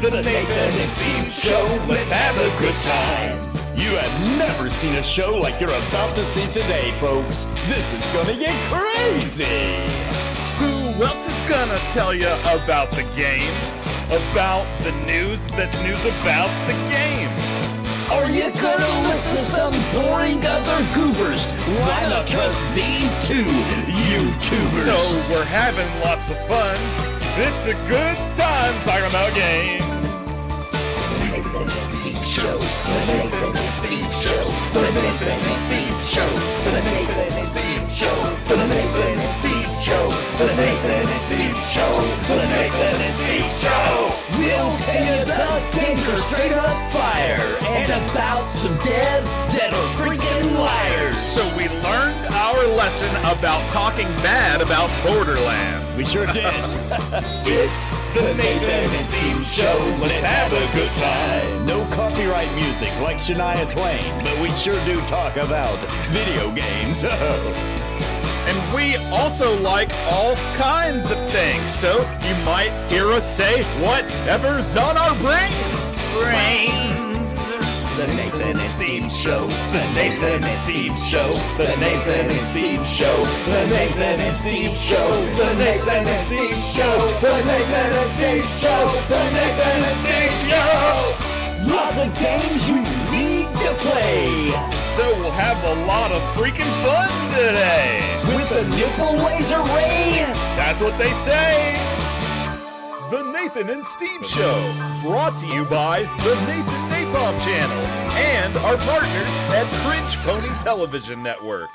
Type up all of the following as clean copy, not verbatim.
the Nathan and Steve Show. Let's have a good time. You have never seen a show like you're about to see today, folks. This is gonna get crazy. Who else is gonna tell you about the games? About the news that's news about the games? Are you gonna listen to some boring other goobers? Why not trust these two YouTubers? So we're having lots of fun. It's a good time talking about games. The Nathan and Steve Show. The Nathan and Steve Show. The Nathan and Steve Show. The Nathan and Steve Show. The Nathan and Steve Show. The Nathan and Steve Show. The Nathan and Steve Show. We'll tell you about games are straight up fire and about some devs that are freaking liars. So we learned our lesson about talking bad about Borderlands. We sure did. It's the Nathan and Steve Show. Let's have a good time. No copyright music like Shania Twain, but we sure do talk about video games. And we also like all kinds of things, so you might hear us say whatever's on our brains. The Nathan and Steve Show. The Nathan and Steve Show. The Nathan and Steve Show. The Nathan and Steve Show. The Nathan and Steve Show. The Nathan and Steve Show. The Nathan and Steve Show. Lots of games you need to play. So we'll have a lot of freaking fun today. With the nipple laser ray. That's what they say. The Nathan and Steve Show, brought to you by the Nathan Napalm Channel and our partners at Cringe Pony Television Network.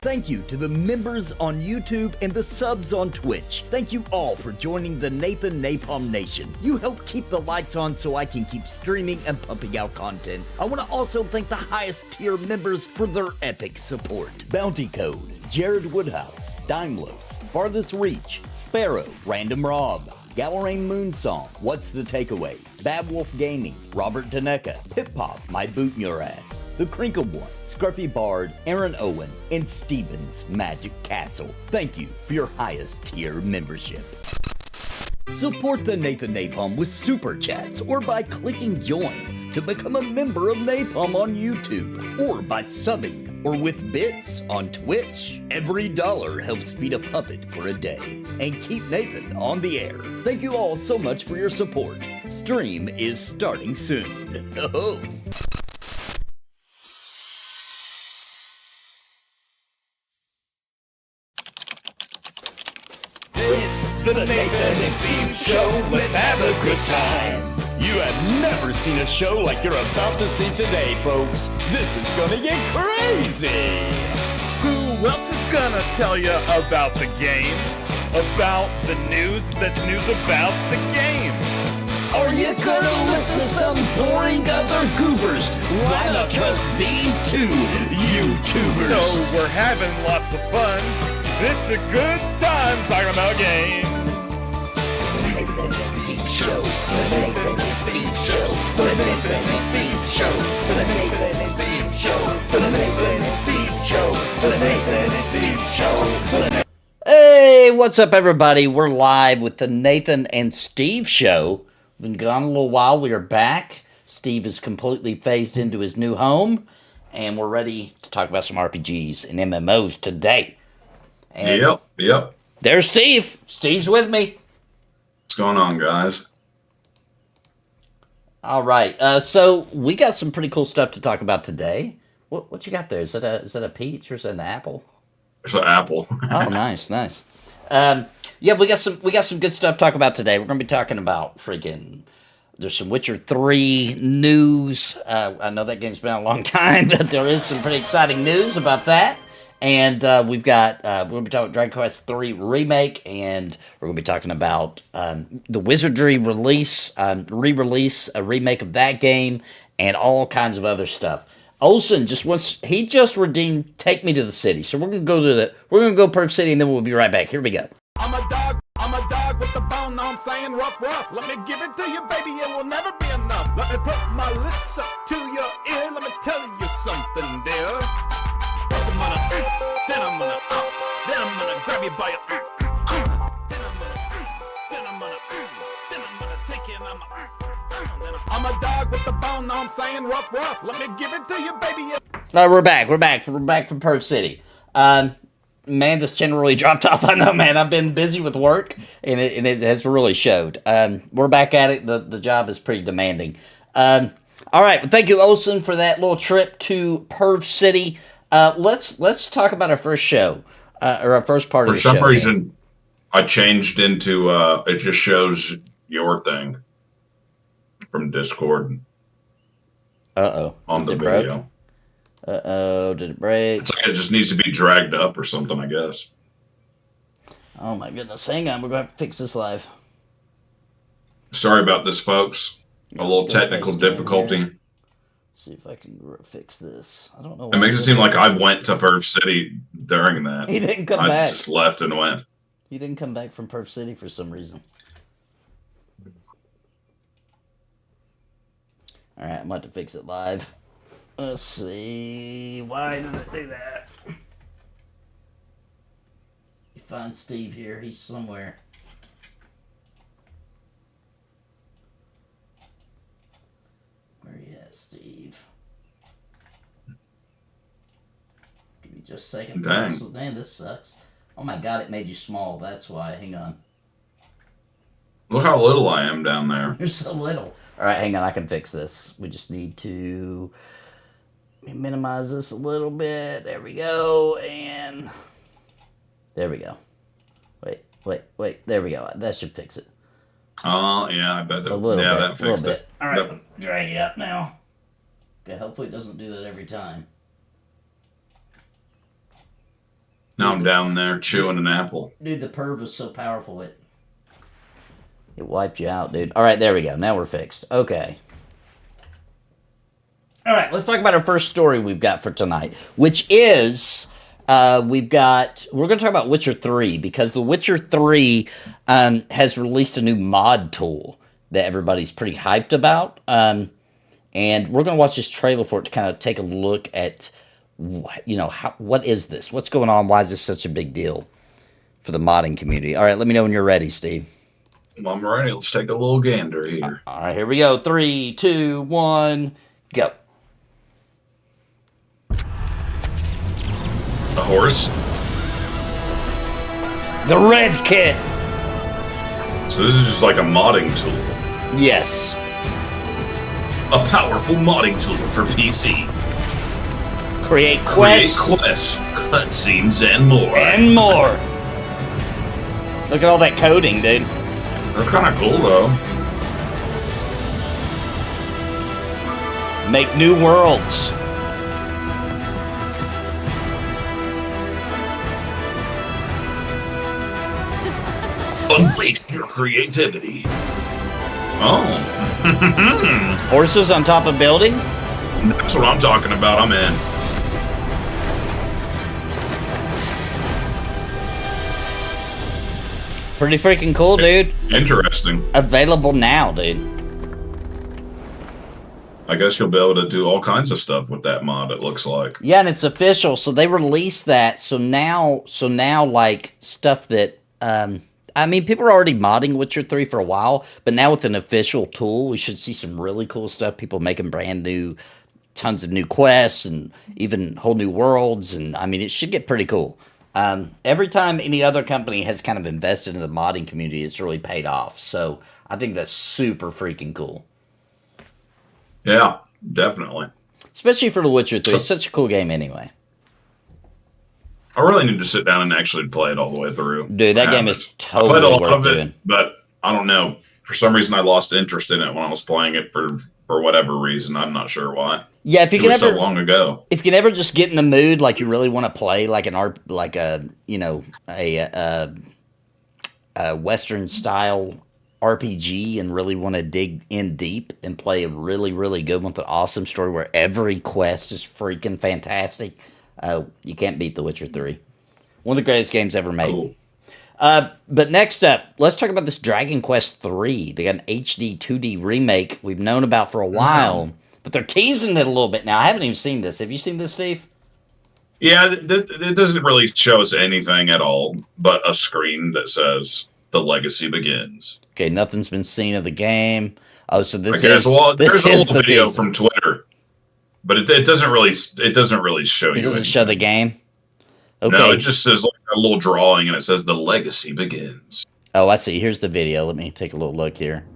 Thank you to the members on YouTube and the subs on Twitch. Thank you all for joining the Nathan Napalm Nation. You help keep the lights on so I can keep streaming and pumping out content. I want to also thank the highest tier members for their epic support. Bounty Code, Jared Woodhouse, Daimlos, Farthest Reach, Sparrow, Random Rob, Galerain Moonsong, What's the Takeaway, Bad Wolf Gaming, Robert Taneka, Hip Hop, My Boot in Your Ass, The Crinkle One, Scruffy Bard, Aaron Owen, and Steven's Magic Castle. Thank you for your highest tier membership. Support the Nathan Napalm with super chats or by clicking join to become a member of Napalm on YouTube or by subbing or with bits on Twitch. Every dollar helps feed a puppet for a day and keep Nathan on the air. Thank you all so much for your support. Stream is starting soon. Oh. It's the Nathan and Steve Show. Let's have a good time. You have never seen a show like you're about to see today, folks. This is gonna get crazy. Who else is gonna tell you about the games? About the news that's news about the games? Are you gonna listen to some boring other goobers? Why not trust these two YouTubers? So we're having lots of fun. It's a good time talking about games. The Nathan and Steve Show. The Nathan and Steve Show. The Nathan and Steve Show. The Nathan and Steve Show. The Nathan and Steve Show. The Nathan and Steve Show. Hey, what's up, everybody? We're live with the Nathan and Steve Show. We've been gone a little while. We are back. Steve is completely phased into his new home, and we're ready to talk about some RPGs and MMOs today. And Yep. There's Steve. Steve's with me. What's going on, guys? All right. So we got some pretty cool stuff to talk about today. What you got there? Is that a peach or is that an apple? It's an apple. Oh, nice. Yeah, we got some good stuff to talk about today. We're gonna be talking about there's some Witcher 3 news. I know that game's been out a long time, but there is some pretty exciting news about that. And we're going to be talking about Dragon Quest 3 Remake, and we're going to be talking about the Wizardry release, re-release, a remake of that game, and all kinds of other stuff. Olsen just redeemed Take Me to the City. So we're going to go Perf City, and then we'll be right back. Here we go. I'm a dog with the bone on saying rough. Let me give it to you, baby, it will never be enough. Let me put my lips up to your ear. Let me tell you something, dear. First I'm gonna, then I'm gonna, then I'm gonna grab you by your, then I'm gonna take you and I'm a dog with the bone, no, I'm saying rough. Let me give it to you, baby. No, we're back from Perv City. Man, this channel really dropped off. I know, man. I've been busy with work, and it has really showed. We're back at it. The job is pretty demanding. All right, well, thank you, Olsen, for that little trip to Perv City. Let's talk about our first show, or our first part of the show. For some reason, I changed into it just shows your thing from Discord. On the video. Broke? Did it break? It's like it just needs to be dragged up or something, I guess. Oh my goodness. Hang on, we're going to have to fix this live. Sorry about this, folks. A little technical difficulty. See if I can fix this. I don't know. It makes it seem like I went to Perv City during that. He didn't come back. I just left and went. He didn't come back from Perv City for some reason. Alright, I'm about to fix it live. Let's see. Why did it do that? You find Steve here. He's somewhere. Where you at, Steve? Give me just a second. Dang. Man, this sucks. Oh my god, it made you small. That's why. Hang on. Look how little I am down there. You're so little. Alright, hang on. I can fix this. We just need to minimize this a little bit. There we go. And there we go. Wait. There we go. That should fix it. Oh, yeah, I bet that. A little bit. That fixed it. All right, drag you up now. Okay, hopefully it doesn't do that every time. Now I'm down there chewing an apple. Dude, the perv was so powerful it wiped you out, dude. All right, there we go. Now we're fixed. Okay. All right, let's talk about our first story we've got for tonight, which is we're going to talk about Witcher 3 because The Witcher 3 has released a new mod tool that everybody's pretty hyped about. And we're going to watch this trailer for it to kind of take a look at, what is this? What's going on? Why is this such a big deal for the modding community? All right, let me know when you're ready, Steve. I'm ready. Let's take a little gander here. All right, here we go. 3, 2, 1, go. A horse? The red kit. So this is just like a modding tool. Yes. A powerful modding tool for PC. Create quests, cutscenes, and more. And more. Look at all that coding, dude. They're kind of cool, though. Make new worlds. Unleash your creativity. Oh. Horses on top of buildings? That's what I'm talking about. I'm in. Pretty freaking cool, dude. Interesting. Available now, dude. I guess you'll be able to do all kinds of stuff with that mod, it looks like. Yeah, and it's official, so they released that. So now like stuff that people are already modding Witcher 3 for a while, but now with an official tool, we should see some really cool stuff. People making brand new, tons of new quests and even whole new worlds, and it should get pretty cool. Every time any other company has kind of invested in the modding community, it's really paid off. So I think that's super freaking cool. Yeah, definitely. Especially for The Witcher 3. It's such a cool game anyway. I really need to sit down and actually play it all the way through. Dude, that game is totally I played a lot of doing. it, but I don't know. For some reason, I lost interest in it when I was playing it for whatever reason. I'm not sure why. Yeah, if you it can was ever, so long ago. If you can ever just get in the mood, like you really want to play like a Western style RPG and really want to dig in deep and play a really, really good one with an awesome story where every quest is freaking fantastic, you can't beat The Witcher 3. One of the greatest games ever made. Cool. But next up, let's talk about this Dragon Quest III. They got an HD 2D remake we've known about for a while, but they're teasing it a little bit now. I haven't even seen this. Have you seen this, Steve? Yeah, it doesn't really show us anything at all, but a screen that says "The Legacy Begins." Okay, nothing's been seen of the game. Oh, so this there's a little video teaser from Twitter, but it doesn't really show you. It doesn't show the game. Okay. No, it just says like a little drawing, and it says "The Legacy Begins." Oh, I see. Here's the video. Let me take a little look here.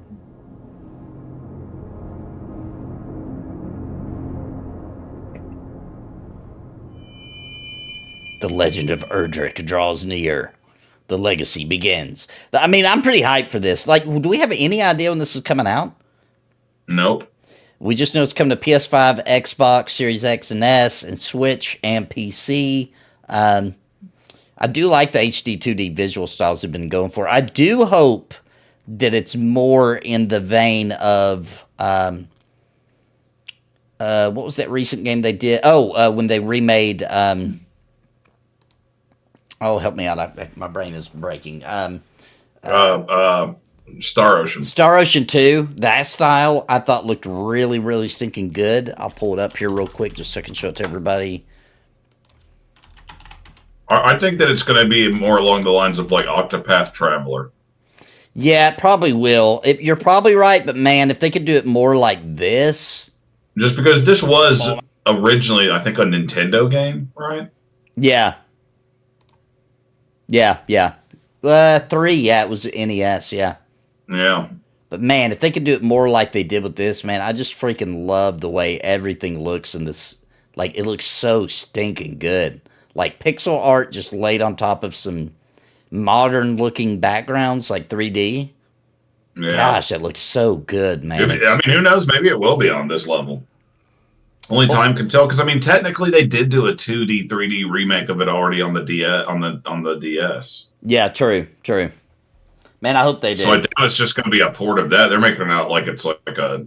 The legend of Erdtree draws near. The legacy begins. I mean, I'm pretty hyped for this. Like, do we have any idea when this is coming out? Nope. We just know it's coming to PS5, Xbox, Series X and S, and Switch and PC. I do like the HD 2D visual styles they've been going for. I do hope that it's more in the vein of what was that recent game they did? When they remade. Help me out! My brain is breaking. Star Ocean. Star Ocean 2, that style I thought looked really, really stinking good. I'll pull it up here real quick just so I can show it to everybody. I think that it's going to be more along the lines of like Octopath Traveler. Yeah, it probably will. You're probably right, but man, if they could do it more like this. Just because this was originally, I think, a Nintendo game, right? Yeah. Yeah. 3, it was NES, yeah. Yeah. But man, if they could do it more like they did with this, man, I just freaking love the way everything looks in this. Like, it looks so stinking good. Like, pixel art just laid on top of some modern-looking backgrounds, like 3D. Yeah. Gosh, that looks so good, man. I mean, who knows? Maybe it will be on this level. Only time can tell. Because I mean, technically, they did do a 2D, 3D remake of it already on the DS. On the DS. Yeah, true. Man, I hope they did. So I doubt it's just going to be a port of that. They're making it out like it's like a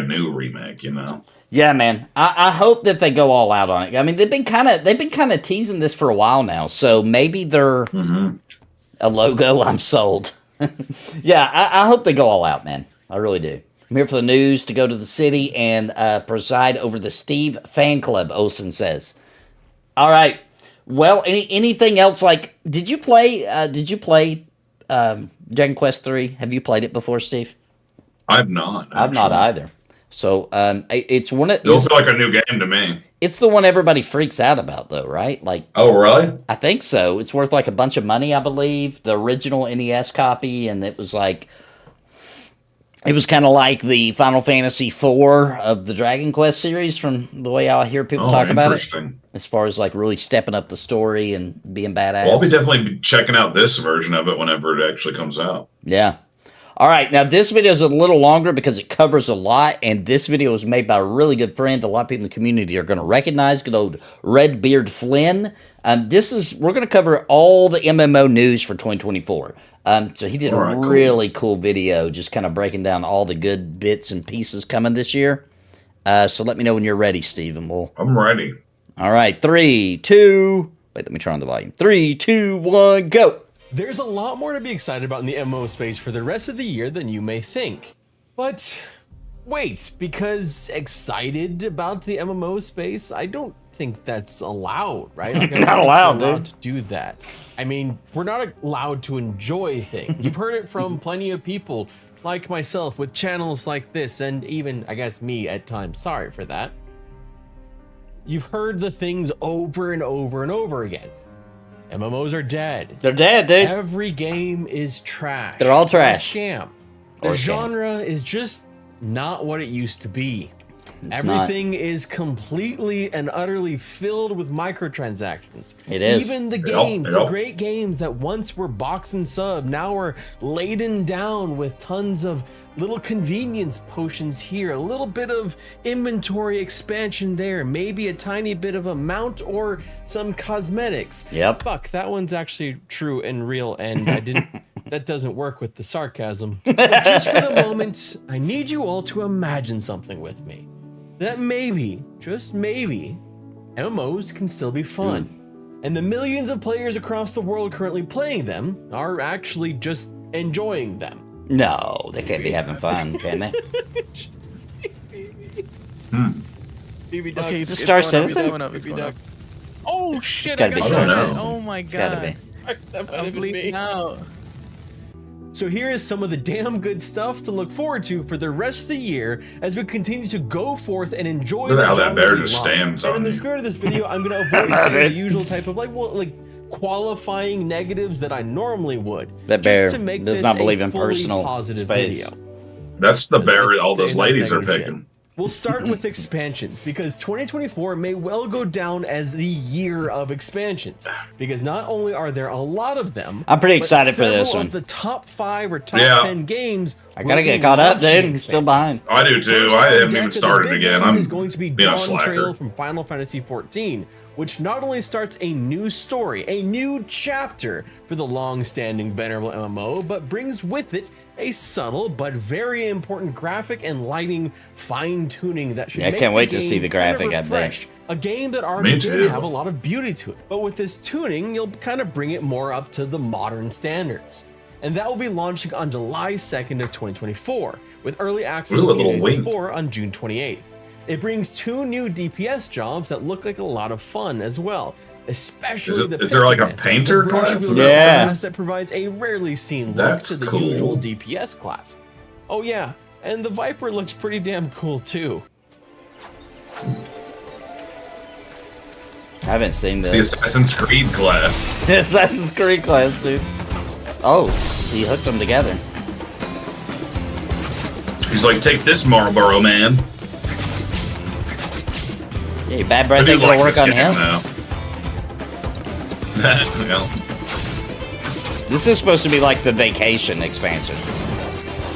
new remake, you know? Yeah, man. I hope that they go all out on it. I mean, they've been kind of teasing this for a while now. So maybe they're a logo. I'm sold. Yeah, I hope they go all out, man. I really do. I'm here for the news, to go to the city and preside over the Steve fan club, Olsen says. All right. Well, anything else? Like, did you play Dragon Quest 3? Have you played it before, Steve? I've not. I've not either. So it's one of. It feels like a new game to me. It's the one everybody freaks out about, though, right? Like. Oh, really? I think so. It's worth like a bunch of money, I believe. The original NES copy, and it was like. It was kind of like the Final Fantasy IV of the Dragon Quest series, from the way I hear people talk about it. As far as like really stepping up the story and being badass. Well, I'll be definitely checking out this version of it whenever it actually comes out. Yeah. All right. Now, this video is a little longer because it covers a lot, and this video was made by a really good friend. A lot of people in the community are going to recognize good old Redbeard Flynn. We're going to cover all the MMO news for 2024. So he did a really cool video just kind of breaking down all the good bits and pieces coming this year. So let me know when you're ready, Steve, I'm ready. All right, 3, 2... Wait, let me turn on the volume. 3, 2, 1, go! There's a lot more to be excited about in the MMO space for the rest of the year than you may think. But wait, because excited about the MMO space, I don't think that's allowed, right? Like, not allowed, dude. To do that. I mean, we're not allowed to enjoy things. You've heard it from plenty of people like myself with channels like this, and even, I guess, me at times. Sorry for that. You've heard the things over and over and over again. MMOs are dead. They're dead, dude. Every game is trash. They're all trash. Scam. The genre is just not what it used to be. Everything is completely and utterly filled with microtransactions. It is. Even the games, the great games that once were box and sub, now are laden down with tons of little convenience potions here, a little bit of inventory expansion there, maybe a tiny bit of a mount or some cosmetics. Yep. Fuck, that one's actually true and real, and I didn't. That doesn't work with the sarcasm. But just for the moment, I need you all to imagine something with me. That maybe, just maybe, MMOs can still be fun. And the millions of players across the world currently playing them are actually just enjoying them. No, they can't be having fun, can they? Baby duck. Okay, it's Star going up, Citizen? It's going up, it's going up. Oh shit! gotta I be got Star shot. Citizen. Oh my It's gotta be. god! I'm bleeding out. So here is some of the damn good stuff to look forward to for the rest of the year as we continue to go forth and enjoy Look at the how that genre bear we just love. stands And on in the you. spirit of this video, I'm going to avoid some of the usual type of like qualifying negatives that I normally would. That just bear to make does this not a believe in fully personal positive space. video. That's the bear Let's all those say enough ladies are negative shit. picking. We'll start with expansions because 2024 may well go down as the year of expansions because not only are there a lot of them, I'm pretty but excited for this several one. of the top 5 or top Yeah. 10 games. I will gotta be get caught up, launching dude. I'm still expansions. behind. I do too. First I on haven't deck even of the started big again. guns I'm is going to be being a Dawn Trail slacker. from Final Fantasy XIV, which not only starts a new story, a new chapter for the long-standing venerable MMO, but brings with it a subtle but very important graphic and lighting fine-tuning that should Yeah, I make can't wait the to see game the kind of graphic, I bet. refresh. A game that already Me did too. have a lot of beauty to it, but with this tuning, you'll kind of bring it more up to the modern standards. And that will be launching on July 2nd of 2024, with early access Ooh, a a few little days wink. before on June 28th. It brings 2 new DPS jobs that look like a lot of fun as well, especially Is there like a Pickaninny, painter the brush class? wielding Yeah. class that provides a rarely seen look That's to the cool. usual DPS class. Oh yeah, and the Viper looks pretty damn cool too. I haven't seen The this. Assassin's Creed class. Assassin's Creed class, dude. Oh, he hooked them together. He's like, take this Marlboro, man. Yeah, bad I breath do ain't gonna like work this on game him. now. Well, This is supposed to be like the vacation expansion.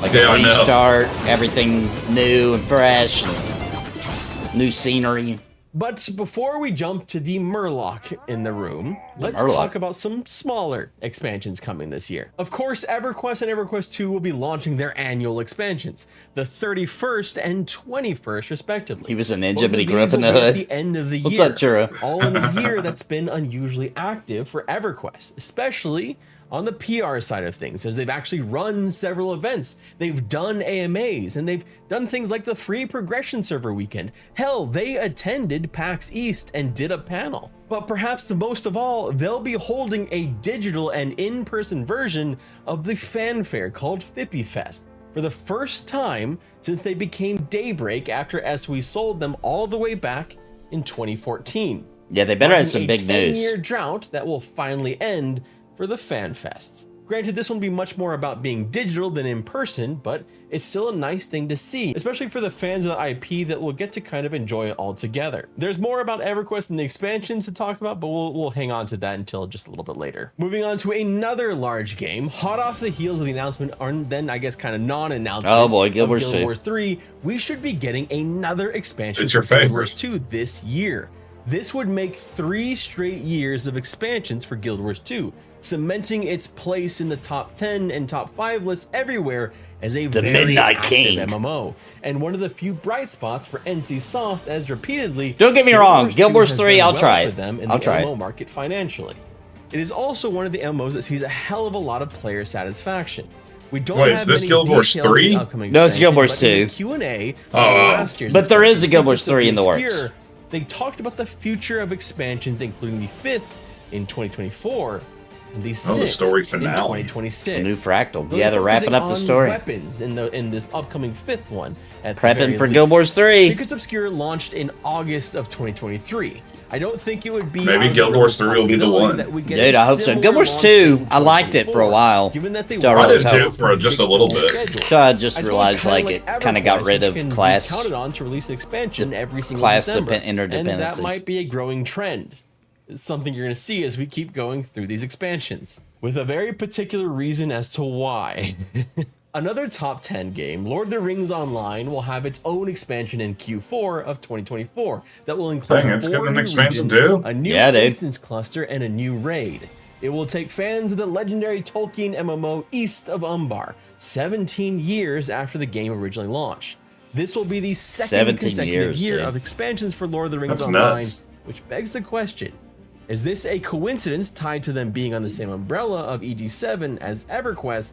Like Yeah, a I know. restart, everything new and fresh, and new scenery. But before we jump to the Murloc in the room, let's Murloc. talk about some smaller expansions coming this year. Of course, EverQuest and EverQuest 2 will be launching their annual expansions, the 31st and 21st respectively. He was a ninja, Both but he of grew up these in will the be at hood. the end of the What's year. up, Churro? All in a year that's been unusually active for EverQuest, especially on the PR side of things, as they've actually run several events. They've done AMAs, and they've done things like the free progression server weekend. Hell, they attended PAX East and did a panel. But perhaps the most of all, they'll be holding a digital and in-person version of the fanfare called Fippy Fest for the first time since they became Daybreak after SW sold them all the way back in 2014. Yeah, they better have some A big news. 10-year drought that will finally end for the fan fests. Granted, this will be much more about being digital than in person, but it's still a nice thing to see, especially for the fans of the IP that will get to kind of enjoy it all together. There's more about EverQuest and the expansions to talk about, but we'll hang on to that until just a little bit later. Moving on to another large game, hot off the heels of the announcement, or then I guess kind of non-announcement. Oh boy, of Guild Wars 2. Wars 3, we should be getting another expansion It's your for Guild favorite. Wars 2 this year. This would make 3 straight years of expansions for Guild Wars 2, cementing its place in the top 10 and top 5 lists everywhere as a very Midnight active King. MMO, and one of the few bright spots for NC Soft, as repeatedly Don't get me wrong, Guild Wars has 3, done I'll well try for it. them in I'll the try it. MMO market financially. It is also one of the MMOs that sees a hell of a lot of player satisfaction. We don't Wait, have is this many Guild Wars details on the 3? upcoming No, it's Guild Wars expansion, but in 2. the Q&A Oh, of wow. last year's But there is a Guild Wars Secrets of 3 in the works. Obscure, they talked about the future of expansions, including the 5th in 2024 and the 6th story in finale. 2026. New Fractal. They'll Yeah, be they're wrapping up the focusing story. on weapons in this upcoming 5th one. At the Prepping very for least. Guild Wars 3. Secrets Obscure launched in August of 2023. I don't think it would be Maybe out of Guild the Wars 3 will be the possibility one. that we'd get Dude, a I hope so. similar Guild Wars launch 2, in I liked it for a 2024, while. Given that they So I were really I did hope. too for just a little bit. So I just As well as realized kinda like it kind of got EverQuest, rid which of can be class. counted on to release an expansion every single class December, interdependency. and that might be a growing trend. It's something you're going to see as we keep going through these expansions, with a very particular reason as to why. Another top 10 game, Lord of the Rings Online, will have its own expansion in Q4 of 2024 that will include Dang, it's 4 getting an new expansion regions, too? a new Yeah, dude. instance cluster, and a new raid. It will take fans of the legendary Tolkien MMO East of Umbar 17 years after the game originally launched. This will be the second 17 consecutive years, year dude. of expansions for Lord of the Rings That's Online, nuts. which begs the question, Is this a coincidence tied to them being on the same umbrella of EG7 as EverQuest,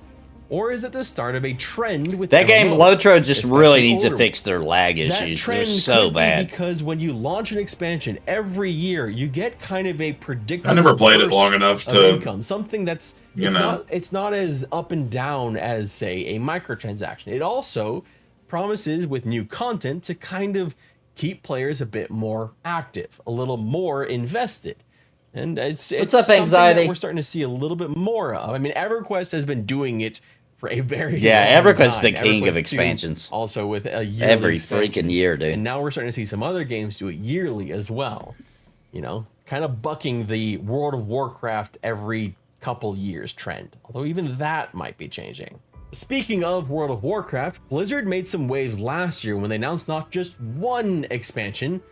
or is it the start of a trend with That game, MMOs, Lotro, just really especially needs to older fix ones? their lag That issues. They're trend so could be bad. because when you launch an expansion every year, you get kind of a predictable. I never played it burst long enough of to, income, something that's you know. it's not as up and down as say a microtransaction. It also promises with new content to kind of keep players a bit more active, a little more invested. And it's What's up, something anxiety? that we're starting to see a little bit more of. I mean, EverQuest has been doing it for a very long EverQuest is the time. king of EverQuest 2 expansions. also with a yearly Every expansions. freaking year, dude. And now we're starting to see some other games do it yearly as well. You know, kind of bucking the World of Warcraft every couple years trend. Although even that might be changing. Speaking of World of Warcraft, Blizzard made some waves last year when they announced not just one expansion,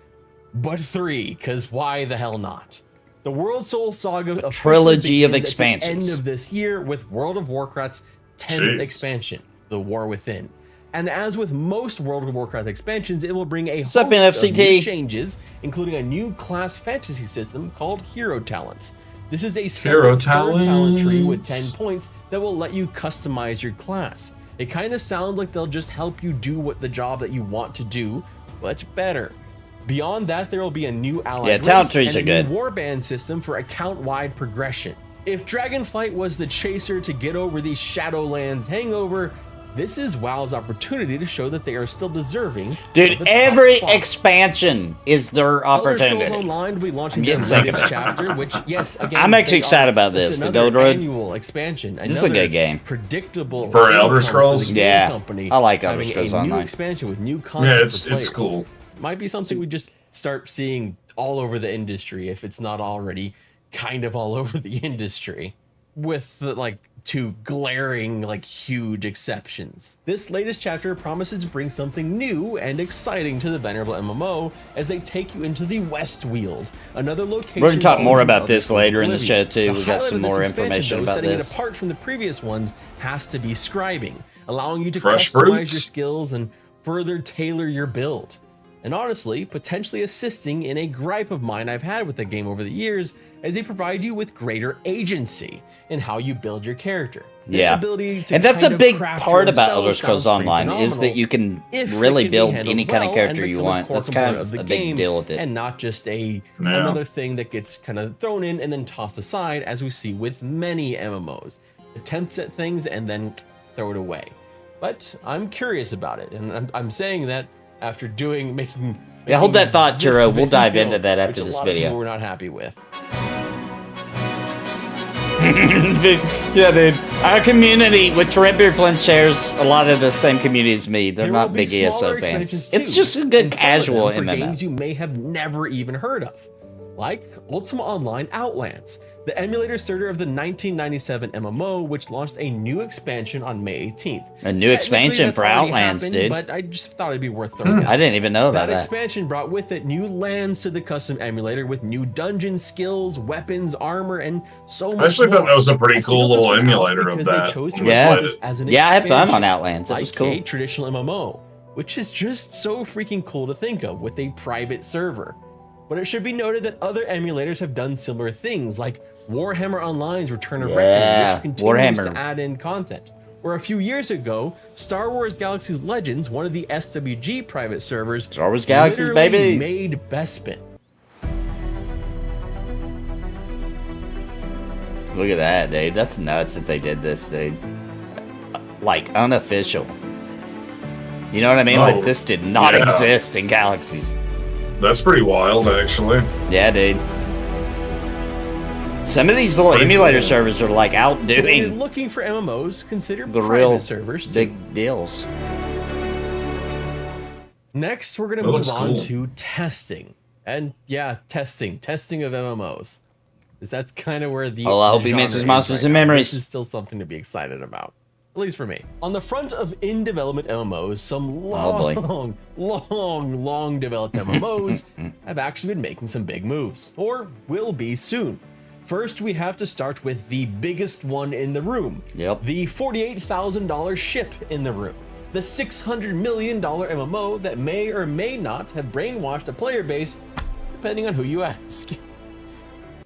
but 3, because why the hell not? The World Soul Saga officially trilogy of begins at the expansions. end of this year with World of Warcraft's 10th Jeez. expansion, The War Within. And as with most World of Warcraft expansions, it will bring a host up, of NFCT? new changes, including a new class fantasy system called Hero Talents. This is a Hero separate third talent tree with Talents. 10 points that will let you customize your class. It kind of sounds like they'll just help you do what the job that you want to do, but better. Beyond that, there will be a new allied Yeah, talent race trees and are a good. new warband system for account-wide progression. If Dragonflight was the chaser to get over the Shadowlands hangover, this is WoW's opportunity to show that they are still deserving. Dude, of the top every spot. expansion is their Elder Scrolls opportunity. Online will be launching I'm their getting sick of latest it. chapter, which, yes, again, I'm actually they excited are- about it's this, the another Gold Road. annual expansion. This is a another good game. Predictable For income Elder Scrolls? the game Yeah, company, I like Elder having Scrolls a new Online. expansion with new content. Yeah, for it's players. cool. Might be something we just start seeing all over the industry if it's not already kind of all over the industry, with like 2 glaring, like huge exceptions. This latest chapter promises to bring something new and exciting to the venerable MMO as they take you into the Westweald, another location. We're gonna talk more of about this the later in the Oblivion. show, too. We got highlight some of this more expansion, information though, about setting this. it apart from the previous ones has to be scribing, allowing you to Fresh customize fruits. your skills and further tailor your build. And honestly, potentially assisting in a gripe of mine I've had with the game over the years, as they provide you with greater agency in how you build your character. This Yeah, ability to and that's kind a of big craft part your about spells Elder Scrolls sounds pretty Online is that phenomenal you can if it really can be build handled any kind of well character and you become a want. core That's kind component of the a big game, deal with it. and not just Yeah. another thing that gets kind of thrown in and then tossed aside, as we see with many MMOs. Attempts at things and then throw it away. But I'm curious about it, and I'm saying that after making Yeah, hold that thought, this Churro. We'll dive video, into that after which this a lot video. of people were not happy with. Yeah, dude. Our community, which Redbeard Flint shares a lot of the same community as me. They're There not will be big ESO smaller fans. expansions, It's too, just a good and some of casual them for MMO. games you may have never even heard of, like Ultima Online Outlands, the emulator starter of the 1997 MMO, which launched a new expansion on May 18th. A new Technically, expansion that's for already Outlands, happened, dude. But I just thought it'd be worth throwing out. I didn't even know about That that. expansion brought with it new lands to the custom emulator with new dungeon skills, weapons, armor, and so much I actually thought more. that was a pretty I cool singled this little one out emulator of because they that. chose to when I Yeah. release played this it. as an Yeah, I had fun on expansion, Outlands. It like was cool. a traditional MMO, which is just so freaking cool to think of with a private server. But it should be noted that other emulators have done similar things, like Warhammer Online's Return of Yeah, Reckoning, which continues Warhammer. to add in content. Or a few years ago, Star Wars Galaxy's Legends, one of the SWG private servers, Star Wars Galaxies, literally baby. made Bespin. Look at that, dude. That's nuts that they did this, dude. Like, unofficial. You know what I mean? Oh, Like, this did not yeah. exist in Galaxies. That's pretty wild, actually. Yeah, dude. Some of these little Pretty emulator cool. servers are like So when you're outdoing looking for MMOs, consider the private real servers too. big deals. Next, we're going to That move looks on cool. to testing. And yeah, testing of MMOs. 'Cause that's kind of where the Oh, I hope he genre mentions is Monsters right and now. Memories. This is still something to be excited about. At least for me. On the front of in-development MMOs, some Oh, boy. long developed MMOs have actually been making some big moves. Or will be soon. First, we have to start with the biggest one in the room. Yep. The $48,000 ship in the room. The $600 million MMO that may or may not have brainwashed a player base, depending on who you ask.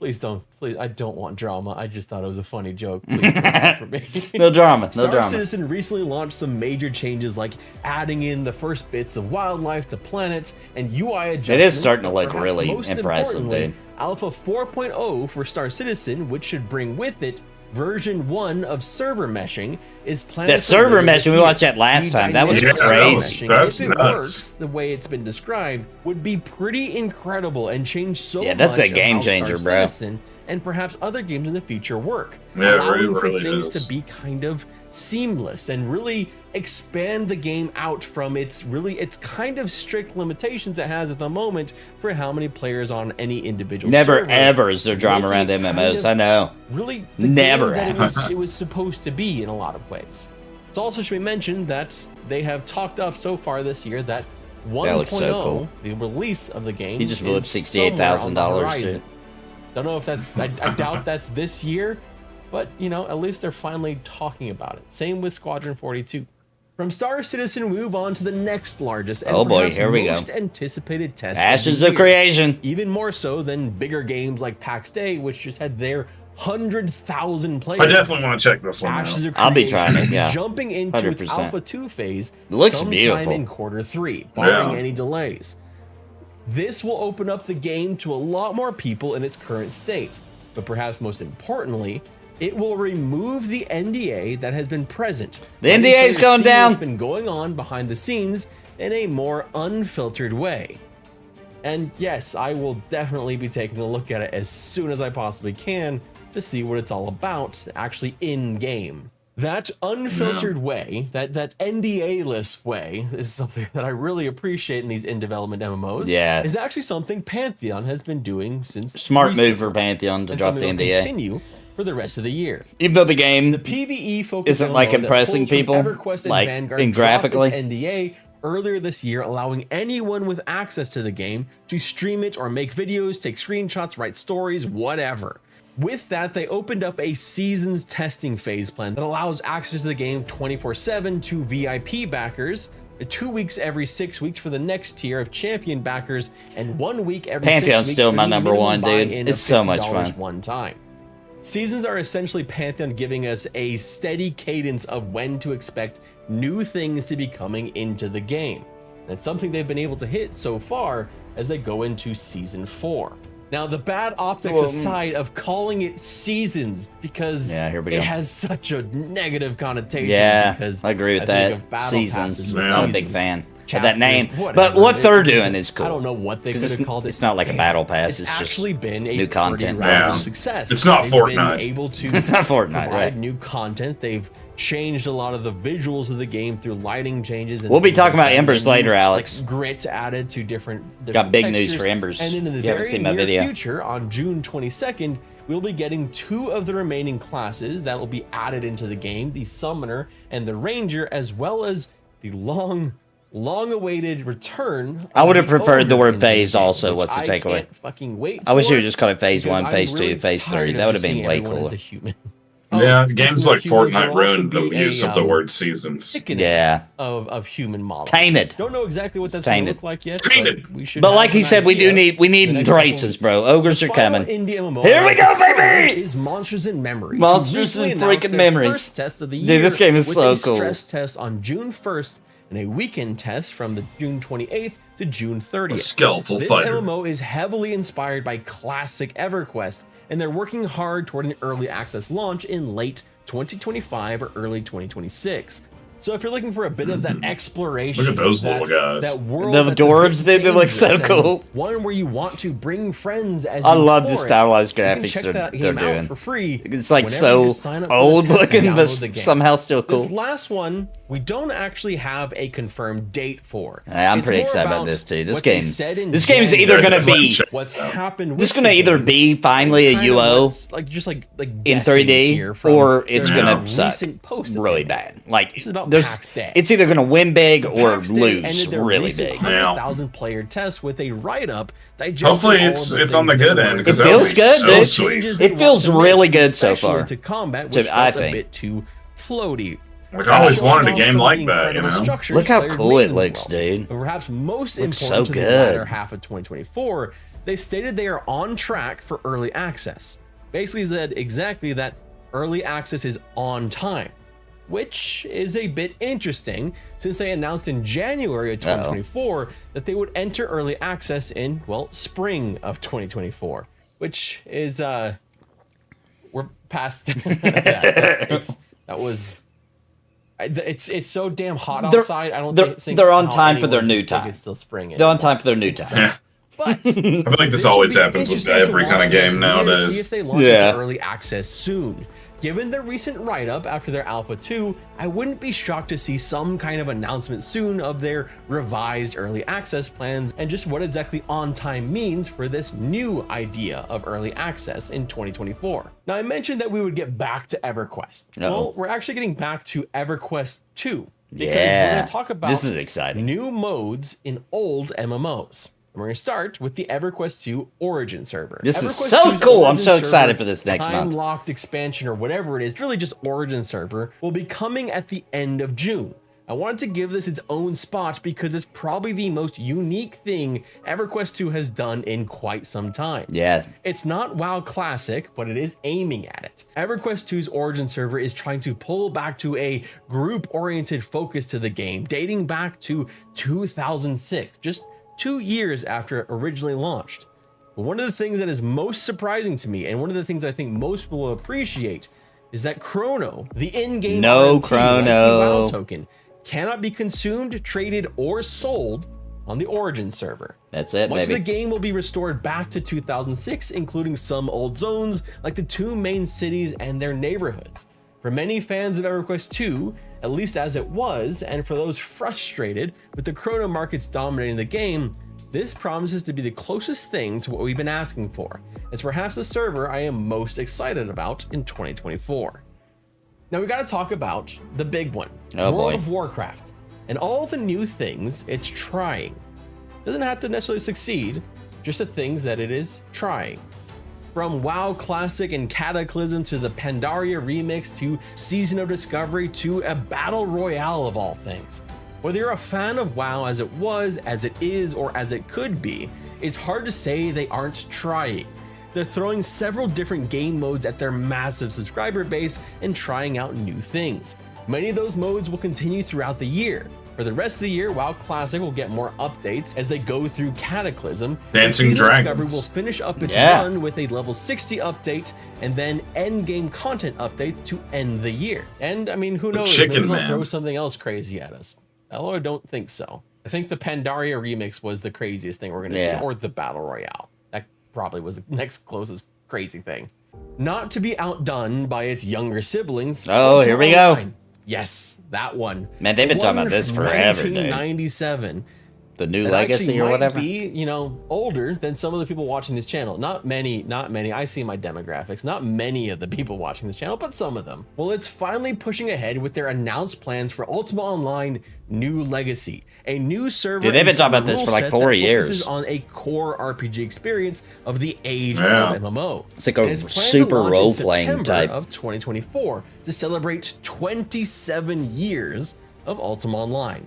Please don't. Please, I don't want drama. I just thought it was a funny joke. Please don't do that for me. No drama. No Star drama. Citizen recently launched some major changes, like adding in the first bits of wildlife to planets and UI adjustments. It is starting to look but perhaps really most impressive, importantly, dude. Alpha 4.0 for Star Citizen, which should bring with it version 1 of server meshing, is planned. That server meshing, we watched that last time. That was crazy. That's if it nuts. works the way it's been described, would be pretty incredible and change so Yeah, that's a much of game how Star changer, bro. Citizen and perhaps other games in the future work. Yeah, it allowing for really things is. to be kind of seamless and really expand the game out from its kind of strict limitations it has at the moment for how many players on any individual Never server. ever is there drama Make around it kind MMOs. of I know. Really the Never game that it was supposed to be in a lot of ways. It also should be mentioned that they have talked up so far this year that 1.0, looks so cool. the release of the game, He just blew up is $68,000 somewhere on the horizon. too. Don't know if that's. I doubt that's this year, but at least they're finally talking about it. Same with Squadron 42. From Star Citizen, we move on to the next largest and Oh boy, perhaps here we go. most anticipated test. Ashes the of year. Creation. Even more so than bigger games like PAX Day, which just had their 100,000 players. I definitely want to check this one Ashes out. of I'll be Creation trying it, yeah. Jumping into its 100%. Alpha 2 phase It looks sometime beautiful. in Q3, barring Yeah. any delays. This will open up the game to a lot more people in its current state, but perhaps most importantly, it will remove the NDA that has been present. The letting NDA is players going see down. what's been going on behind the scenes in a more unfiltered way. And yes, I will definitely be taking a look at it as soon as I possibly can to see what it's all about, actually in game. That unfiltered way, that NDA-less way, is something that I really appreciate in these in-development MMOs. Yeah. Is actually something Pantheon has been doing since Smart recently, move for Pantheon to and drop the something NDA. will continue for the rest of the year. Even though the game PvE focus isn't like impressing people, like in graphically. NDA earlier this year, allowing anyone with access to the game to stream it or make videos, take screenshots, write stories, whatever. With that, they opened up a seasons testing phase plan that allows access to the game 24/7 to VIP backers, 2 weeks every 6 weeks for the next tier of champion backers, and 1 week every 6 Pantheon's weeks still for my the number minimum one, dude. buy-in It's of so much $50 fun. one time. Seasons are essentially Pantheon giving us a steady cadence of when to expect new things to be coming into the game. That's something they've been able to hit so far as they go into Season 4. Now, the bad optics aside of calling it Seasons, because Yeah, here we go. it has such a negative connotation. Yeah, because I agree with think that. of battle passes Seasons. with I'm a big seasons, fan of chapters, that name. whatever. But what they're doing is cool. I don't know what they 'Cause could have called it. it's not like a battle pass, It's it's just actually been a new content. pretty rousing Yeah. success. It's not They've Fortnite. Been able to It's not Fortnite, provide right. new content. They've changed a lot of the visuals of the game through lighting changes. And We'll be things talking like about that. Embers And later, like Alex. grit added to different Got big news textures. for Embers, And in the if you haven't very seen my near video. future, on June 22nd, we'll be getting 2 of the remaining classes that will be added into the game: the Summoner and the Ranger, as well as the long-awaited return. I would have of the preferred the Ogre word into phase game, also. which What's the I takeaway? can't fucking wait I wish for, you would just call it phase because 1, I'm phase 2, really phase tired 3. of That would have just been seeing way everyone as cooler. a human. Yeah, speaking games of like humans, Fortnite there'll also ruined the be use a, of the word seasons. thickening Yeah. of human models. Tainted. Don't know exactly what that's going to tainted. look like yet. Tainted. But we should. But have like he an said, we idea need in the next couple races, weeks. bro. Ogres The are final coming. indie MMO Here we go, baby! Is Monsters and Memories. who Monsters recently and announced freaking their Memories. first test of the Dude, year this game is with so a cool. Stress test on June 1st and a weekend test from the June 28th to June 30th. A skeletal This fighter. MMO is heavily inspired by classic EverQuest, and they're working hard toward an early access launch in late 2025 or early 2026. So if you're looking for a bit of that exploration, Look at those that, little guys. that world The that's a dwarves, bit dude, they look so dangerous and cool. one where you want to bring friends as I you love the explore it, stylized you can graphics check they're that game out doing. for free. It's like whenever so you just sign up for the old test and looking, but download the game. somehow still cool. This last one, we don't actually have a confirmed date for. I'm It's pretty more excited about this too. This what they game, said in this game's January. either gonna be, What's happened? this is with gonna the either game, be finally a kind of UO what's, like in guessing 3D, here from or it's their gonna suck recent post that really they made. bad. Like This is about there's, PAX Day. it's either gonna win big or PAX Day lose ended their really recent big. 100,000 player test with a write-up. Hopefully it's on the good end, because It that feels would be good, so dude. sweet. It feels really good so far. To combat, To- which I felt a think. bit too floaty. Like, I always Showing wanted a off game some of like the that, you incredible know? structures Look how players cool made it in the looks, world. dude. But perhaps most Looks important so to the good. latter half of 2024 they stated they are on track for early access. Basically said exactly that early access is on time, which is a bit interesting since they announced in January of 2024 that they would enter early access in, well, spring of 2024, which is, we're past that. It's so damn hot outside. I don't think they're on time for their new time. It's still spring. They're on time for their new time. But I feel like this always happens with every kind of game nowadays. See if they launch into early access soon. Given their recent write-up after their Alpha 2, I wouldn't be shocked to see some kind of announcement soon of their revised early access plans and just what exactly on time means for this new idea of early access in 2024. Now, I mentioned that we would get back to EverQuest. Well, we're actually getting back to EverQuest 2. Because we're going to talk about this is exciting. New modes in old MMOs. We're going to start with the EverQuest 2 Origin server. This EverQuest is so 2's cool. I'm Origin so excited server, for this next month. Time-locked expansion or whatever it is, really just Origin server, will be coming at the end of June. I wanted to give this its own spot because it's probably the most unique thing EverQuest 2 has done in quite some time. Yeah. It's not WoW Classic, but it is aiming at it. EverQuest 2's Origin server is trying to pull back to a group-oriented focus to the game, dating back to 2006, just 2 years after it originally launched. But one of the things that is most surprising to me, and one of the things I think most people will appreciate, is that Chrono, the in-game Chrono WoW token, cannot be consumed, traded, or sold on the Origin server. That's it, Much baby. of the game will be restored back to 2006, including some old zones, like the 2 main cities and their neighborhoods. For many fans of EverQuest 2, at least as it was, and for those frustrated with the Chrono markets dominating the game, this promises to be the closest thing to what we've been asking for. It's perhaps the server I am most excited about in 2024. Now we gotta talk about the big one, World of Warcraft, and all the new things it's trying. Doesn't have to necessarily succeed, just the things that it is trying. From WoW Classic and Cataclysm to the Pandaria remix to Season of Discovery to a Battle Royale of all things. Whether you're a fan of WoW as it was, as it is, or as it could be, it's hard to say they aren't trying. They're throwing several different game modes at their massive subscriber base and trying out new things. Many of those modes will continue throughout the year. For the rest of the year, WoW Classic will get more updates as they go through Cataclysm. Dancing Dragons. Discovery will finish up its run with a level 60 update and then end-game content updates to end the year. And I mean, who knows? Maybe they'll throw something else crazy at us. Although I don't think so. I think the Pandaria remix was the craziest thing we're going to see, or the Battle Royale. That probably was the next closest crazy thing. Not to be outdone by its younger siblings. Oh, here we go. Yes, that one. Man, they've been talking about this forever, dude. 1997. The new legacy or whatever. Might be, you know, older than some of the people watching this channel. Not many. I see my demographics. Not many of the people watching this channel, but some of them. Well, it's finally pushing ahead with their announced plans for Ultima Online New Legacy, a new server. Dude, they've been talking about this for like 4 years. Focuses on a core RPG experience of the age of MMO. It's like a super role-playing type of 2024 to celebrate 27 years of Ultima Online.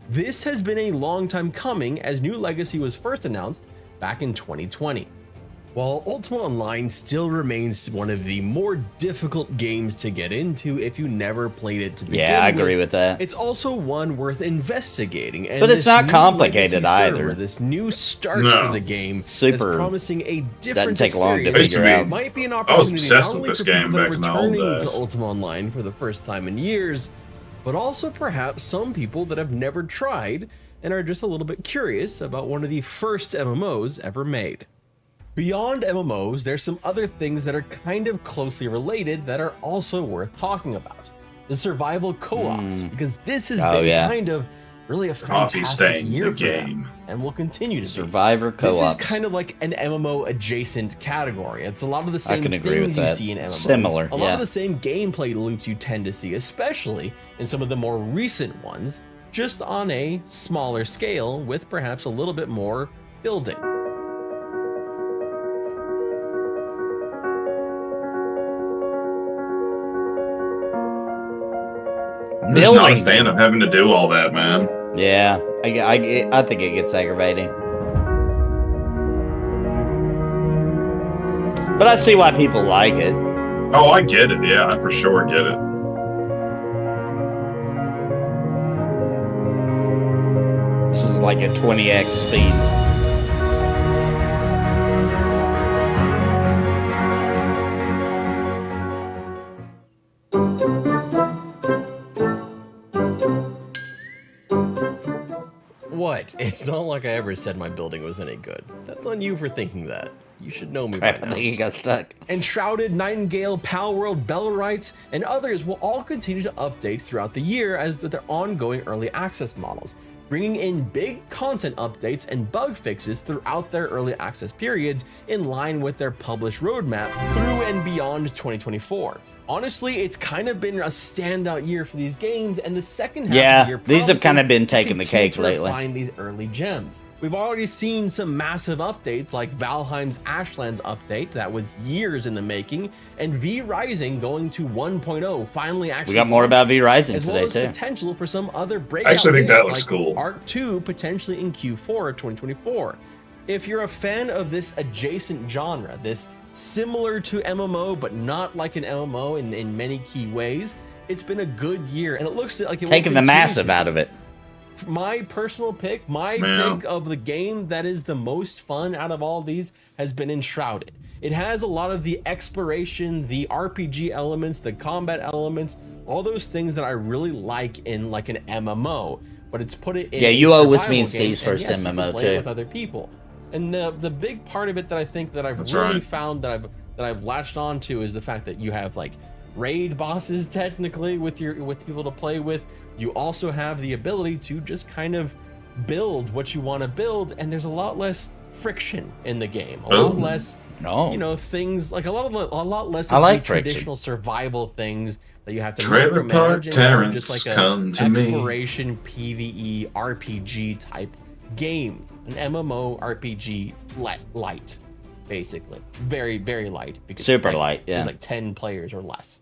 This has been a long time coming, as New Legacy was first announced back in 2020. While Ultima Online still remains one of the more difficult games to get into if you never played it to begin with. Yeah, I agree with that. It's also one worth investigating. And but it's not complicated either. Server, this new start for the game that's promising a different take long to experience. figure out. It might be an opportunity not only for people that are in the old returning days. to Ultima Online for the first time in years, but also perhaps some people that have never tried and are just a little bit curious about one of the first MMOs ever made. Beyond MMOs, there's some other things that are kind of closely related that are also worth talking about. The survival co-ops, because this has been kind of really a fantastic year for them, and will continue to Survivor co-ops. This is kind of like an MMO-adjacent category. It's a lot of the same things you see in MMOs. Similar, a lot of the same gameplay loops you tend to see, especially in some of the more recent ones, just on a smaller scale with perhaps a little bit more building. I'm just not a fan of having to do all that, man. Yeah, I think it gets aggravating. But I see why people like it. Oh, I get it. Yeah, I for sure get it. This is like a 20x speed. What? It's not like I ever said my building was any good. That's on you for thinking that. You should know me by I now. think you got stuck. Enshrouded, Nightingale, Palworld, Bellwright, and others will all continue to update throughout the year as their ongoing early access models, bringing in big content updates and bug fixes throughout their early access periods in line with their published roadmaps through and beyond 2024. Honestly, it's kind of been a standout year for these games, and the second half of the year these have kind of been taking the cake lately. Find these early gems. We've already seen some massive updates like Valheim's Ashlands update that was years in the making, and V Rising going to 1.0 finally actually. We got more about V Rising as today well as too. Potential for some other breakout. I actually think that looks like cool. Arc 2 potentially in Q4 of 2024. If you're a fan of this adjacent genre, this similar to MMO but not like an MMO in many key ways, it's been a good year, and it looks like it Taking the massive out of it. My personal pick, pick of the game that is the most fun out of all these has been Enshrouded. It has a lot of the exploration, the RPG elements, the combat elements, all those things that I really like in like an MMO, but it's put it in you owe with survival me and game, Steve's first yes, you can MMO play it too. with other people. And the big part of it that I think that I've That's really right. found that I've latched onto is the fact that you have like raid bosses technically with people to play with. You also have the ability to just kind of build what you want to build, and there's a lot less friction in the game. A lot less, things like a lot less of the traditional survival things that you have to Trailer Park micromanage, and Terrence, just like a come to me. exploration PvE RPG type game, an MMO RPG light, basically, very very light, because Super light, yeah. it's like 10 players or less.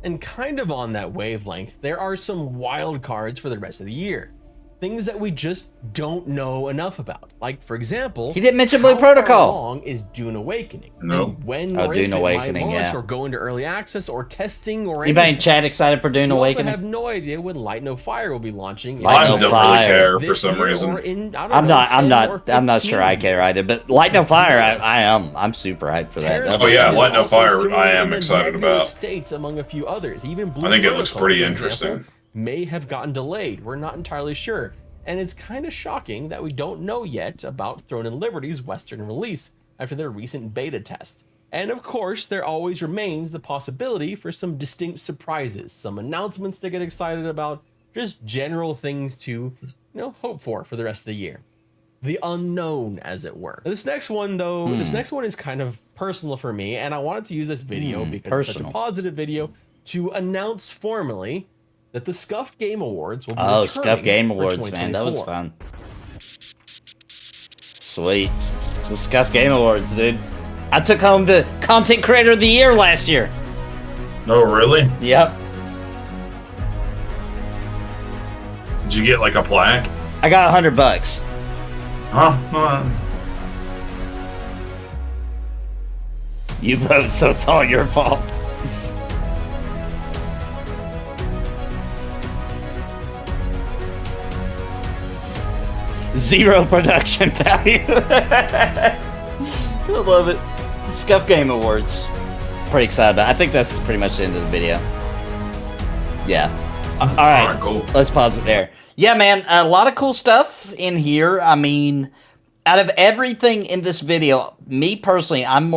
And kind of on that wavelength, there are some wild cards for the rest of the year. Things that we just don't know enough about. Like, for example, He didn't mention Blue how far Protocol. along is Dune Awakening? No. And when Oh, or Dune if it might Awakening, launch, yeah. or go into early access or testing or Anybody in anything. chat excited for Dune We also Awakening? have no idea when Light No Fire will be launching. Light I No don't Fire. really care for this some year reason. or in, I don't I'm know, not. 10 or I'm not sure I 15. care either. But Light No Fire, I am. I'm super hyped for that. Terrace Oh, yeah, is Light No also Fire, similar I am in the excited nebulous about. States among a few others. Even Blue I think it looks Protocol, pretty for example, interesting. may have gotten delayed. We're not entirely sure. And it's kind of shocking that we don't know yet about Throne and Liberty's Western release after their recent beta test. And of course, there always remains the possibility for some distinct surprises, some announcements to get excited about, just general things to, hope for the rest of the year. The unknown, as it were. This next one, though, this next one is kind of personal for me, and I wanted to use this video because it's such a positive video to announce formally that the Scuffed Game Awards will be returning Scuffed Game for Awards, man. That was 2024. fun. Sweet. The Scuffed Game Awards, dude. I took home the Content Creator of the Year last year. Oh, really? Yep. Did you get like a plaque? I got $100. Huh? You vote, so it's all your fault. Zero production value. I love it. The Scuff Game Awards. Pretty excited about it. I think that's pretty much the end of the video. Yeah. All right. Cool. Let's pause it there. Yeah, man. A lot of cool stuff in here. I mean, out of everything in this video, me personally, I'm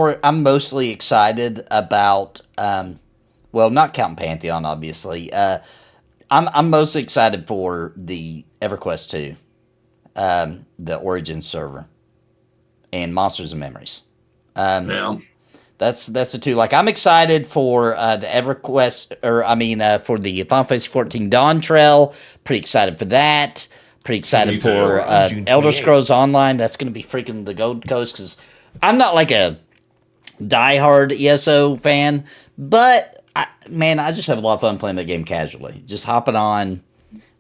mostly excited about. Well, not counting Pantheon, obviously. I'm mostly excited for the EverQuest 2. The Origin server, and Monsters and Memories. Yeah. That's the two. Like, I'm excited for the EverQuest, for the Final Fantasy 14 Dawn Trail. Pretty excited for that. Pretty excited Me too. for June Elder 28th. Scrolls Online. That's going to be freaking the Gold Coast, because I'm not like a diehard ESO fan, but I just have a lot of fun playing that game casually. Just hopping on,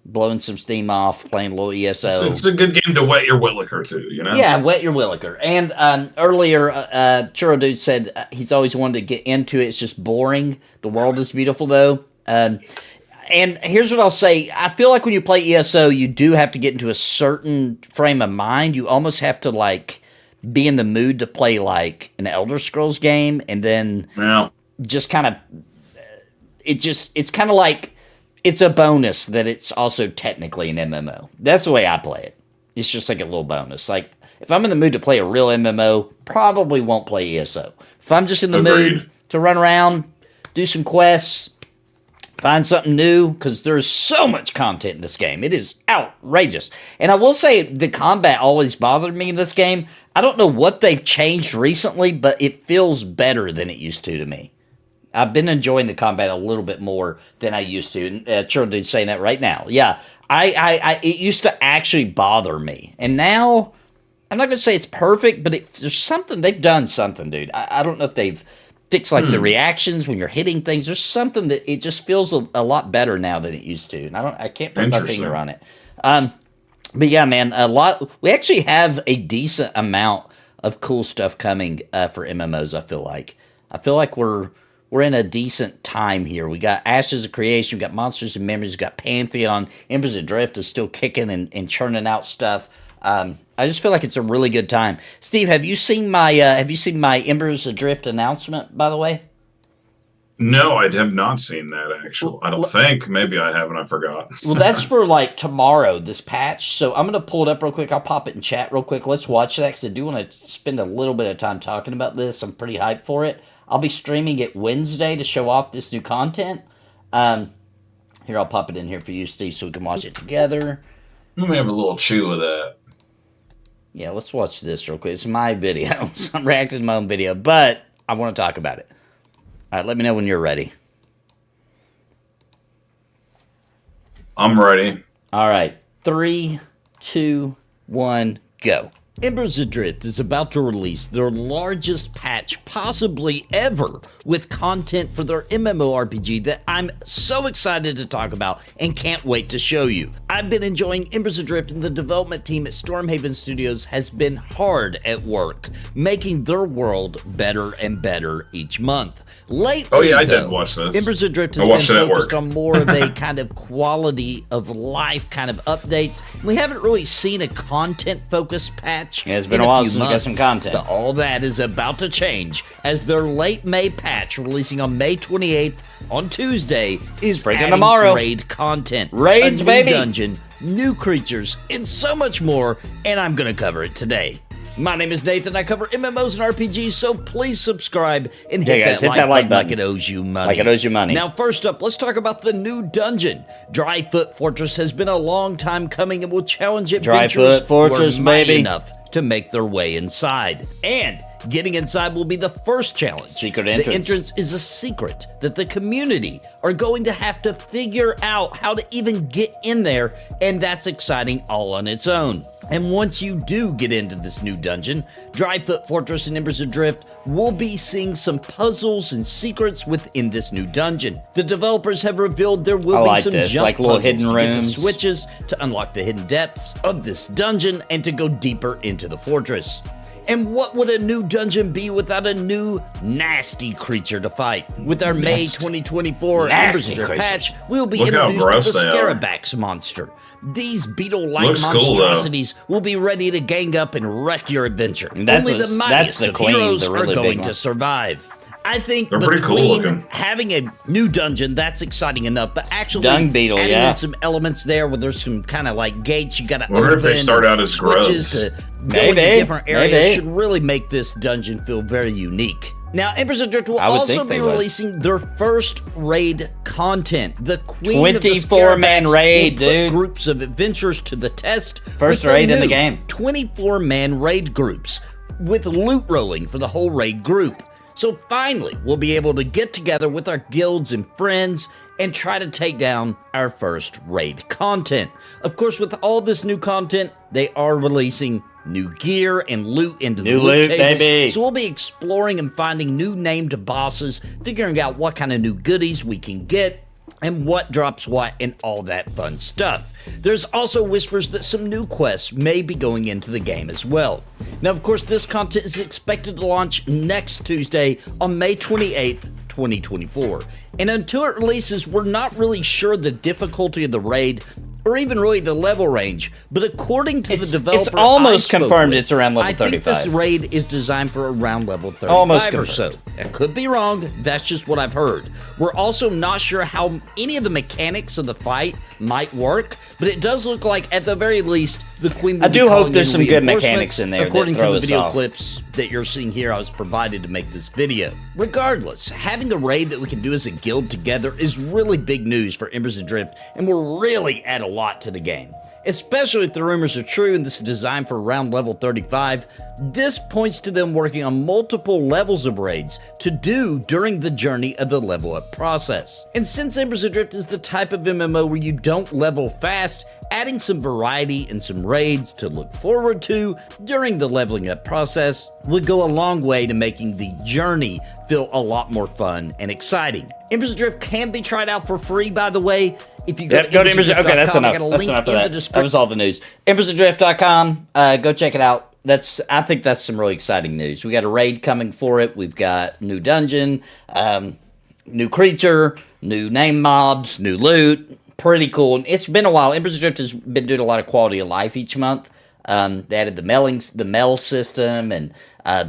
blowing some steam off, playing a little ESO. It's a good game to wet your williker too, you know? Yeah, wet your williker. And earlier, Churro Dude said he's always wanted to get into it. It's just boring. The world is beautiful, though. And here's what I'll say. I feel like when you play ESO, you do have to get into a certain frame of mind. You almost have to, like, be in the mood to play, like, an Elder Scrolls game. And then just kind of... It's kind of like... It's a bonus that it's also technically an MMO. That's the way I play it. It's just like a little bonus. Like, if I'm in the mood to play a real MMO, probably won't play ESO. If I'm just in the mood to run around, do some quests, find something new, because there's so much content in this game. It is outrageous. And I will say, the combat always bothered me in this game. I don't know what they've changed recently, but it feels better than it used to me. I've been enjoying the combat a little bit more than I used to. Churro's saying that right now. Yeah, it used to actually bother me. And now, I'm not going to say it's perfect, but there's something, they've done something, dude. I don't know if they've fixed, like, the reactions when you're hitting things. There's something that it just feels a lot better now than it used to. And I can't put my finger on it. But yeah, man, we actually have a decent amount of cool stuff coming for MMOs, I feel like. I feel like we're in a decent time here. We got Ashes of Creation, we got Monsters and Memories, we got Pantheon, Embers Drift is still kicking and churning out stuff. I just feel like it's a really good time. Steve, have you seen my Embers Drift announcement, by the way? No, I have not seen that, actually. I don't think. Maybe I haven't. I forgot. Well, that's for, like, tomorrow, this patch. So I'm going to pull it up real quick. I'll pop it in chat real quick. Let's watch that, because I do want to spend a little bit of time talking about this. I'm pretty hyped for it. I'll be streaming it Wednesday to show off this new content. Here, I'll pop it in here for you, Steve, so we can watch it together. Let me have a little chew of that. Yeah, let's watch this real quick. It's my video, so I'm reacting to my own video, but I want to talk about it. All right, let me know when you're ready. I'm ready. All right, 3, 2, 1, go. Embers Drift is about to release their largest patch possibly ever with content for their MMORPG that I'm so excited to talk about and can't wait to show you. I've been enjoying Embers Drift, and the development team at Stormhaven Studios has been hard at work, making their world better and better each month. Lately, I did watch this. Embers Drift has been focused on more of a kind of quality of life kind of updates. We haven't really seen a content-focused patch. Yeah, it's been a while since we got some content. But all that is about to change, as their late May patch, releasing on May 28th on Tuesday, is adding tomorrow. raid content. Raids, a new baby! Dungeon, new creatures, and so much more, and I'm going to cover it today. My name is Nathan. I cover MMOs and RPGs, so please subscribe and hit that like button like it owes you money. Like it owes you money. Now, first up, let's talk about the new dungeon. Dryfoot Fortress has been a long time coming and will challenge adventurers Dryfoot Fortress, who are mighty baby. enough to make their way inside. And getting inside will be the first challenge. Secret entrance. The entrance is a secret that the community are going to have to figure out how to even get in there, and that's exciting all on its own. And once you do get into this new dungeon, Dryfoot Fortress and Embers Drift will be seeing some puzzles and secrets within this new dungeon. The developers have revealed there will be some jump like little puzzles hidden to get to rooms. switches to unlock the hidden depths of this dungeon and to go deeper into the fortress. And what would a new dungeon be without a new nasty creature to fight? With our May 2024 Embers Drift patch, we'll be introduced to the Scarabax monster. These beetle-like monstrosities will be ready to gang up and wreck your adventure. Only the mightiest of heroes are going to survive. I think between having a new dungeon, that's exciting enough, but actually adding in some elements there where there's some kind of like gates you got to open, if they start out as switches to go into different areas should really make this dungeon feel very unique. Now, Embers Drift will also be releasing their first raid content. The Queen of the 24-man raid, dude. Groups of adventurers to the test. First raid in the game. 24-man raid groups with loot rolling for the whole raid group. So finally, we'll be able to get together with our guilds and friends and try to take down our first raid content. Of course, with all this new content, they are releasing new gear and loot into the loot tables. Baby. So we'll be exploring and finding new named bosses, figuring out what kind of new goodies we can get. and what drops what and all that fun stuff. There's also whispers that some new quests may be going into the game as well. Now, of course, this content is expected to launch next Tuesday on May 28th, 2024. And until it releases, we're not really sure the difficulty of the raid or even really the level range, but according to the developer, it's almost confirmed it's around level 35. I think this raid is designed for around level 35 almost or so. I could be wrong, that's just what I've heard. We're also not sure how any of the mechanics of the fight might work, but it does look like, at the very least, the Queen will I do hope there's in some good reinforcements, mechanics in there according that to throw the us video off. clips that you're seeing here I was provided to make this video. Regardless, having a raid that we can do as a guild together is really big news for Embers Drift and will really add a lot to the game. Especially if the rumors are true and this is designed for around level 35, this points to them working on multiple levels of raids to do during the journey of the level up process. And since Embers Drift is the type of MMO where you don't level fast, adding some variety and some raids to look forward to during the leveling up process would go a long way to making the journey feel a lot more fun and exciting. Embers Drift can be tried out for free, by the way. If you go to Embers, okay, that's enough. I got a That's link enough in of the that. description. That was all the news. Embersdrift.com. Go check it out. I think that's some really exciting news. We got a raid coming for it. We've got new dungeon, new creature, new name mobs, new loot. Pretty cool. And it's been a while. Embers Drift has been doing a lot of quality of life each month. They added the mail system and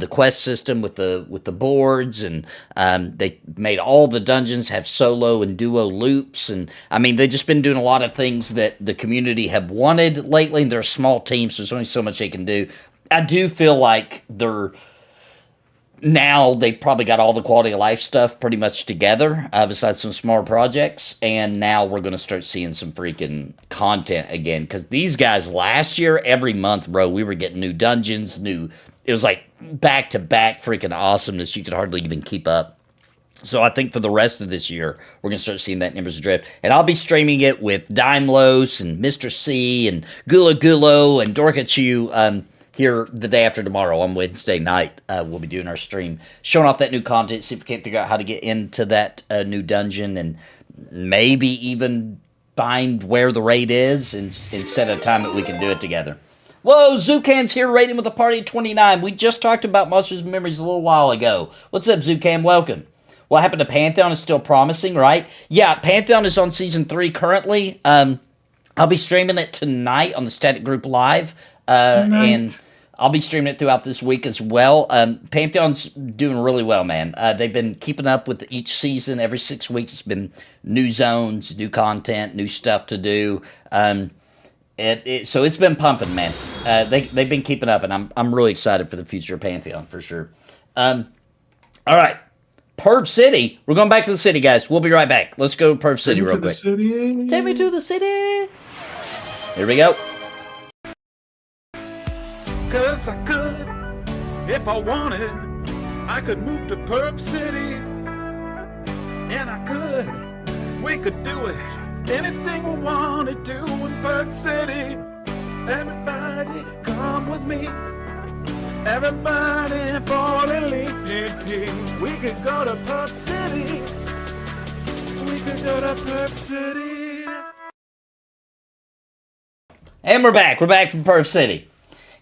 the quest system with the boards, and they made all the dungeons have solo and duo loops, and I mean they've just been doing a lot of things that the community have wanted lately. And they're a small team, so there's only so much they can do. I do feel like they've probably got all the quality of life stuff pretty much together, besides some smaller projects, and now we're going to start seeing some freaking content again, because these guys last year, every month, bro, we were getting new dungeons, it was like back-to-back freaking awesomeness. You could hardly even keep up. So I think for the rest of this year, we're going to start seeing that in Embers Drift, and I'll be streaming it with Daimlos and Mr. C and Gula Gulo and Dorkachu, here the day after tomorrow on Wednesday night. We'll be doing our stream, showing off that new content, see if we can't figure out how to get into that new dungeon, and maybe even find where the raid is and set a time that we can do it together. Whoa, Zucan's here raiding with a party of 29. We just talked about Monsters and Memories a little while ago. What's up, Zucan? Welcome. What happened to Pantheon is still promising, right? Yeah, Pantheon is on Season 3 currently. I'll be streaming it tonight on the Static Group Live. And I'll be streaming it throughout this week as well. Pantheon's doing really well, man. They've been keeping up with each season. Every 6 weeks, it's been new zones, new content, new stuff to do. So it's been pumping, man. They've been keeping up, and I'm really excited for the future of Pantheon, for sure. All right. Perv City. We're going back to the city, guys. We'll be right back. Let's go to Perv City real quick. Take me to the city. Here we go. 'Cause I could, if I wanted, I could move to Perp City. And I could, we could do it. Anything we wanted to in Perp City. Everybody come with me. Everybody fall in leap. We could go to Perp City. We could go to Perp City. And we're back. We're back from Perv City.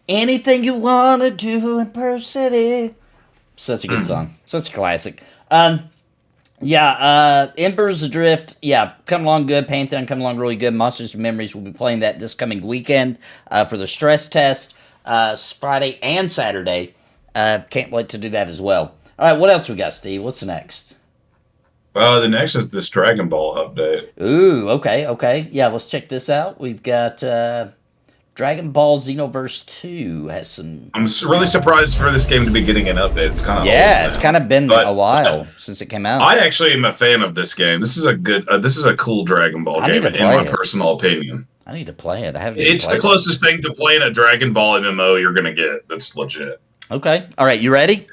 Anything you want to do in Perv City. Such a good song. Such a classic. Embers Drift, come along good. Pantheon come along really good. Monsters and Memories will be playing that this coming weekend for the stress test, Friday and Saturday. Can't wait to do that as well. All right, what else we got, Steve? What's the next? The next is this Dragon Ball update. Ooh, okay. Yeah, let's check this out. We've got Dragon Ball Xenoverse 2 has some... I'm really surprised for this game to be getting an update. It's kind of it's kind of been a while since it came out. I actually am a fan of this game. This is a good, this is a cool Dragon Ball game, in my personal opinion. I need to play it. I haven't. It's the closest thing to playing a Dragon Ball MMO you're gonna get. That's legit. Okay. All right. You ready?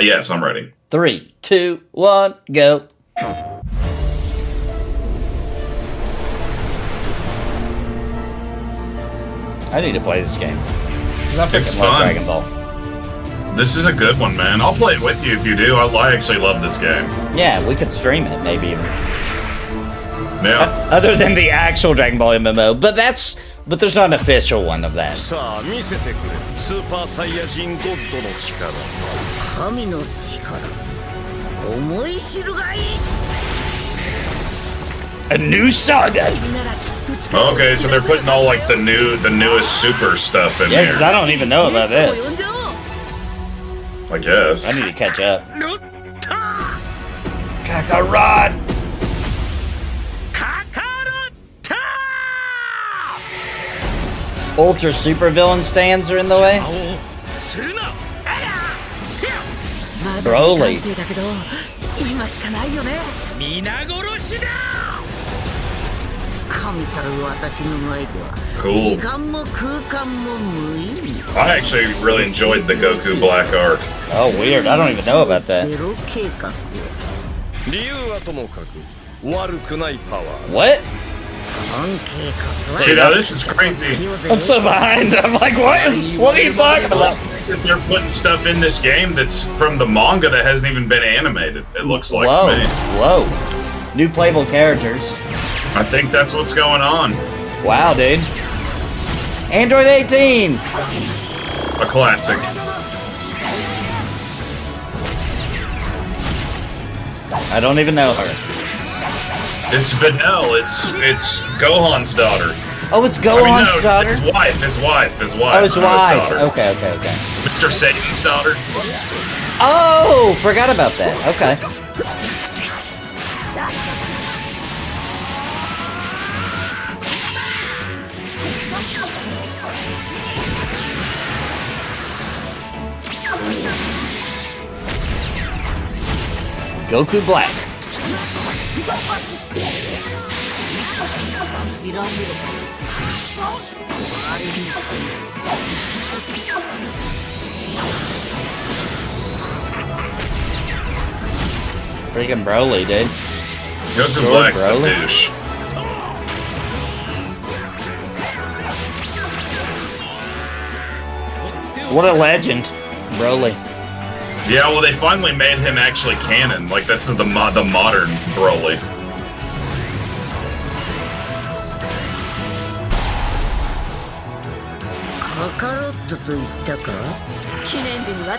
Yes, I'm ready. 3, 2, 1, go. I need to play this game. I It's freaking love fun. Dragon Ball. This is a good one, man. I'll play it with you if you do. I actually love this game. Yeah, we could stream it, maybe even. Yeah. Other than the actual Dragon Ball MMO, but there's not an official one of that. さあ見せてくれスーパーサイヤ人ゴッドの力神の力思い知るがいい A new saga. Okay, so they're putting all like the newest super stuff in Yeah, because I here. don't even know about this. I guess. I need to catch up. Kakarot. Ultra super villain stands are in the way. Broly. だけど今しかないよね皆殺しだ神たる私の前では Cool. 時間も空間も無意味 I actually really enjoyed the Goku Black arc. Oh, weird. I don't even know about that. ゼロ計画理由はともかく悪くないパワー What? 本計画は See, now this is crazy. I'm so behind. I'm like, what are you talking about? That they're putting stuff in this game that's from the manga that hasn't even been animated. It looks like Whoa, to me. whoa. New playable characters. I think that's what's going on. Wow, dude. Android 18. A classic. I don't even know her. It's Vanel. It's Gohan's daughter. Oh, it's I Gohan's mean, no, daughter? His wife. His wife. Oh, his not wife. daughter. Okay. Mr. Satan's daughter. Oh, forgot about that. Okay. Goku Black. Freaking Broly, dude. Goku Destroyed Black's a Broly? douche. What a legend, Broly. Yeah, well, they finally made him actually canon. Like, that's the modern Broly.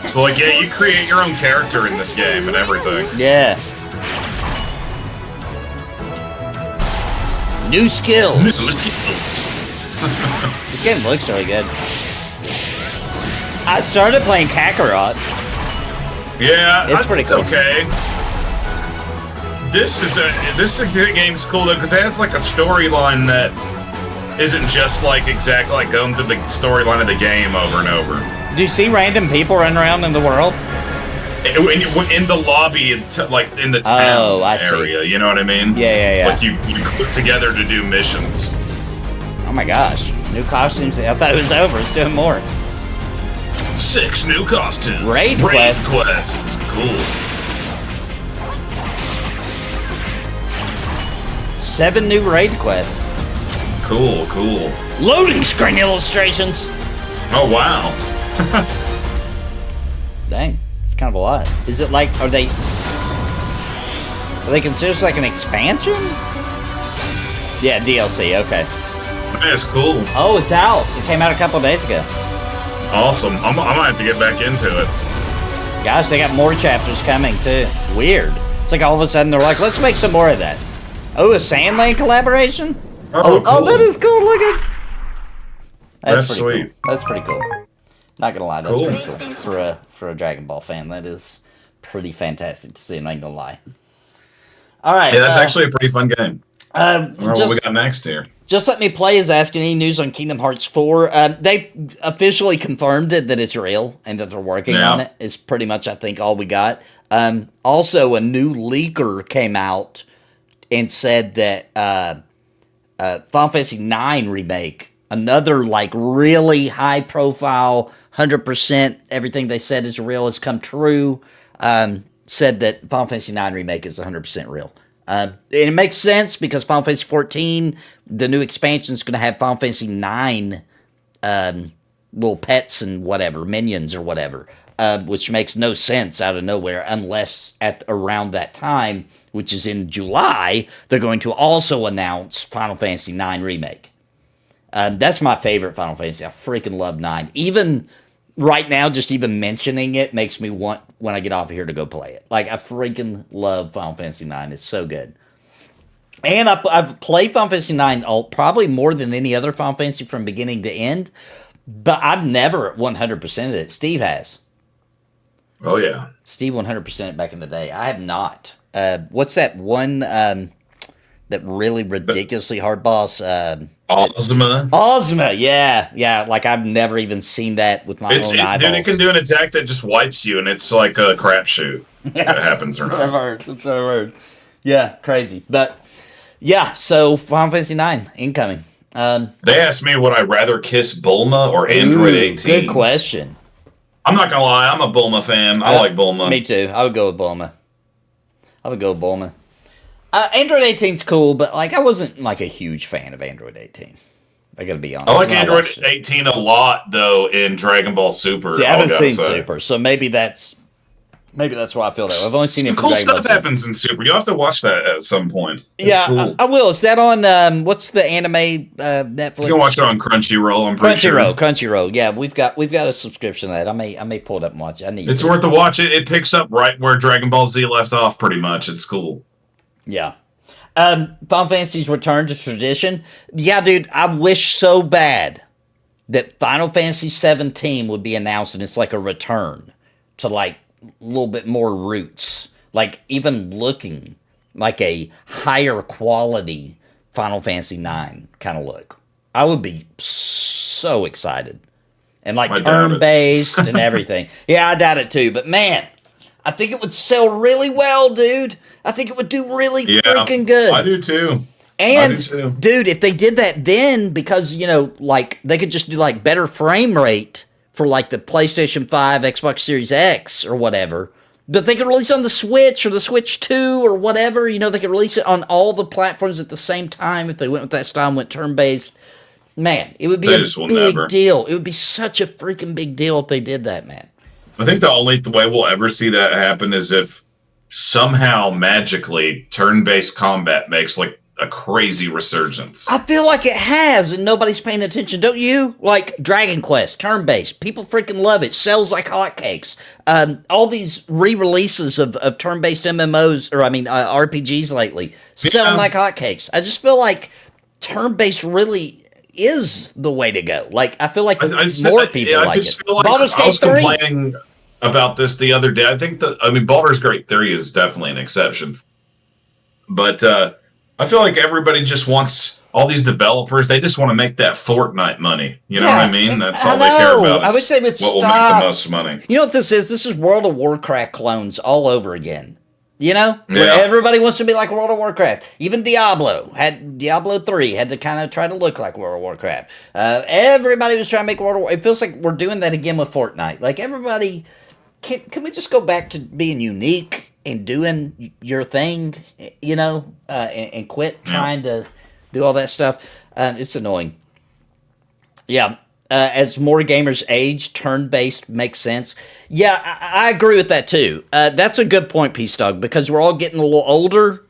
So, like, yeah, you create your own character in this game and everything. Yeah. New skills. This game looks really good. I started playing Kakarot. Yeah, It's pretty cool. Okay. This game's cool though because it has like a storyline that isn't just like exactly like going through the storyline of the game over and over. Do you see random people running around in the world? In the lobby, like in the town I see. area, you know what I mean? Yeah. Like you put together to do missions. Oh my gosh. New costumes. I thought it was over. It's doing more. 6 new costumes. Raid quests. Cool. 7 new raid quests. Cool. Loading screen illustrations. Oh wow. Dang. It's kind of a lot. Is it like, are they considered like an expansion? Yeah, DLC, okay. That's cool. Oh, it's out. It came out a couple days ago. Awesome. I might have to get back into it. Gosh, they got more chapters coming too. Weird. It's like all of a sudden they're like, let's make some more of that. Oh, a Sandland collaboration? Oh, cool. That is cool looking. That's pretty sweet. Cool. That's pretty cool. Not gonna lie, that's Cool. pretty cool. For a Dragon Ball fan, that is pretty fantastic to see, I'm not gonna lie. Alright. Yeah, that's actually a pretty fun game. What we got next here? Just Let Me Play is asking any news on Kingdom Hearts 4. They've officially confirmed it that it's real and that they're working on it. Is pretty much, I think, all we got. Also, a new leaker came out and said that Final Fantasy IX Remake, another like really high profile, 100% everything they said is real has come true, said that Final Fantasy IX Remake is 100% real. And it makes sense because Final Fantasy 14, the new expansion is going to have Final Fantasy 9 little pets and whatever, minions or whatever. which makes no sense out of nowhere unless at around that time, which is in July, they're going to also announce Final Fantasy IX Remake. That's my favorite Final Fantasy. I freaking love 9. Even right now, just even mentioning it makes me want, when I get off of here, to go play it. Like, I freaking love Final Fantasy IX. It's so good. And I've played Final Fantasy IX probably more than any other Final Fantasy from beginning to end, but I've never 100%ed it. Steve has. Oh, yeah. Steve 100% it back in the day. I have not. What's that one, that really ridiculously hard boss? Ozma. Ozma, yeah. Like, I've never even seen that with my own eyeballs. Dude, it can do an attack that just wipes you, and it's like a crapshoot. If it happens or not. That's what I've heard. Yeah, crazy. But, yeah, so Final Fantasy IX, incoming. They asked me, would I rather kiss Bulma or Android 18? Good question. I'm not gonna lie, I'm a Bulma fan. I like Bulma. Me too. I would go with Bulma. Android 18's cool, but like I wasn't like a huge fan of Android 18. I gotta be honest. I like Android 18 a lot though in Dragon Ball Super. See, I haven't seen Super, so maybe that's why I feel that way. I've only seen it from cool Dragon Ball stuff happens in Super. You'll have to watch that at some point. It's cool. I will. Is that on what's the anime Netflix? You can watch it on Crunchyroll. I'm pretty sure. Crunchyroll. Yeah, we've got a subscription to that. I may pull it up and watch it. It's worth to watch it. It picks up right where Dragon Ball Z left off. Pretty much, it's cool. Yeah. Final Fantasy's return to tradition. Yeah, dude, I wish so bad that Final Fantasy 17 would be announced and it's like a return to like a little bit more roots. Like even looking like a higher quality Final Fantasy 9 kind of look. I would be so excited. And like turn-based and everything. Yeah, I doubt it too. But man, I think it would sell really well, dude. I think it would do really freaking good. I do too. And, dude, if they did that then, because, you know, like, they could just do, like, better frame rate for, like, the PlayStation 5, Xbox Series X, or whatever. But they could release it on the Switch, or the Switch 2, or whatever. You know, they could release it on all the platforms at the same time if they went with that style and went turn-based. Man, it would be a big deal. It would be such a freaking big deal if they did that, man. I think the only way we'll ever see that happen is if somehow magically turn-based combat makes like a crazy resurgence. I feel like it has and nobody's paying attention, don't you? Like Dragon Quest, turn-based. People freaking love it. Sells like hotcakes. All these re-releases of turn-based MMOs, or RPGs lately, selling like hotcakes. I just feel like turn-based really is the way to go. Like, I feel like more people like it. Feel like Baldur's Gate I was 3? complaining about this the other day. I think Baldur's Gate 3 is definitely an exception. But I feel like everybody just wants, all these developers, they just want to make that Fortnite money. You know what I mean? That's all they care about. I wish they would stop. What will make the most money. You know what this is? This is World of Warcraft clones all over again. You know? Where everybody wants to be like World of Warcraft. Even Diablo 3 had to kind of try to look like World of Warcraft. Everybody was trying to make World of Warcraft. It feels like we're doing that again with Fortnite. Like everybody, can we just go back to being unique and doing your thing, you know, and quit trying to do all that stuff? It's annoying. Yeah. As more gamers age, turn-based makes sense. Yeah, I agree with that too. That's a good point, Peace Dog, because we're all getting a little older,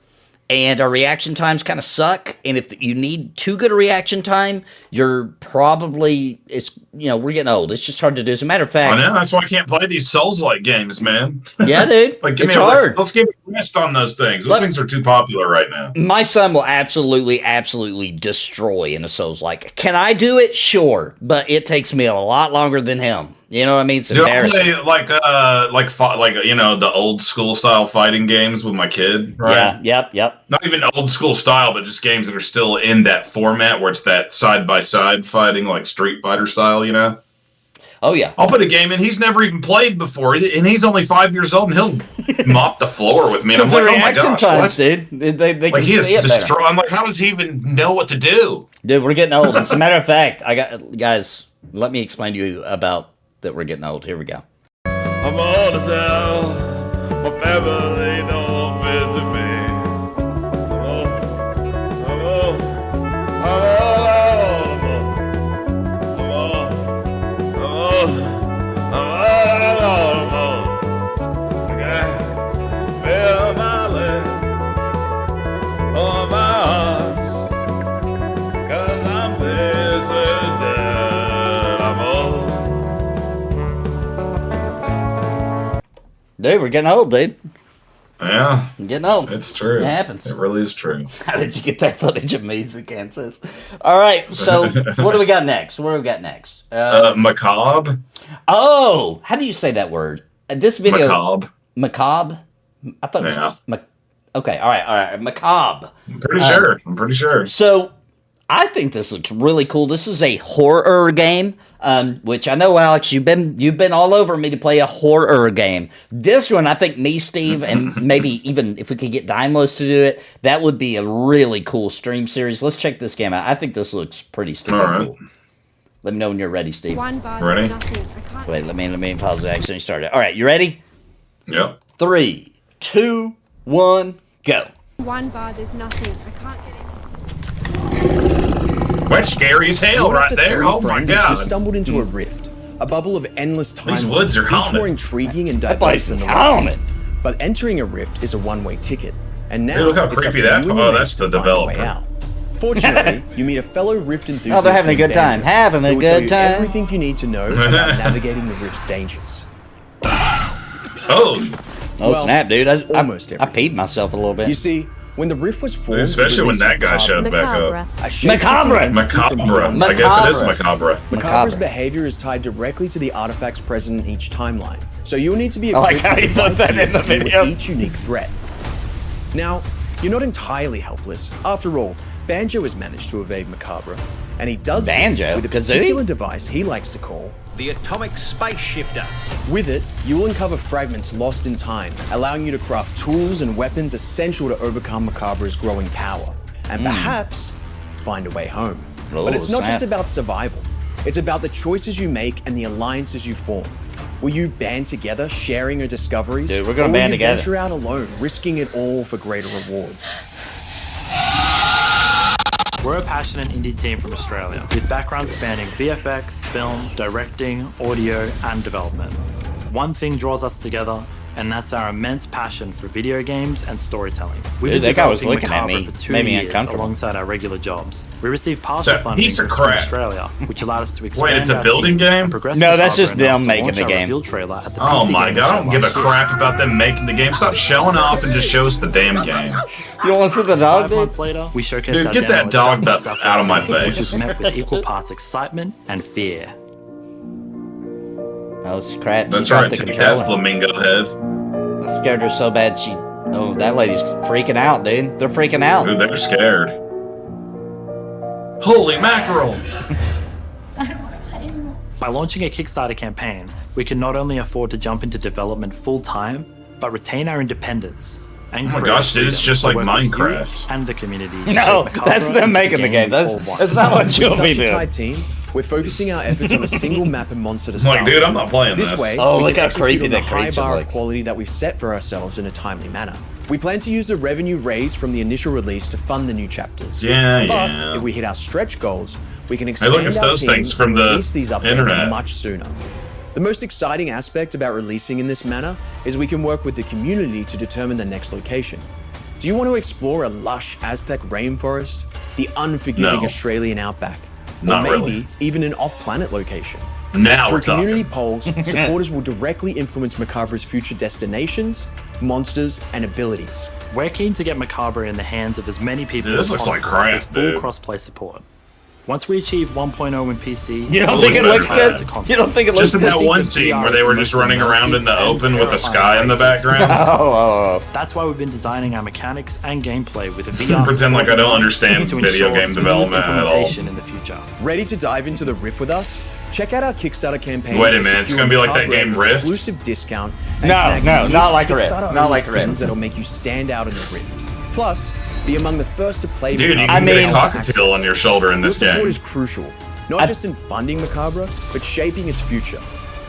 and our reaction times kind of suck. And if you need too good a reaction time, we're getting old. It's just hard to do. As a matter of fact, I know, that's why I can't play these Souls-like games, man. Yeah, dude. Like, it's hard. Let's give me a rest on those things. Those things are too popular right now. My son will absolutely destroy in a Souls-like. Can I do it? Sure, but it takes me a lot longer than him. You know what I mean? It's embarrassing. I play you know, the old school style fighting games with my kid, right? Yeah, yep. Not even old school style, but just games that are still in that format where it's that side by side fighting, like Street Fighter style, you know? Oh yeah. I'll put a game in he's never even played before, and he's only 5 years old, and he'll mop the floor with me. And I'm like, oh my gosh, times, dude. They like can he is see it destroyed. I'm like, how does he even know what to do? Dude, we're getting old. As a matter of fact, guys, let me explain to you about that we're getting old. Here we go. I'm old as hell. My family don't visit me. I'm old. Dude, we're getting old, dude. Yeah, I'm getting old. it's true. It happens. It really is true. How did you get that footage of me in Kansas? All right, so what do we got next? Macabre. Oh, how do you say that word? This video. Macabre. Macabre? I thought it was okay, all right. Macabre. I'm pretty sure. So I think this looks really cool. This is a horror game, which I know, Alex, you've been all over me to play a horror game. This one, I think me, Steve, and maybe even if we could get Daimlos to do it, that would be a really cool stream series. Let's check this game out. I think this looks pretty cool. Let me know when you're ready, Steve. Ready? Wait, let me pause the accidentally started. All right, you ready? Yep. 3, 2, 1, go. One bar, there's nothing. I can't get That's scary as hell right there. Oh my god. Just stumbled into a rift, a bubble of endless time. These woods are each haunted. more intriguing and That place diverse is than the last. haunted. But entering a rift is a one-way ticket, and now Dude, look how it's up creepy to that- you and oh, me that's to the find a way developer. out. Fortunately, you meet a fellow rift enthusiast. Oh, they're having a named good time. Banter, Having a who will tell good you time. Everything you need to know about navigating the rift's dangers. Oh, Oh, Well, snap, dude. almost I everything. peed myself a little bit. You see, when the rift was formed, especially when that guy showed back Macabra. up. Macabre! Macabre. I guess it is Macabre. Macabra's Macabre. behavior is tied directly to the artifacts present in each timeline, so you'll need to be I like equipped how you with put right that gear in the to deal with video. each unique threat. Now, you're not entirely helpless. After all, Banjo has managed to evade Macabra, and he does this Banjo? with a Kazooie? particular device he likes to call the atomic space shifter. With it, you will uncover fragments lost in time, allowing you to craft tools and weapons essential to overcome Macabra's growing power, and perhaps find a way home. Oh, But it's not snap. just about survival. It's about the choices you make and the alliances you form. Will you band together, sharing your discoveries? Dude, we're gonna or will band you together. venture out alone, risking it all for greater rewards? We're a passionate indie team from Australia with backgrounds spanning VFX, film, directing, audio, and development. One thing draws us together, and that's our immense passion for video games and storytelling. We've Dude, been that guy was developing looking at Macabra me. for 2 Made me years uncomfortable. alongside our regular jobs. We received partial That funding piece of from Spring crap. Australia, which allowed us to expand Wait, it's a our building team game? and progress No, that's Macabra just them enough to making launch the our game. reveal trailer at the Oh PC my Gaming god, I Show don't give a last year. crap about them making the game. Stop showing off and just show us the damn game. You don't want to see the dog, 5 dude? months later, we showcased Dude, our get that demo dog at butt out of my South face. which was met with equal parts excitement and fear. Oh, crap. That's She dropped right, the take controller. that flamingo head. I scared her so bad she... Oh, that lady's freaking out, dude. They're freaking out. Dude, they're scared. Holy mackerel! By launching a Kickstarter campaign, we can not only afford to jump into development full-time, but retain our independence and Oh my create gosh, dude, it's freedom just to like work with you Minecraft. and the community. to No, shape Macabra that's them into making the game. we That's all want. not what With you'll such be a doing. tight team, we're focusing our efforts on a single map and monster to I'm like, start dude, with. I'm not playing This this. way, Oh, we look can how execute creepy on the that high creature bar of looks. quality that we've set for ourselves in a timely manner. We plan to use the revenue raised from the initial release to fund the new chapters. Yeah, But yeah. if we hit our stretch goals, we can expand look, it's our those team things from and the release these updates internet. much sooner. The most exciting aspect about releasing in this manner is we can work with the community to determine the next location. Do you want to explore a lush Aztec rainforest, the unforgiving No. Australian outback, Not or maybe really. even an off-planet location? Now we're Through community talking. polls, supporters will directly influence Macabra's future destinations, monsters, and abilities. We're keen to get Macabra in the hands of as many people Dude, this as looks like possible crap, with full dude. cross-play support. Once we achieve 1.0 in PC, You don't Well, think it look looks better good? than You don't think it looks Just in good? that one scene where they were just running around in the open with the sky in the background. Oh. That's why we've been designing our mechanics and gameplay with a VR Pretend like I don't understand to video ensure game smooth development at all. implementation in the future. Ready to dive into the Rift with us? Check out our Kickstarter campaign. Wait a to minute, it's secure gonna be like that Macabre game an Rift? Exclusive discount. And No, snag no, unique not like a Rift. Kickstarter-only Not like a Rift. skins that'll make you stand out in the Rift. Plus, be among the first to play. Dude, you Macabre can get a Alpha cockatiel on your shoulder in Your this support game. is crucial, not just in funding Macabra, but shaping its future.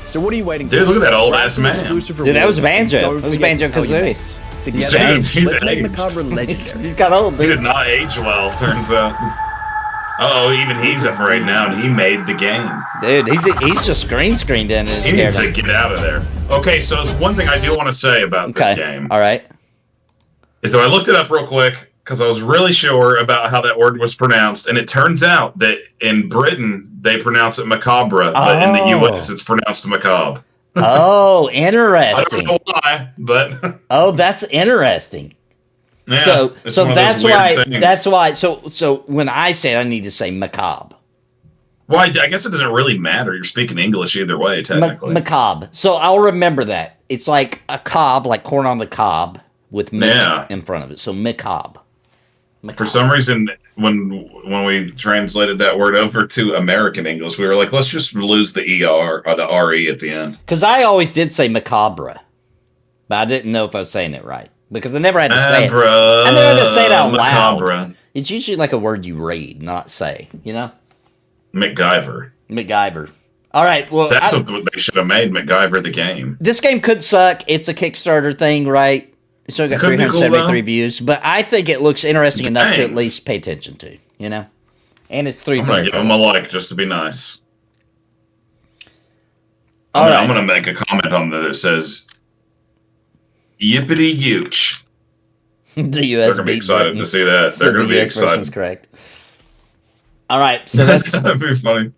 So what are you waiting Dude, for? look at that old Grab ass some man. exclusive Dude, that was rewards, and Banjo. don't That was forget to tell your Banjo-Kazooie. mates. Together, changed. He's let's make aged. Macabra legendary. He's got old, He dude. did not age well, turns out. Uh-oh, even he's afraid now, and he made the game. Dude, he's just screened in and He scared needs to him. get out of there. Okay, so it's one thing I do want to say about this game All right. is that I looked it up real quick because I was really sure about how that word was pronounced, and it turns out that in Britain they pronounce it Macabra, but in the Oh. US it's pronounced macabre. Oh, I interesting. don't know why, but Oh, that's interesting. yeah, so it's so one of that's those weird why things. that's why so when I say it, I need to say macabre. Well, I guess it doesn't really matter. You're speaking English either way, technically. Macabre. So I'll remember that. It's like a cob, like corn on the cob, with mick in front of it. So macabre. For some reason, when we translated that word over to American English, we were like, let's just lose the ER or the RE at the end. Because I always did say macabre, but I didn't know if I was saying it right. Because I never had to say it. I never had to say it out loud. It's usually like a word you read, not say, you know? MacGyver. All right, well... That's what they should have made, MacGyver the game. This game could suck. It's a Kickstarter thing, right? It's only got 373 views, but I think it looks interesting enough to at least pay attention to, you know? And it's 3 I'm going to give them a like just to be nice. I'm going to make a comment on that says, yippity yooch. The US They're going to be excited to see that. They're going to be excited. That's correct. All right, so that's... That'd be funny.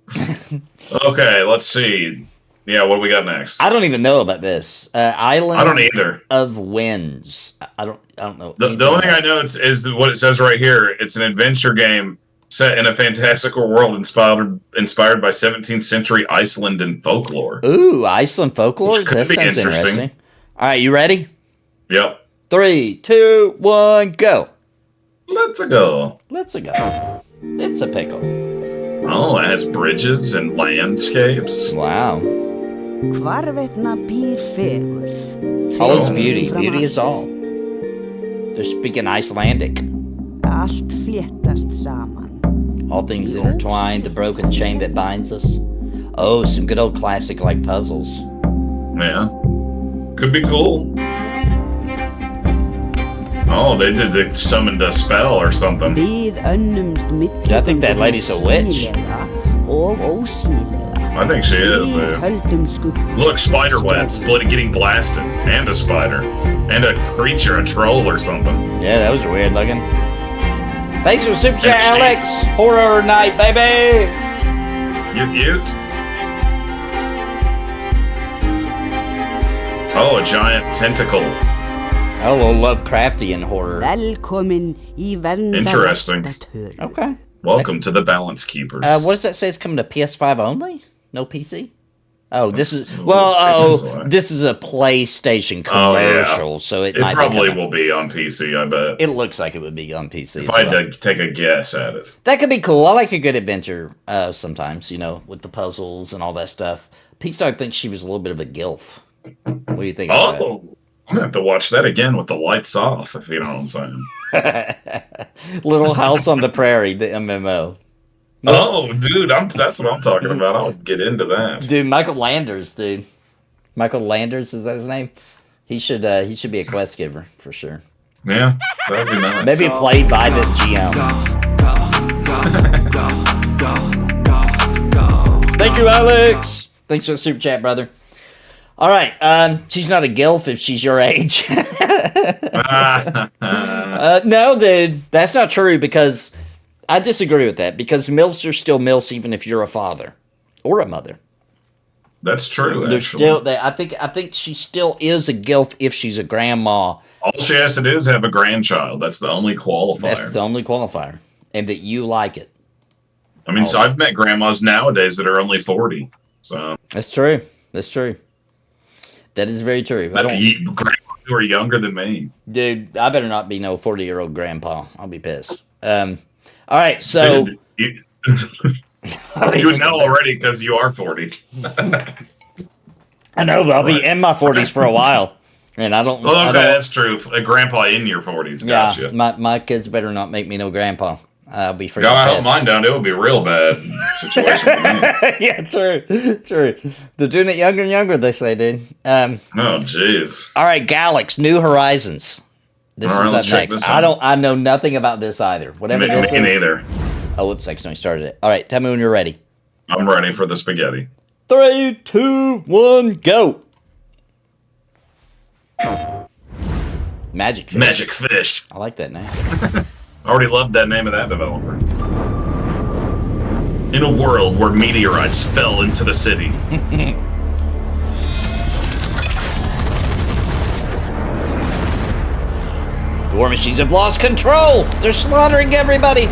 Okay, let's see. Yeah, what do we got next? I don't even know about this. Island I don't either. of Winds. I don't know. The only thing I know is what it says right here. It's an adventure game set in a fantastical world inspired by 17th century Iceland and folklore. Ooh, Iceland folklore? That sounds interesting. All right, you ready? Yep. 3, 2, 1, go. Let's go. It's a pickle. Oh, it has bridges and landscapes. Wow. Hvarvetna býr fegurð. All is beauty. Beauty is all. They're speaking Icelandic. Allt fléttast saman. All things intertwined, the broken chain that binds us. Oh, some good old classic like puzzles. Yeah. Could be cool. Oh, they summoned a spell or something. Við önnumst milli. I think that lady's a witch. Og ósýnilega. I think she is, dude. Look, spider webs getting blasted. And a spider. And a creature, a troll or something. Yeah, that was weird looking. Thanks for the super chat, Alex. Horror night, baby. Ute. Oh, a giant tentacle. Oh, a little Lovecraftian horror. Velkomin í Interesting. Okay. Welcome to the Balance Keepers. What does that say? It's coming to PS5 only? No PC? Oh, this is this is a PlayStation commercial, so it might probably will be on PC. I bet it looks like it would be on PC. If I had to take a guess at it, that could be cool. I like a good adventure sometimes, you know, with the puzzles and all that stuff. P-Star thinks she was a little bit of a gilf. What do you think? Oh, I'm gonna have to watch that again with the lights off, if you know what I'm saying. Little House on the Prairie, the MMO. Oh, dude, that's what I'm talking about. I'll get into that. Dude, Michael Landers, dude. Michael Landers, is that his name? He should be a quest giver for sure. Yeah, that'd be nice. Maybe played by the GM. Thank you, Alex. Thanks for the super chat, brother. All right, she's not a gilf if she's your age. No, dude, that's not true because I disagree with that because MILFs are still MILFs even if you're a father or a mother. That's true. They're still. I think she still is a gilf if she's a grandma. All she has to do is have a grandchild. That's the only qualifier. That's the only qualifier, and that you like it. I mean, so I've met grandmas nowadays that are only 40. So that's true. That's true. That is very true. Grandmas who are younger than me. Dude, I better not be no 40-year-old grandpa. I'll be pissed. All right, so... You would know already because you are 40. I know, but I'll be in my 40s for a while. And I don't... Well, okay, that's true. A grandpa in your 40s. Gotcha. Yeah, my kids better not make me no grandpa. I'll be freaking God, I hope pissed. mine down. It would be a real bad situation for me. Yeah, true. They're doing it younger and younger, they say, dude. Oh, jeez. All right, Galax, New Horizons. This is up next. I know nothing about this either. Whatever this is. Me neither. Oh, whoops, I accidentally started it. All right, tell me when you're ready. I'm ready for the spaghetti. 3, 2, 1, go. Magic Fish. Magic Fish. I like that name. I already loved that name of that developer. In a world where meteorites fell into the city. War machines have lost control! They're slaughtering everybody!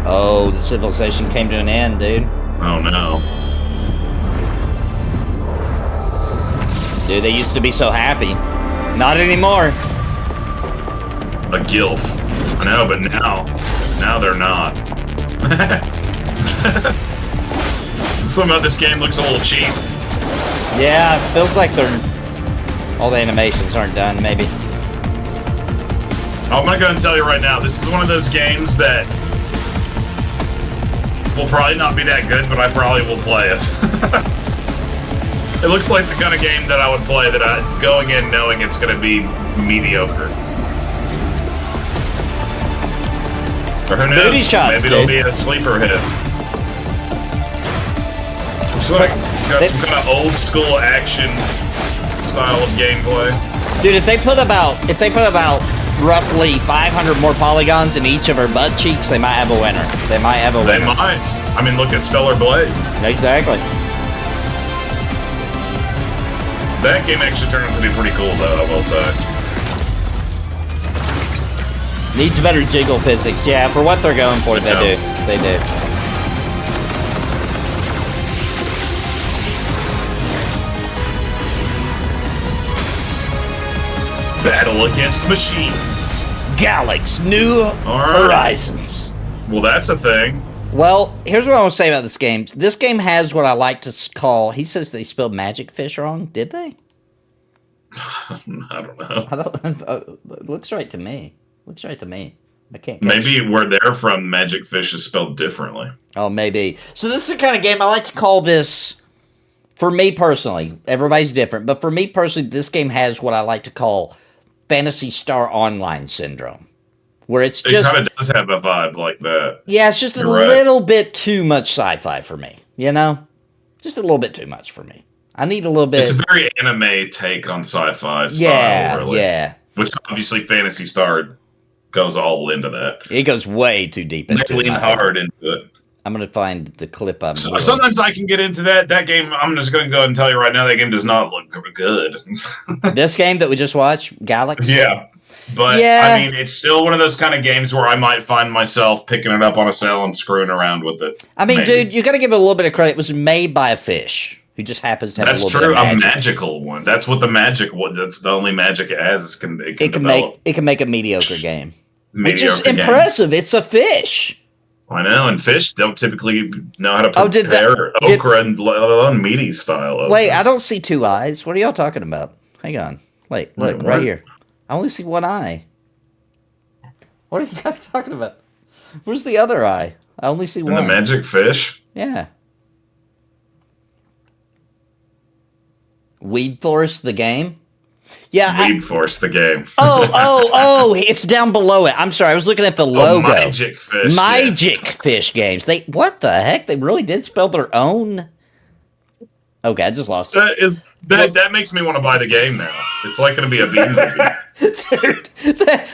Oh, the civilization came to an end, dude. Oh no. Dude, they used to be so happy. Not anymore. A gilf. I know, but now they're not. Somehow this game looks a little cheap. Yeah, it feels like all the animations aren't done, maybe. I'm gonna go and tell you right now, this is one of those games that will probably not be that good, but I probably will play it. It looks like the kind of game that I would play that going in knowing it's gonna be mediocre. Or who knows? Booty shots, maybe it'll be a sleeper hit. Looks like got some kind of old school action style of gameplay. Dude, if they put about roughly 500 more polygons in each of her butt cheeks, they might have a winner. They might have a winner. They might. I mean, look at Stellar Blade. Exactly. That game actually turned out to be pretty cool, though, I will say. Needs better jiggle physics. Yeah, for what they're going for, they do. They do. Battle against machines. Galax New Horizons. Well, that's a thing. Well, here's what I want to say about this game. This game has what I like to call... He says they spelled magic fish wrong. Did they? I don't know. It looks right to me. Looks right to me. I can't. Maybe where they're from, magic fish is spelled differently. Oh, maybe. So this is the kind of game I like to call this. For me personally, everybody's different, but for me personally, this game has what I like to call Phantasy Star Online syndrome, where it kind of does have a vibe like that. Yeah, it's just a little bit too much sci-fi for me. You know, just a little bit too much for me. I need a little bit. It's a very anime take on sci-fi style. Yeah, really. Yeah. Which obviously Phantasy Star goes all into that. It goes way too deep into it. They lean hard into it. I'm going to find the clip of it. Sometimes I can get into that. That game, I'm just going to go ahead and tell you right now, that game does not look good. This game that we just watched, Galax? Yeah. But, I mean, it's still one of those kind of games where I might find myself picking it up on a sale and screwing around with it. I mean, dude, you got to give it a little bit of credit. It was made by a fish who just happens to have a little bit of magic. That's true, a magical one. That's what the magic was. That's the only magic it has. It can make a mediocre game. Which is impressive. It's a fish. I know, and fish don't typically know how to prepare okra and let alone meaty style. Wait, I don't see two eyes. What are y'all talking about? Hang on. Wait, look, right here. I only see one eye. What are you guys talking about? Where's the other eye? I only see one. The magic fish? Yeah. Weed Forest, the game? Yeah, Weed Force the game. Oh! It's down below it. I'm sorry, I was looking at the logo. Magic Fish. Magic Fish games. What the heck? They really did spell their own. Okay, I just lost it. That makes me want to buy the game now. It's like going to be a B movie. Dude,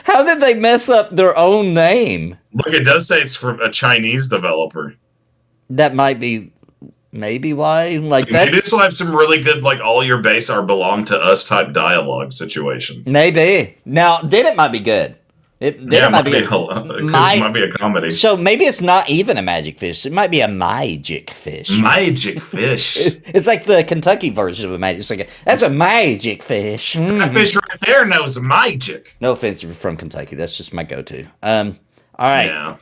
how did they mess up their own name? Look, it does say it's from a Chinese developer. That might be. Maybe why? Like that. You still have some really good, like, all your base are belong to us type dialogue situations. Maybe. Now, then it might be good. It might be a comedy. So maybe it's not even a magic fish. It might be a magic fish. Magic fish. It's like the Kentucky version of a magic. It's like that's a magic fish. That fish right there knows magic. No offense if you're from Kentucky. That's just my go-to. All right. Yeah.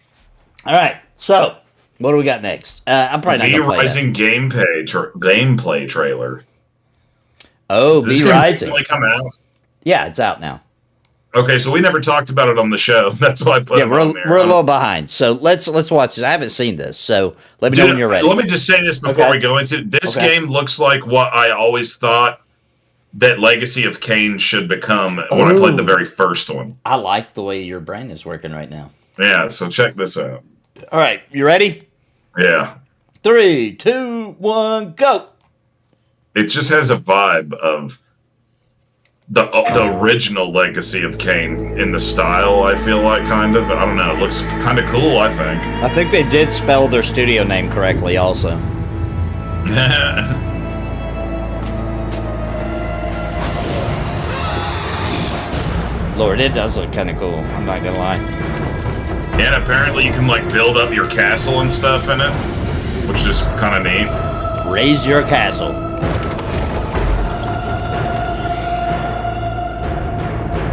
All right. So. What do we got next? I'm probably not going to play V-Rising gameplay trailer. Oh, V-Rising. Really come out? Yeah, it's out now. Okay, so we never talked about it on the show. That's why I put it on there. We're a little behind. So let's watch this. I haven't seen this, so let me know when you're ready. Let me just say this before we go into it. This game looks like what I always thought that Legacy of Kain should become when I played the very first one. I like the way your brain is working right now. Yeah, so check this out. All right, you ready? Yeah. 3, 2, 1, go. It just has a vibe of the original Legacy of Kain in the style, I feel like, kind of. I don't know. It looks kind of cool, I think. I think they did spell their studio name correctly also. Lord, it does look kind of cool. I'm not gonna lie. And apparently you can like build up your castle and stuff in it, which is kind of neat. Raise your castle.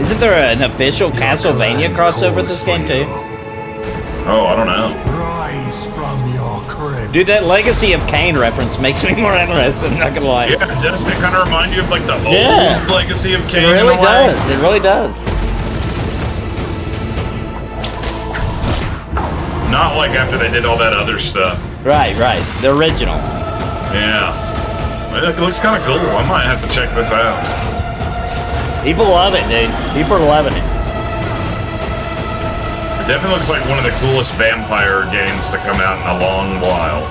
Isn't there an official Castlevania crossover this game too? Oh, I don't know. Rise from your crib. Dude, that Legacy of Kain reference makes me more interested, I'm not gonna lie. Yeah, doesn't it kind of remind you of like the old Legacy of Kain? It really does. It really does. Not like after they did all that other stuff. Right. The original. Yeah. It looks kind of cool. I might have to check this out. People love it, dude. People are loving it. It definitely looks like one of the coolest vampire games to come out in a long while.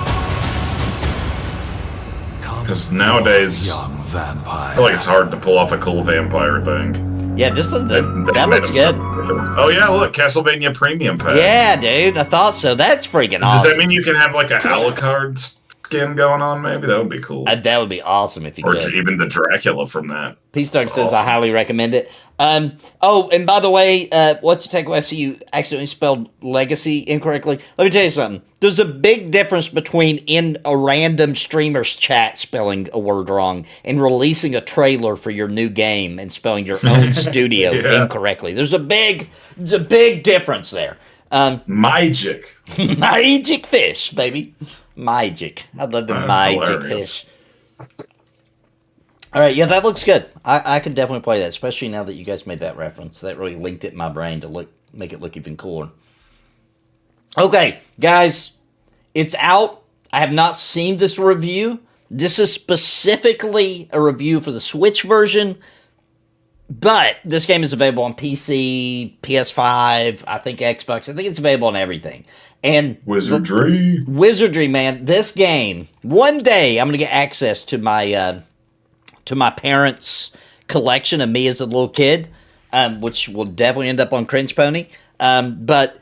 Because nowadays, I feel like it's hard to pull off a cool vampire thing. Yeah, that looks good. Oh yeah, look, Castlevania Premium Pack. Yeah, dude, I thought so. That's freaking awesome. Does that mean you can have like a Alucard skin going on? Maybe that would be cool. That would be awesome if you could. Or even the Dracula from that. Peace Dog says I highly recommend it. Oh, and by the way, what's your take, Wes? You accidentally spelled legacy incorrectly. Let me tell you something. There's a big difference between in a random streamer's chat spelling a word wrong and releasing a trailer for your new game and spelling your own studio incorrectly. There's a big difference there. Magic. Magic fish, baby. Magic. I love the magic fish. All right, yeah, that looks good. I can definitely play that, especially now that you guys made that reference. That really linked it in my brain to make it look even cooler. Okay, guys, it's out. I have not seen this review. This is specifically a review for the Switch version, but this game is available on PC, PS5, I think Xbox. I think it's available on everything. And Wizardry, man, this game, one day I'm going to get access to my parents' collection of me as a little kid, which will definitely end up on Cringe Pony. But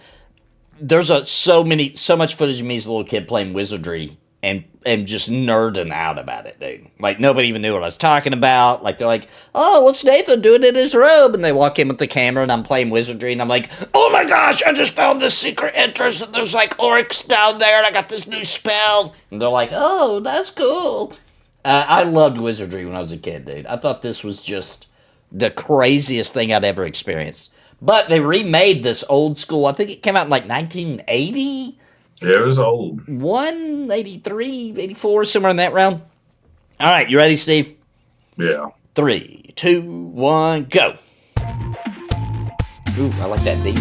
there's so much footage of me as a little kid playing Wizardry and just nerding out about it, dude. Like, nobody even knew what I was talking about. Like, they're like, oh, what's Nathan doing in his robe? And they walk in with the camera, and I'm playing Wizardry, and I'm like, oh my gosh, I just found this secret entrance, and there's, like, orcs down there, and I got this new spell. And they're like, oh, that's cool. I loved Wizardry when I was a kid, dude. I thought this was just the craziest thing I'd ever experienced. But they remade this old school, I think it came out in, like, 1980? Yeah, it was old. 83, 84, somewhere in that round. All right, you ready, Steve? Yeah. 3, 2, 1, go. Ooh, I like that beat.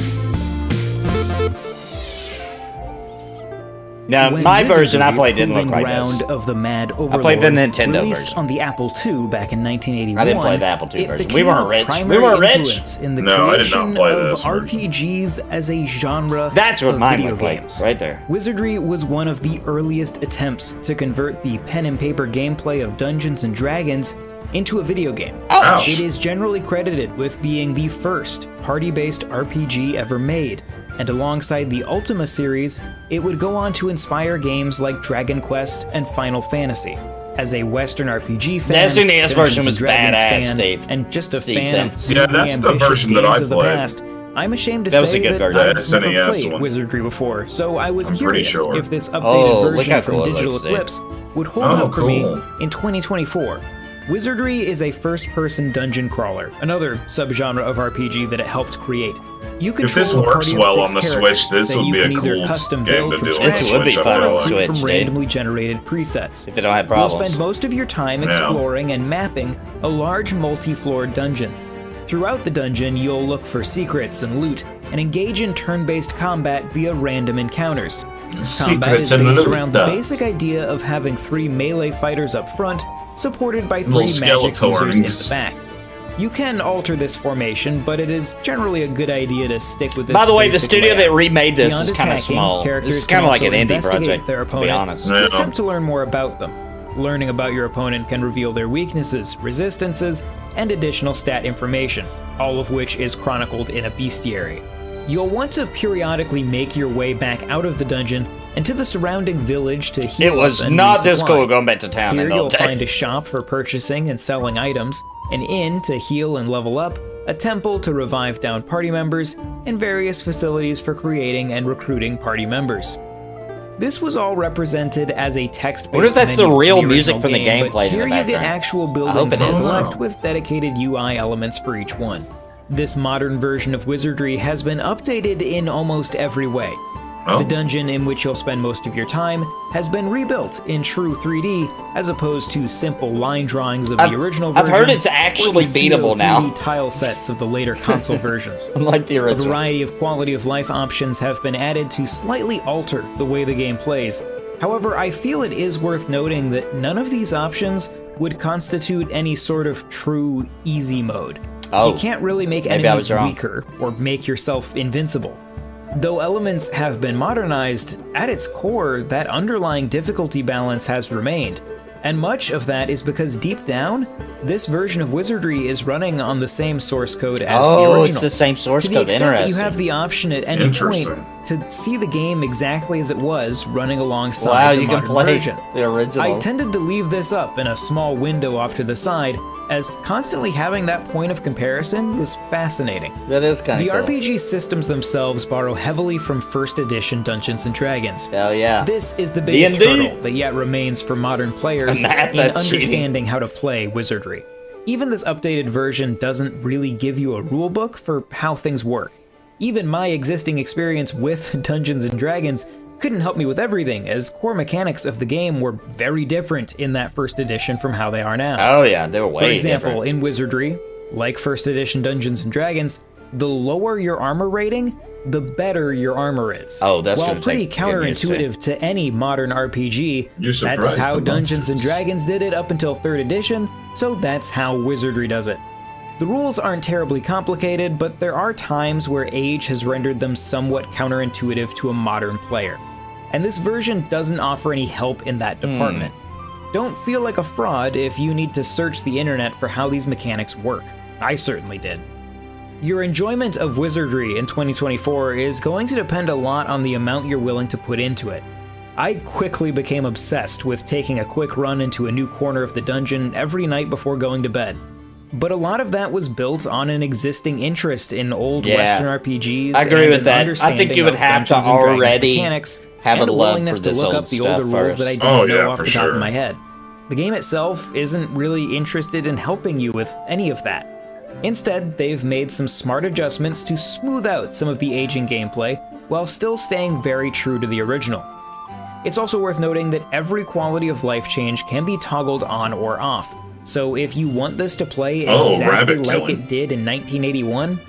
Now, my version I played didn't look like this. Of the Mad Overlord, I played the Nintendo released version. on the Apple II back in 1981. I didn't play the Apple II version. We became weren't a rich. primary We weren't rich. influence in the No, I did creation not play of this version. RPGs as a genre. That's what of mine video looked like, games. right there. Wizardry was one of the earliest attempts to convert the pen and paper gameplay of Dungeons and Dragons into a video game. Ouch. It is generally credited with being the first party-based RPG ever made. And alongside the Ultima series, it would go on to inspire games like Dragon Quest and Final Fantasy. As a Western RPG fan, The SNES version was Dragons badass, fan, Steve. and just a Steve, fan thanks. of Yeah, really that's the ambitious version that games I of the played. past, I'm ashamed to That was a say good that version. I've The never SNES played one. Wizardry before, so I was I'm pretty curious sure. if this updated Oh, look version how from cool it Digital looks, Steve. Eclipse would hold Oh, up for me cool. in 2024. Wizardry is a first-person dungeon crawler, another subgenre of RPG that it helped create. You If this control a works party of well 6 on the characters Switch, this that would you be a can either cool custom game build to from do on scratch the This would be Switch. fun or on the recruit Switch, from dude. randomly generated presets. If they don't have You'll problems. spend most of your time Yeah. exploring and mapping a large multi-floored dungeon. Throughout the dungeon, you'll look for secrets and loot, and engage in turn-based combat via random encounters. Combat Secrets is and based loot. around the basic idea of having 3 melee fighters up front, supported by 3 Little magic users in the Skeletorns. back. You can alter this formation, but it is generally a good idea to stick with this. By the way, the basic studio layout. that remade this Beyond is kind of attacking, small. This characters is kind can of like also an indie investigate project, their to be opponent honest. to Yeah. attempt to learn more about them. Learning about your opponent can reveal their weaknesses, resistances, and additional stat information, all of which is chronicled in a bestiary. You'll want to periodically make your way back out of the dungeon and to the surrounding village to heal It was up and not this resupply. cool going back to town Here in the you'll old find a days. shop for purchasing and selling items, an inn to heal and level up, a temple to revive downed party members, and various facilities for creating and recruiting party members. This was all represented as a text-based What if that's the menu in real music from the game, game but playing in here the you get background? actual I hope buildings it to is. select with dedicated UI elements for each one. This modern version of Wizardry has been updated in almost every way. The dungeon in which you'll spend most of your time has been rebuilt in true 3D as opposed to simple line drawings of the original version. I've heard it's or actually the pseudo beatable now. 3D tile sets of the later console versions. Unlike the A original. variety of quality of life options have been added to slightly alter the way the game plays. However, I feel it is worth noting that none of these options would constitute any sort of true easy mode. Oh, you can't really make maybe I was enemies wrong. weaker or make yourself invincible. Though elements have been modernized, at its core, that underlying difficulty balance has remained. And much of that is because deep down, this version of Wizardry is running on the same source code as the original. Oh, it's the same source to the code. extent that you Interesting. have the option at any point to see the game exactly as it was running alongside Wow, the you can modern play version. the original. I tended to leave this up in a small window off to the side, as constantly having that point of comparison was fascinating. That is kind of The cool. RPG systems themselves borrow heavily from first edition Dungeons & Dragons. Hell yeah. This is the biggest D&D. hurdle that yet remains for modern players Matt, in that's cheating. understanding how to play Wizardry. Even this updated version doesn't really give you a rulebook for how things work. Even my existing experience with Dungeons & Dragons couldn't help me with everything, as core mechanics of the game were very different in that first edition from how they are now. Oh yeah, they were way For example, different. in Wizardry, like first edition Dungeons & Dragons, the lower your armor rating, the better your armor is. Oh, that's While gonna pretty take getting used to. counterintuitive to any modern RPG, You that's surprised how the Dungeons & monsters. Dragons did it up until 3rd edition, so that's how Wizardry does it. The rules aren't terribly complicated, but there are times where age has rendered them somewhat counterintuitive to a modern player. And this version doesn't offer any help in that department. Don't feel like a fraud if you need to search the internet for how these mechanics work. I certainly did. Your enjoyment of Wizardry in 2024 is going to depend a lot on the amount you're willing to put into it. I quickly became obsessed with taking a quick run into a new corner of the dungeon every night before going to bed. But a lot of that was built on an existing interest in old Yeah. Western RPGs. I agree and with an that. I understanding think you would of have to Dungeons and Dragons already mechanics have and a a love willingness for to this look old up the stuff older rules first. that I didn't Oh, know yeah, off for the top sure. of my head. The game itself isn't really interested in helping you with any of that. Instead, they've made some smart adjustments to smooth out some of the aging gameplay while still staying very true to the original. It's also worth noting that every quality of life change can be toggled on or off. So if you want this to play exactly rabbit like killing. it did in 1981,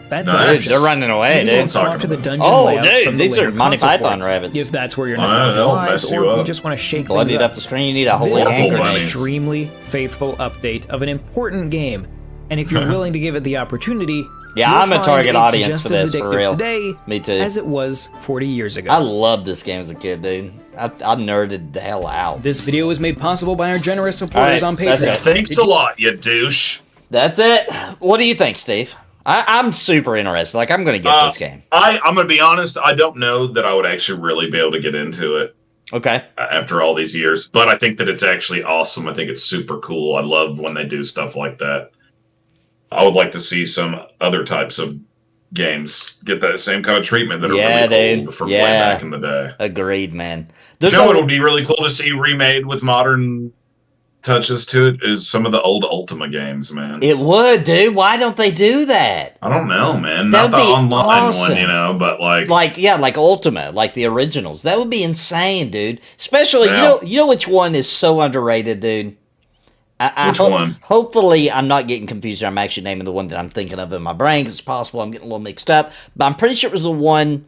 that's Nice. it. They're running away, You dude. can swap to the dungeon Oh, layouts dude, from the these are later Monty console Python ports, rabbits. if that's where your Wow, nostalgia they'll lies, mess you or you up. just want to shake things Bloodied up. up the screen, you need a whole This is Horrible an bunnies. extremely faithful update of an important game, and if you're willing to give it the opportunity, Yeah, you'll I'm a find target it's audience just for as this, for addictive real. today Me too. as it was 40 years ago. I loved this game as a kid, dude. I nerded the hell out. This video was made possible by our generous supporters All on right, that's Patreon. it. Thanks a lot, you douche. That's it. What do you think, Steve? I'm super interested. Like, I'm going to get this game. I'm going to be honest. I don't know that I would actually really be able to get into it Okay. after all these years, but I think that it's actually awesome. I think it's super cool. I love when they do stuff like that. I would like to see some other types of games get that same kind of treatment that are Yeah, really cool dude. from Yeah. way back in the day. Agreed, man. You There's know what a- would be really cool to see remade with modern touches to it is some of the old Ultima games, man. It would, dude. Why don't they do that? I don't know, man. That'd Not the be online awesome. one, you know, but like Like Ultima, like the originals. That would be insane, dude. Especially, Yeah. you know which one is so underrated, dude? Which one? Hopefully, I'm not getting confused. I'm actually naming the one that I'm thinking of in my brain, 'cause it's possible I'm getting a little mixed up. But I'm pretty sure it was the one.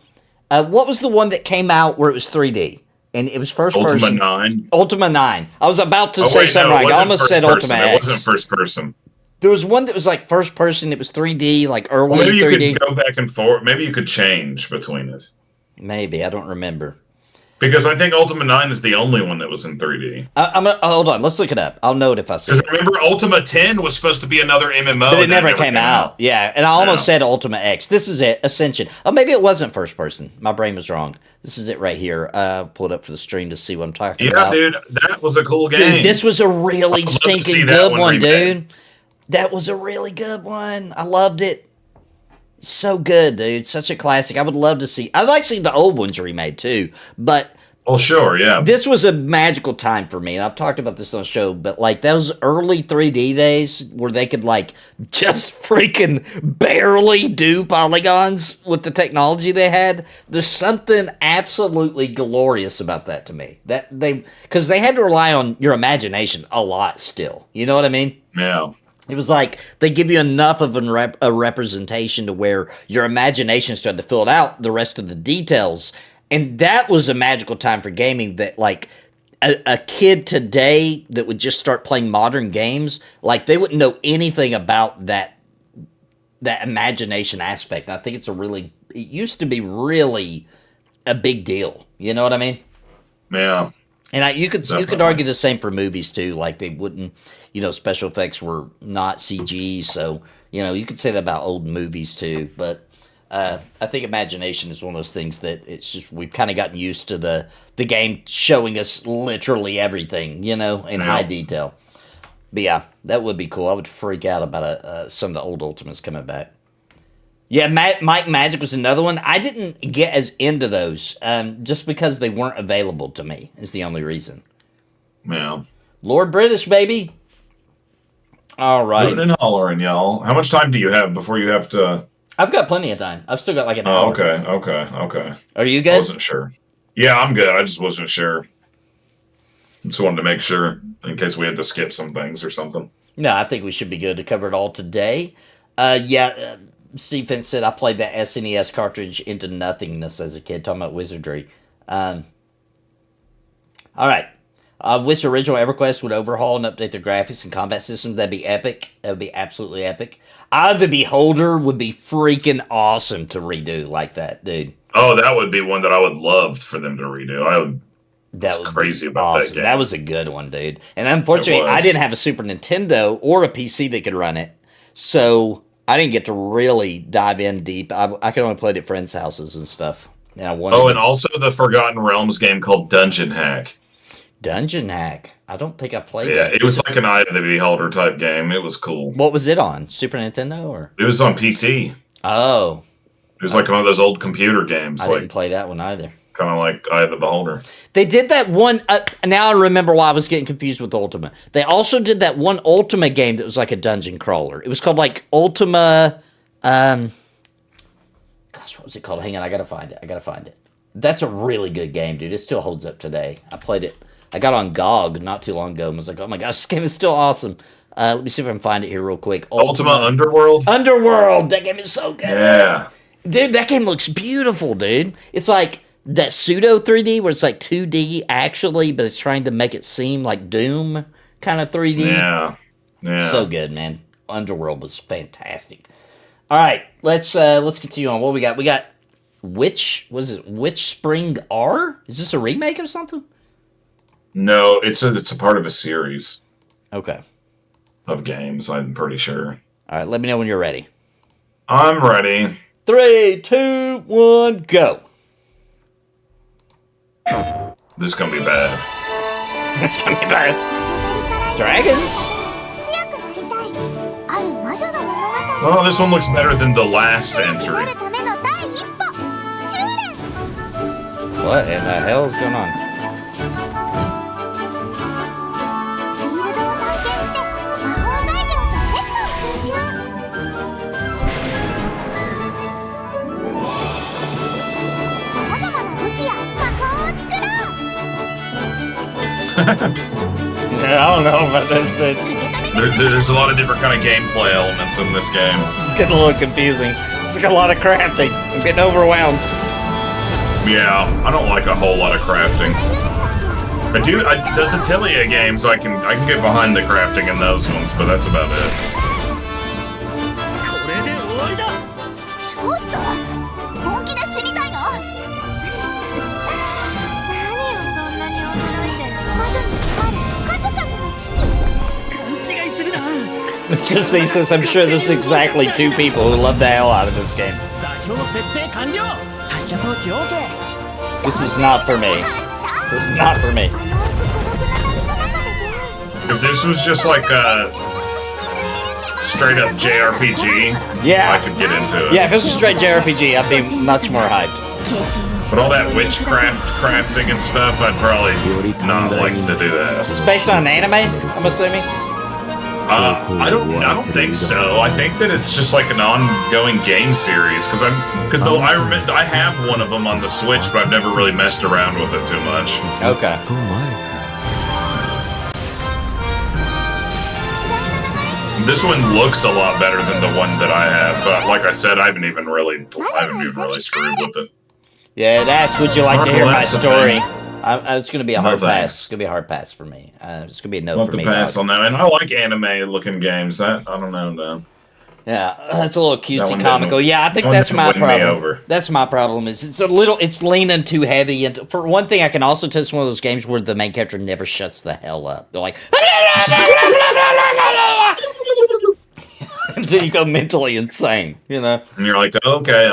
What was the one that came out where it was 3D and it was first Ultima person? 9. Ultima 9. I was about to Oh, say wait, something no, it right. I wasn't almost first said person. Ultima It X. wasn't first person. There was one that was like first person. It was 3D, like early Well, maybe you 3D. could go back and forth. Maybe you could change between this. Maybe I don't remember. Because I think Ultima 9 is the only one that was in 3D. I'm gonna, hold on. Let's look it up. I'll know it if I see Because it. remember, Ultima 10 was supposed to be another MMO. But it and never came out. Yeah, and I almost Yeah. said Ultima X. This is it, Ascension. Oh, maybe it wasn't first person. My brain was wrong. This is it right here. Pull it up for the stream to see what I'm talking Yeah, about. dude, that was a cool game. Dude, this was a really I'd love to see stinking that good one one, remade. dude. That was a really good one. I loved it. So good, dude. Such a classic. I would love to see. I'd like to see the old ones remade too, but well, sure, yeah. This was a magical time for me, and I've talked about this on the show, but like those early 3D days where they could like just freaking barely do polygons with the technology they had, there's something absolutely glorious about that to me. Because they had to rely on your imagination a lot still. You know what I mean? Yeah. It was like they give you enough of a representation to where your imagination started to fill out the rest of the details. And that was a magical time for gaming that, like, a kid today that would just start playing modern games, like, they wouldn't know anything about that imagination aspect. And I think it used to be really a big deal. You know what I mean? Yeah. And you could argue the same for movies, too. Like, they wouldn't, special effects were not CG, so, you could say that about old movies, too. But I think imagination is one of those things that it's just we've kind of gotten used to the game showing us literally everything, in high detail. But yeah, that would be cool. I would freak out about some of the old Ultimates coming back. Yeah, Mike Magic was another one. I didn't get as into those just because they weren't available to me is the only reason. Yeah. Lord British, baby. All right. Hootin' and hollering, y'all. How much time do you have before you have to... I've got plenty of time. I've still got like an hour. Okay. Are you good? I wasn't sure. Yeah, I'm good. I just wasn't sure. Just wanted to make sure in case we had to skip some things or something. No, I think we should be good to cover it all today. Steve Fence said I played that SNES cartridge into nothingness as a kid, talking about Wizardry. All right. Wish original EverQuest would overhaul and update their graphics and combat systems. That'd be epic. That would be absolutely epic. Eye of the Beholder would be freaking awesome to redo like that, dude. Oh, that would be one that I would love for them to redo. That was crazy about awesome. that game. That was a good one, dude. And unfortunately, I didn't have a Super Nintendo or a PC that could run it, so I didn't get to really dive in deep. I could only play it at friends' houses and stuff. And and also the Forgotten Realms game called Dungeon Hack. Dungeon Hack. I don't think I played that. Yeah, it was like an Eye of the Beholder type game. It was cool. What was it on? Super Nintendo or? It was on PC. Oh. It was like one of those old computer games. I didn't play that one either. Kind of like Eye of the Beholder. They did that one. Now I remember why I was getting confused with Ultima. They also did that one Ultima game that was like a dungeon crawler. It was called like Ultima. Gosh, what was it called? Hang on, I gotta find it. That's a really good game, dude. It still holds up today. I played it. I got on GOG not too long ago and was like, oh my gosh, this game is still awesome. Let me see if I can find it here real quick. Ultima Underworld? Underworld! That game is so good. Yeah. Dude, that game looks beautiful, dude. It's like that pseudo 3D where it's like 2D actually, but it's trying to make it seem like Doom kind of 3D. Yeah. So good, man. Underworld was fantastic. All right, let's continue on. What we got? We got Witspring R? Is this a remake of something? No, it's a part of a series. Okay. Of games, I'm pretty sure. All right, let me know when you're ready. I'm ready. 3, 2, 1, go. This is gonna be bad. This is gonna be bad. Dragons? Oh, this one looks better than the last entry. What in the hell is going on? I don't know about this. There's a lot of different kind of gameplay elements in this game. It's getting a little confusing. It's like a lot of crafting. I'm getting overwhelmed. Yeah, I don't like a whole lot of crafting. There's a Atelier game, so I can get behind the crafting in those ones, but that's about it. Let's just say, since I'm sure there's exactly 2 people who love the hell out of this game. This is not for me. This is not for me. If this was just like straight up JRPG, Yeah. I could get into it. Yeah, if it's a straight JRPG, I'd be much more hyped. But all that witchcraft crafting and stuff, I'd probably not like to do that. It's based on an anime, I'm assuming? I don't think so. I think that it's just like an ongoing game series because I have one of them on the Switch, but I've never really messed around with it too much. Okay. This one looks a lot better than the one that I have, but like I said, I haven't even really screwed with it. Yeah, it asks, would you like to hear my story? It's going to be a hard pass. Thanks. It's going to be a hard pass for me. It's going to be a no I'll for have me. to pass on that. And I like anime-looking games. I don't know, though. Yeah, that's a little cutesy one comical. didn't- Yeah, I think that one that's didn't my win me problem. over. That's my problem. Is it's leaning too heavy. And for one thing, I can also tell it's one of those games where the main character never shuts the hell up. They're like, until you go mentally insane, you know. And you're like, okay.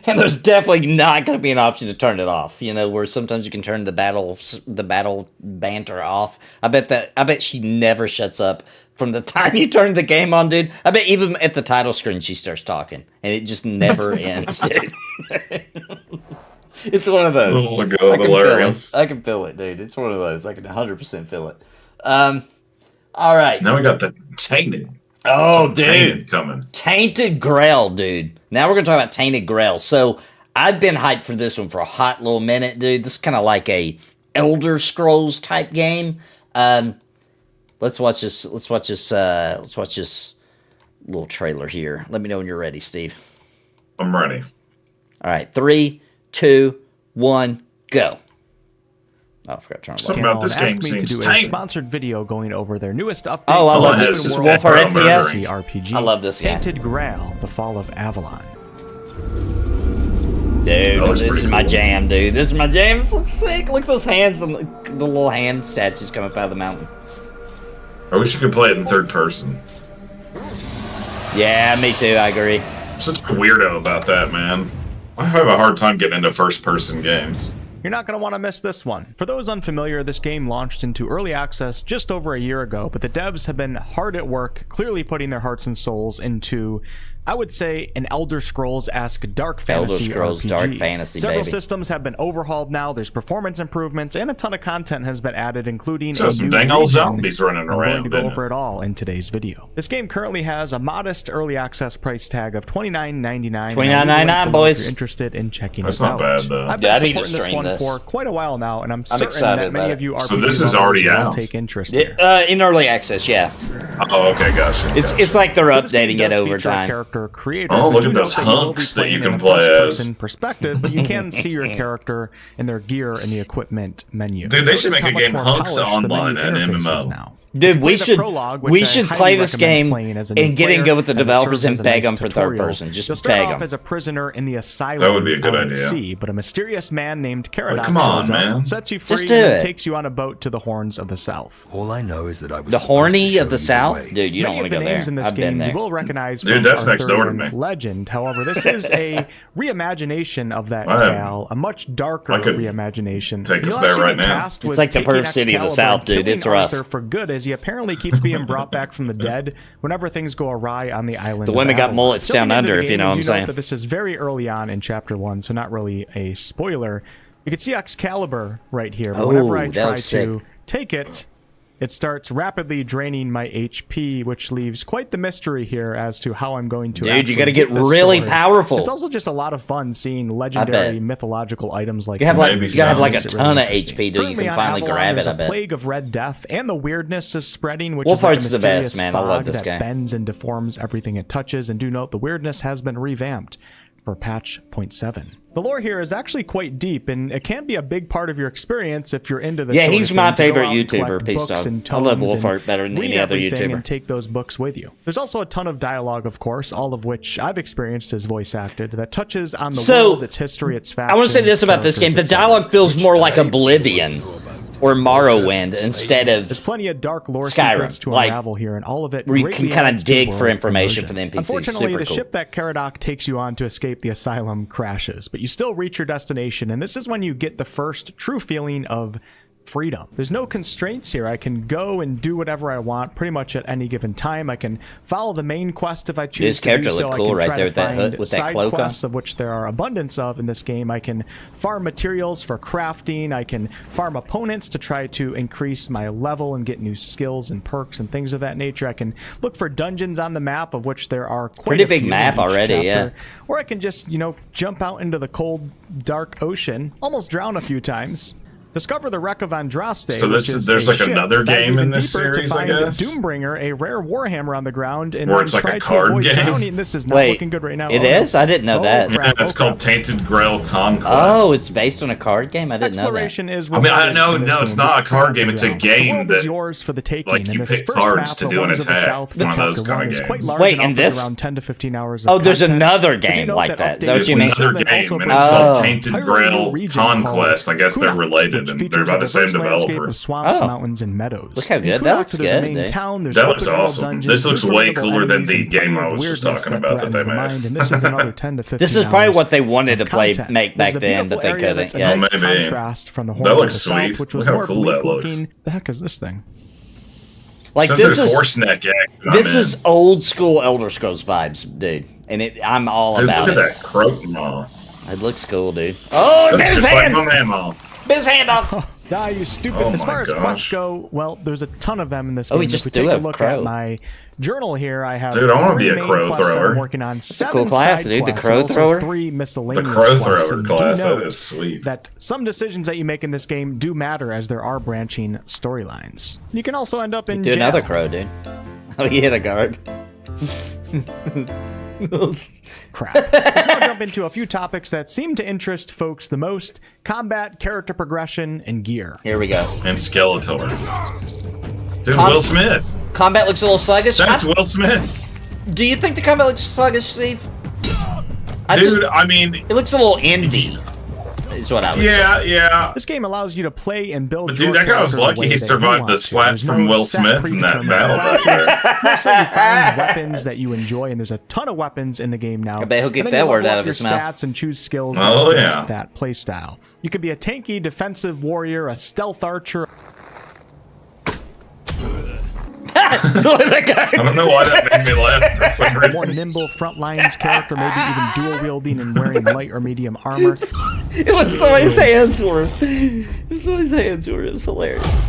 And there's definitely not going to be an option to turn it off. You know, where sometimes you can turn the battle banter off. I bet she never shuts up from the time you turn the game on, dude. I bet even at the title screen she starts talking, and it just never ends, dude. It's one of those. Oh my God, hilarious. I can feel it, dude. It's one of those. I can 100% feel it. All right. Now we got the Tainted. Oh, dude. Tainted coming. Tainted Grail, dude. Now we're going to talk about Tainted Grail. So I've been hyped for this one for a hot little minute, dude. This is kind of like a Elder Scrolls type game. Let's watch this little trailer here. Let me know when you're ready, Steve. I'm ready. All right, 3, 2, 1, go. Oh, I forgot to turn it Something about this game asked me to seems do a tainted. sponsored video going over their newest update. Oh, I love this. Open Wolf world RTS. RPG. I love this game. Tainted Grail: The Fall of Avalon. Dude, looks this pretty is my cool. jam, dude. This is my jam. This looks sick. Look at those hands and the little hand statues coming up out of the mountain. I wish you could play it in third person. Yeah, me too. I agree. I'm such a weirdo about that, man. I have a hard time getting into first person games. You're not going to want to miss this one. For those unfamiliar, this game launched into early access just over a year ago, but the devs have been hard at work, clearly putting their hearts and souls into, I would say, an Elder Scrolls-esque dark fantasy Elder Scrolls RPG. dark fantasy, Several baby. systems have been overhauled now, there's performance improvements, and a ton of content has been added, including So a some new dang old region. zombies running I'm going around. to go didn't over it? it all in today's video. This game currently has a modest early access price tag of $29.99. $29.99, boys. If you're interested in checking That's it not out. bad, though. I've Yeah, I been need to supporting this stream one this. for quite a while now, and I'm certain excited that many about of you So RPG this is lovers already will out? take interest Yeah, here. in early access, yeah. Oh, okay, gotcha. It's like they're So this game updating it does over feature a time. character creator, Oh, but look do at note those that you will be hunks that you playing can in a play as. first-person perspective, but you can see your character and their gear in the equipment menu. Dude, they should Notice make how a game much more Hunks polished the menu Online, an interface is MMO. now. Dude, Play we the should prologue, which we I should highly play this recommend game playing as a new and get in player, good with the as it developers serves and as a beg nice them for third tutorial. person. Just You'll start beg off them. as a prisoner in the asylum. That would be a good LLC, but a mysterious man named Caradoc come on, shows up, man. sets you free, Just do and it. takes you on a boat to the Horns of the South. All I know is that I was The horny of the South? Dude, Dude, you don't Many want of to the go there. names in this I've been game there. you will recognize Dude, from that's next door to Arthurian me. legend. However, this is a reimagination of that I am- tale, a much darker I could reimagination. take And us you'll there actually right get now. tasked It's with like the taking Perth City of the Excalibur South, and dude. killing It's rough. Arthur for good, as he apparently keeps being brought back from the dead whenever things go awry on the island. The of women got Avalon. mullets Jumping down into the under, if you game, know what do I'm note saying. that this is very early on in Chapter 1, so not really a spoiler. You can see Excalibur right here, but whenever I Oh, that try looks to sick. take it, it starts rapidly draining my HP, which leaves quite the mystery here as to how I'm going to. Dude, you actually gotta get this really sword. powerful. It's also just a lot of fun seeing legendary mythological items like You have this. like Maybe you gotta have so. like a Makes it really ton of interesting. HP, dude. You Currently can on finally Avalon, grab it. there's I a bet. plague of red death, and the weirdness is spreading, which Wolf is like a Heart's the best, mysterious man. I love fog this that game. bends and deforms everything it touches. And do note the weirdness has been revamped for patch 0.7. The lore here is actually quite deep, and it can be a big part of your experience if you're into this. Yeah, sort he's of my thing, to go favorite out and YouTuber, collect Peace books Dog. and I love tomes Wolf Heart and better than read any other everything YouTuber. And take those books with you. There's also a ton of dialogue, of course, all of which I've experienced as voice acted, that touches on the world, its history, its facts. I want to say this about this game: the dialogue feels more like Oblivion or Morrowind instead of There's plenty of dark lore Skyrim, secrets to like, unravel here, and all of it where you greatly can kind adds of to dig world for information immersion. for the NPCs. Unfortunately, Super the cool. ship that Caradoc takes you on to escape the asylum crashes, but you still reach your destination, and this is when you get the first true feeling of freedom. There's no constraints here. I can go and do whatever I want pretty much at any given time. I can follow the main quest if I choose His to character do so. looked cool I can right try there to with that find hood, with that side cloak on. quests, of which there are abundance of in this game. I can farm materials for crafting. I can farm opponents to try to increase my level and get new skills and perks and things of that nature. I can look for dungeons on the map, of which there are quite Pretty a big few map in each already, chapter. Or I can just, jump out into the cold, dark ocean, almost drown a few times. Discover the wreck of Andraste. So there's like another game in this series, I guess? Doombringer, a rare warhammer on the ground, and Or it's like a card game? Drowning. This is not looking good right now. It is? I didn't know that. Yeah, it's called Tainted Grail Conquest. Oh, it's based on a card game? I didn't know that. Is I mean, I know, no, it's not a card game. It's a game that, yours for the taking. like, you pick cards to do an attack. One of those kind of games. Wait, and this? Around 10 to 15 hours Oh, there's another game like that. Is that what you mean? Another game, and it's called Tainted Grail Conquest. I guess they're related, and they're by the same developer. Of swamps, mountains, and meadows. Look how good that looks. Good. That looks awesome. This looks way cooler than the game I was just talking about that they made. This is another 10 to 15 This is probably what they wanted to make back There's a then, but they beautiful area couldn't. that's a Yeah. nice maybe. contrast from the That horns looks of the sweet. South, which was Look how more cool that bleak looks. looking. The heck is this thing? Like Since this there's is horse neck action, this is old school Elder Scrolls vibes, dude, and I'm all Dude, about look it. at that croak maw. It looks cool, dude. Oh, it bit That's his just like hand. my mammal. Bit his hand off. Die, you stupid. Oh as my far as gosh. quests go, well, there's a ton of them in this Oh, game. we If just we do take a have look crow. at my journal here, I have Dude, I wanna 3 be a main crow quests that thrower. I'm working on. a 7 cool class, side dude. The quests, crow and also thrower? 3 The miscellaneous crow quests. thrower And class, do that note is sweet. that some decisions that you make in this game do matter, as there are branching storylines. You can also end up in Do jail. another crow, dude. Oh, he hit a guard. Crap. Let's now jump into a few topics that seem to interest folks the most: combat, character progression, and gear. Here we go. And Skeletor. Dude, Will Smith. Combat looks a little sluggish. That's Will Smith. Do you think the combat looks sluggish, Steve? Dude, I mean, it looks a little indie. Is what I would say. Yeah. This game allows you to play and build. But dude, that guy was lucky he survived the slap from Will Smith in that battle back there. Also, you find weapons that you enjoy, and there's a ton of weapons in the game now. I bet he'll get And then that you word level out up of your his mouth. stats and choose skills Oh, that fit yeah. that play style. You could be a tanky defensive warrior, a stealth archer. I don't know why that made me laugh for some A more reason. nimble front lines character, maybe even dual wielding and wearing light or medium armor. It was the way his hands were. It was the way his hands were. It was hilarious.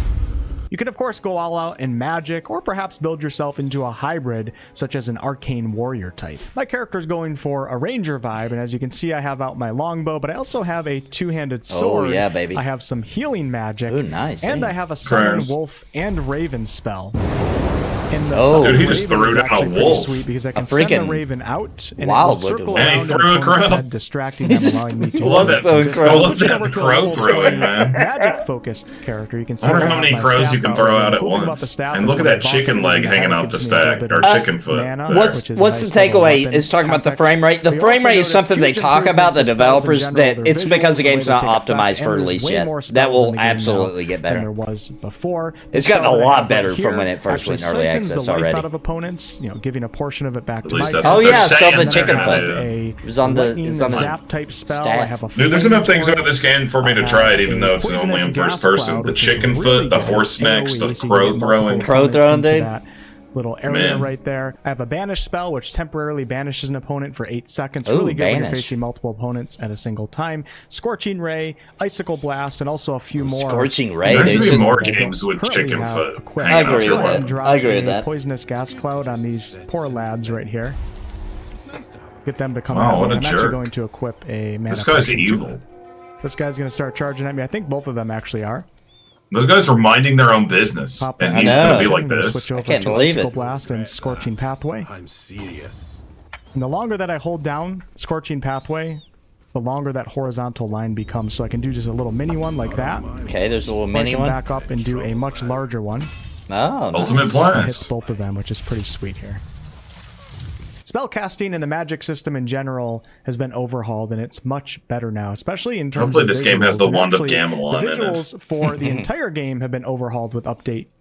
You can of course go all out in magic, or perhaps build yourself into a hybrid, such as an arcane warrior type. My character's going for a ranger vibe, and as you can see, I have out my longbow, but I also have a two-handed sword. Oh, yeah, baby. I have some healing magic. Ooh, nice. And Damn. I have a summon Prayers. wolf and raven spell. And the Oh. summon Dude, he just raven threw is down a actually pretty wolf. Sweet because I A can send the freaking raven out and wild it will circle looking And he around threw a an opponent's crow. head, distracting He's them, just- allowing me to I love that. Throwing I love Switching that over to a crow level throwing, 20 man. Magic-focused character. You can see I wonder I how have many my crows staff you can out, throw and out at holding up once. the staff And is look at when that I chicken bump leg into hanging the off the gives me a little stack, bit or of chicken foot. mana, What's which is a the nice little takeaway? weapon. Is talking about the Context. frame rate. The We frame also rate is notice something they huge talk about, the improvements to spells in developers, general, that their it's because the visuals, game's the way not they take effect, optimized for and there's release way yet. more That spells in will the game now absolutely get than there better. was before. It's The gotten a spell that I lot have better right from here when it first went in actually early siphons access the life already. out of opponents, giving a portion of it back At to least my that's Oh what they're yeah, sell saying the they're chicken gonna foot. do. It was on the lightning zap type spell. staff. I have a Dude, there's enough things flamethrower. about this game for me to I try have it, even a though it's only poisonous in gas first person. cloud, The which is chicken really foot, the good. horse snacks, AoE, the so you can crow get multiple throwing. Crow opponents throwing, into dude. that little area Man. right there. I have a banish spell, which temporarily banishes an opponent for 8 seconds. Ooh, Really good when you're banish. facing multiple opponents at a single time. Scorching Ray, Icicle Blast, and also a few more. Scorching Ray, There should dude. be more that I games don't with currently chicken have foot. equipped. I agree hanging with off Go ahead that. and drop I agree with a that. Poisonous gas cloud on these poor lads right here. Get them to come Wow, out. what a I'm actually jerk. going to equip a mana. This guy's potion to evil. it. This guy's going to start charging at me. I think both of them actually are. Those guys are minding their own business, Pop and that he's I gonna know. be like I'm gonna this. switch over can't to believe Icicle it. Blast and Scorching Pathway. I'm serious. And the longer that I hold down Scorching Pathway, the longer that horizontal line becomes. So I can do just a little mini one like that. Okay, there's a little Or I mini can one. back up and do a much larger one. Oh, nice. Ultimate It hits Blast. both of them, which is pretty sweet here. Spellcasting and the magic system in general has been overhauled, and it's much better now, especially in terms Hopefully of this game has visuals. the And wand of actually, Gamelon the in it. visuals for the entire game have been overhauled with update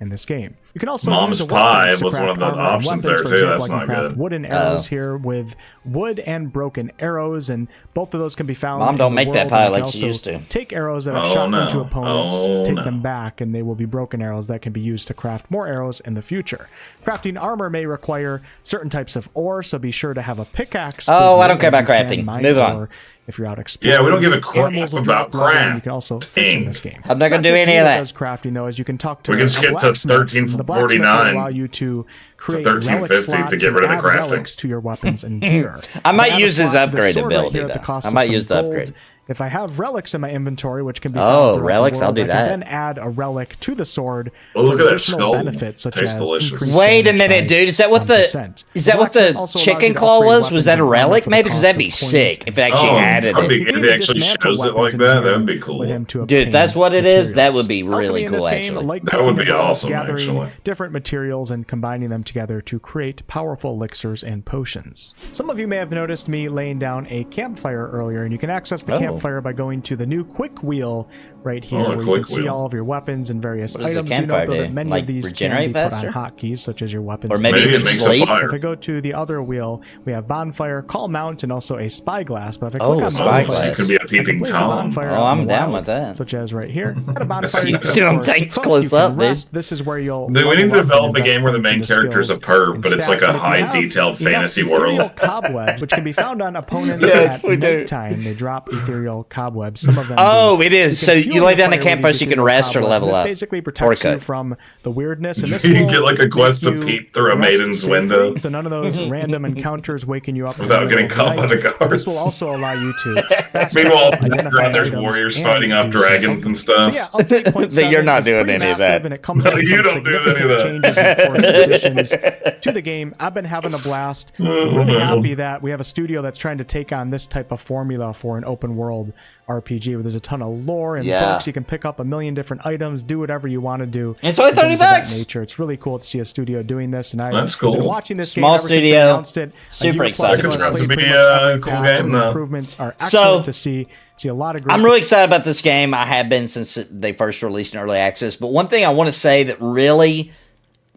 in this game. You can also Mom's use a Pie workbench to was one craft of the armor and options weapons. there, For too. example, That's I can not craft good. wooden arrows here with wood and broken arrows, and both of those can be found. Mom in don't the make that world, pie and you like can she also used to. Take arrows that are Oh, shot no. into opponents, Oh, take no. them back, and they will be broken arrows that can be used to craft more arrows in the future. Crafting armor may require certain types of ore, so be sure to have a pickaxe. Oh, with I don't you care as about you can crafting. mine Move on. ore if you're out exploring. Yeah, we don't give a crap Animals will about drop leather, and craft. You can also fish in this game. I'm not It's gonna do just any you of that that. does crafting though, as you can talk to We can a skip to blacksmith, and the blacksmith will 1349 allow you to create 1350 relic slots to get rid of and the add crafting. relics to your weapons and gear. I might Add a use his slot to the upgrade sword right ability, here at the though. cost I of might some use the gold. upgrade. If I have relics in my inventory, which can be Oh, found throughout relics, the I'll world, do I that. can then add a relic to the sword Oh, look for at that additional skull. benefits such Tastes as delicious. increased Wait a damage minute, by dude. Is that what the 1%. is that what blacksmith the also allows you chicken to claw upgrade was? Was weapons that a and armor relic? for the Maybe because cost that'd of be coins sick if it actually Oh, added that'd it. be- You if can they even actually dismantle shows it weapons like in that, here that would be cool. with him to Dude, if that's obtain what it is, that materials. would be really Alchemy in this cool, game, actually. like That would be cooking, involves awesome, gathering actually. different materials and combining them together to create powerful elixirs and potions. Some of you may have noticed me laying down a campfire earlier, and you can access the Oh. campfire by going to the new quick wheel right here, Oh, a where you quick can see wheel. all of your weapons and various What does the items. Do campfire note, though, do? that many Like, of these regenerate can be put faster? on hotkeys, such as your weapons. Or maybe Maybe you it can makes a sleep. fire. If I go to the other wheel, we have bonfire, call mount, and also a spyglass. But if I Oh, click on spyglass. bonfire, It could be a I can peeping place a Tom. bonfire Oh, out I'm in the down wild, with that. Such as right here. At a bonfire, You can, see of them course, tanks cook, close you can up, dude. rest. This is where you'll. Dude, we need to level up develop a and game where the invest main points into character's a skills perp, and but it's stats. like a And if you have high-detailed enough fantasy ethereal world. cobwebs, which can be found on opponents Yes, at we do. nighttime. They drop ethereal cobwebs. Some of them. Oh, do. it is. can So fuel you lay your down a fire with campfire these so you can ethereal rest or cobwebs. level This up. basically Or protects you cut. from the weirdness. And this You will get like a make quest to you peep through a rest maiden's safely, window. so none of those random encounters waking you up in Without the middle getting of the caught by night. the guards. This will also allow you to fast Meanwhile, travel, identify around there's items, warriors and fighting off do dragons something. and stuff. So yeah, update point But you're 7 not is doing pretty any of massive, that. and it comes No, with you some don't do any of significant that. changes and of course additions to the game. I've been having a blast. I'm really happy that we have a studio that's trying to take on this type of formula for an open world RPG where there's a ton of lore and Yeah. books. You can pick up a million different items, do whatever you want to do. It's only and things of that $30. nature. It's really cool to see a studio doing this, and I've That's cool. been watching this Small game ever since they studio. announced it. Super A year plus excited. ago, That I could played be pretty a much every cool patch, game, and the though. improvements are So- excellent to see. See a lot of great. I'm really excited about this game. I have been since they first released in early access. But one thing I want to say that really,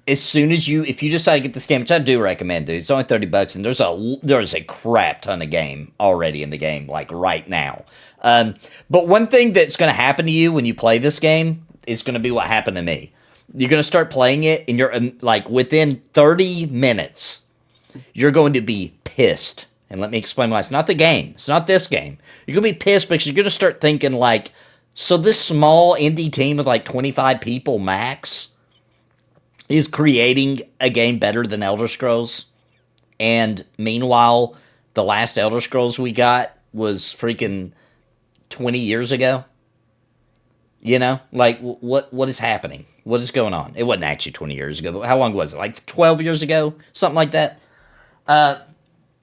as soon as if you decide to get this game, which I do recommend, dude, it's only $30, and there's a crap ton of game already in the game, like right now. But one thing that's going to happen to you when you play this game is going to be what happened to me. You're going to start playing it, and you're like within 30 minutes, you're going to be pissed. And let me explain why. It's not the game. It's not this game. You're going to be pissed because you're going to start thinking like, so this small indie team with like 25 people max is creating a game better than Elder Scrolls. And meanwhile, the last Elder Scrolls we got was freaking 20 years ago. You know, like what is happening? What is going on? It wasn't actually 20 years ago, but how long was it? Like 12 years ago? Something like that.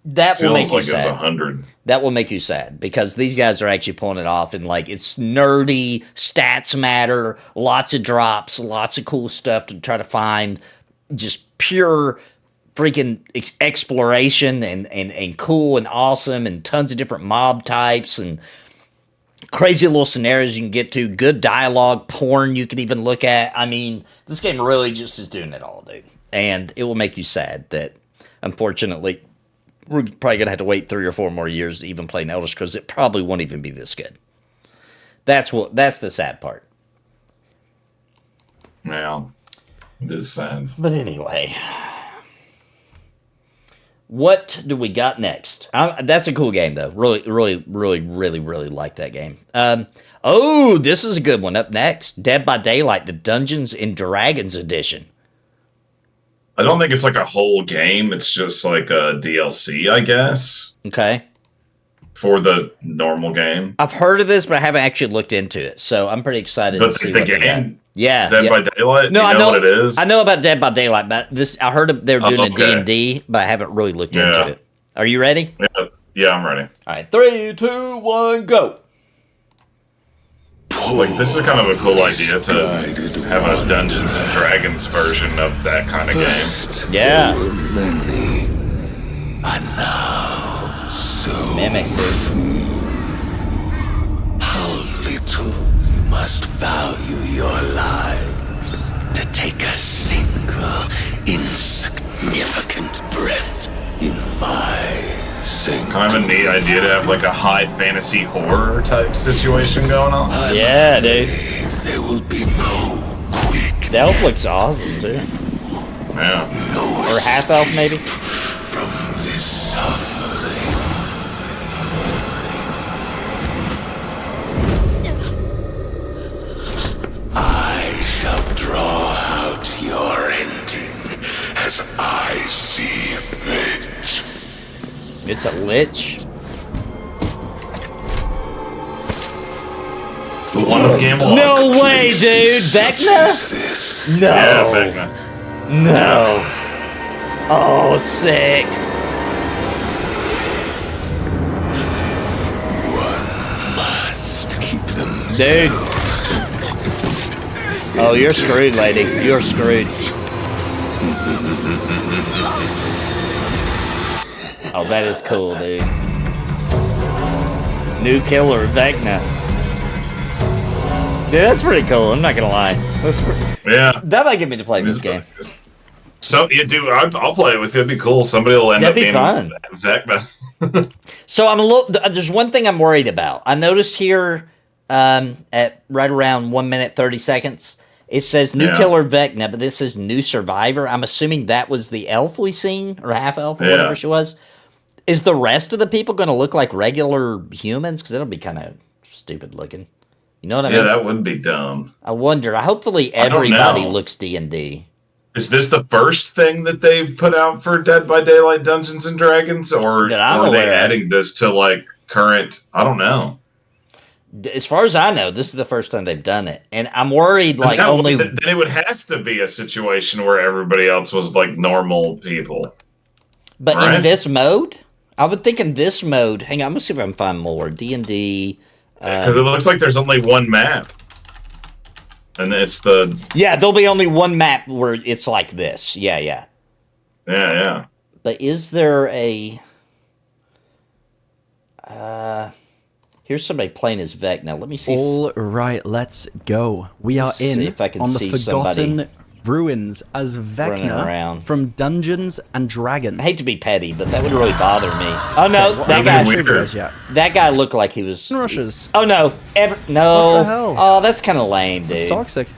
That will make you Feels like it's sad. 100. That will make you sad because these guys are actually pulling it off, and like it's nerdy, stats matter, lots of drops, lots of cool stuff to try to find, just pure freaking exploration and cool and awesome, and tons of different mob types and crazy little scenarios you can get to, good dialogue, porn you can even look at. I mean, this game really just is doing it all, dude. And it will make you sad that, unfortunately, we're probably going to have to wait 3 or 4 more years to even play an Elder Scrolls. It probably won't even be this good. That's the sad part. Yeah, it is sad. But anyway, what do we got next? That's a cool game, though. Really like that game. Oh, this is a good one. Up next, Dead by Daylight, the Dungeons and Dragons edition. I don't think it's like a whole game. It's just like a DLC, I guess. Okay. For the normal game. I've heard of this, but I haven't actually looked into it. So I'm pretty excited to see the what they got. game? Yeah. Dead by Daylight? No, you know what it is? I know about Dead by Daylight, but I heard they were doing a D&D, but I haven't really looked into it. Are you ready? Yeah, I'm ready. All right, 3, 2, 1, go. Like, this is kind of a cool idea to have a Dungeons and Dragons version of that kind of game. Yeah. Many, and now so Mimic, dude. How little you must value your lives. to take a single insignificant breath in my sanctum. Kind of a neat idea to have like a high fantasy horror type situation going on. Yeah, dude. There will be no quick. The elf looks awesome, too. Yeah. Or half elf, maybe? From this suffering. I shall draw out your ending as I see fit. It's a lich. The one with Gamble. No way, dude! Vecna? No. Yeah, Vecna. No. Oh, sick. One must keep them. Dude. Oh, you're screwed, lady. You're screwed. Oh, that is cool, dude. New killer, Vecna. Dude, that's pretty cool. I'm not gonna lie. Yeah. That might get me to play this game. So, yeah, dude, I'll play it with you. It'd be cool. Somebody will end up being fun. Vecna. So I'm a little. There's one thing I'm worried about. I noticed here, at right around 1 minute 30 seconds, it says new killer Vecna, but this says new survivor. I'm assuming that was the elf we seen, or half elf, or whatever she was. Is the rest of the people going to look like regular humans? Because that'll be kind of stupid looking. You know what I mean? Yeah, that would be dumb. I wonder. Hopefully everybody looks D&D. Is this the first thing that they've put out for Dead by Daylight Dungeons and Dragons, or are they adding this to like current? I don't know. As far as I know, this is the first time they've done it, and I'm worried. Like only then it would have to be a situation where everybody else was like normal people. But in this mode, I would think in this mode. Hang on, I'm gonna see if I can find more D&D. Because it looks like there's only one map. And it's the... Yeah, there'll be only one map where it's like this. Yeah. Yeah. But is there a... here's somebody playing as Vecna. Let me see. All right, let's go. We are in if I can on the see Forgotten Ruins as Vecna from Dungeons and Dragons. I hate to be petty, but that would really bother me. Oh no, Okay, that guy looked like he was rushes. Oh no, no. What the hell? Oh, that's kind of lame, dude. It's toxic.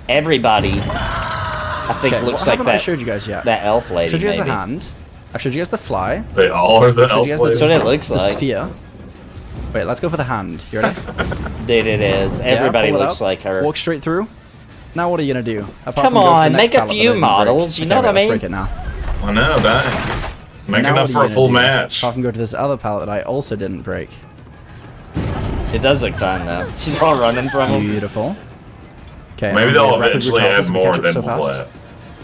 Everybody, I think looks like that. I showed you guys yet? That elf lady. I showed you guys maybe. the hand. I showed you guys the fly. They all are the elf lady. That's what it looks the like. Sphere. Wait, let's go for the hand. You ready? Dude, it is. Everybody looks like her. Walk straight through. Now what are you gonna do? Come on, make a few models. You know what I mean? Let's break it now. I know, dang. Make enough for a full match. Apart from go to this other palette that I also didn't break. It does look fun though. She's all running from him. Beautiful. Okay. Maybe they'll eventually add more than we'll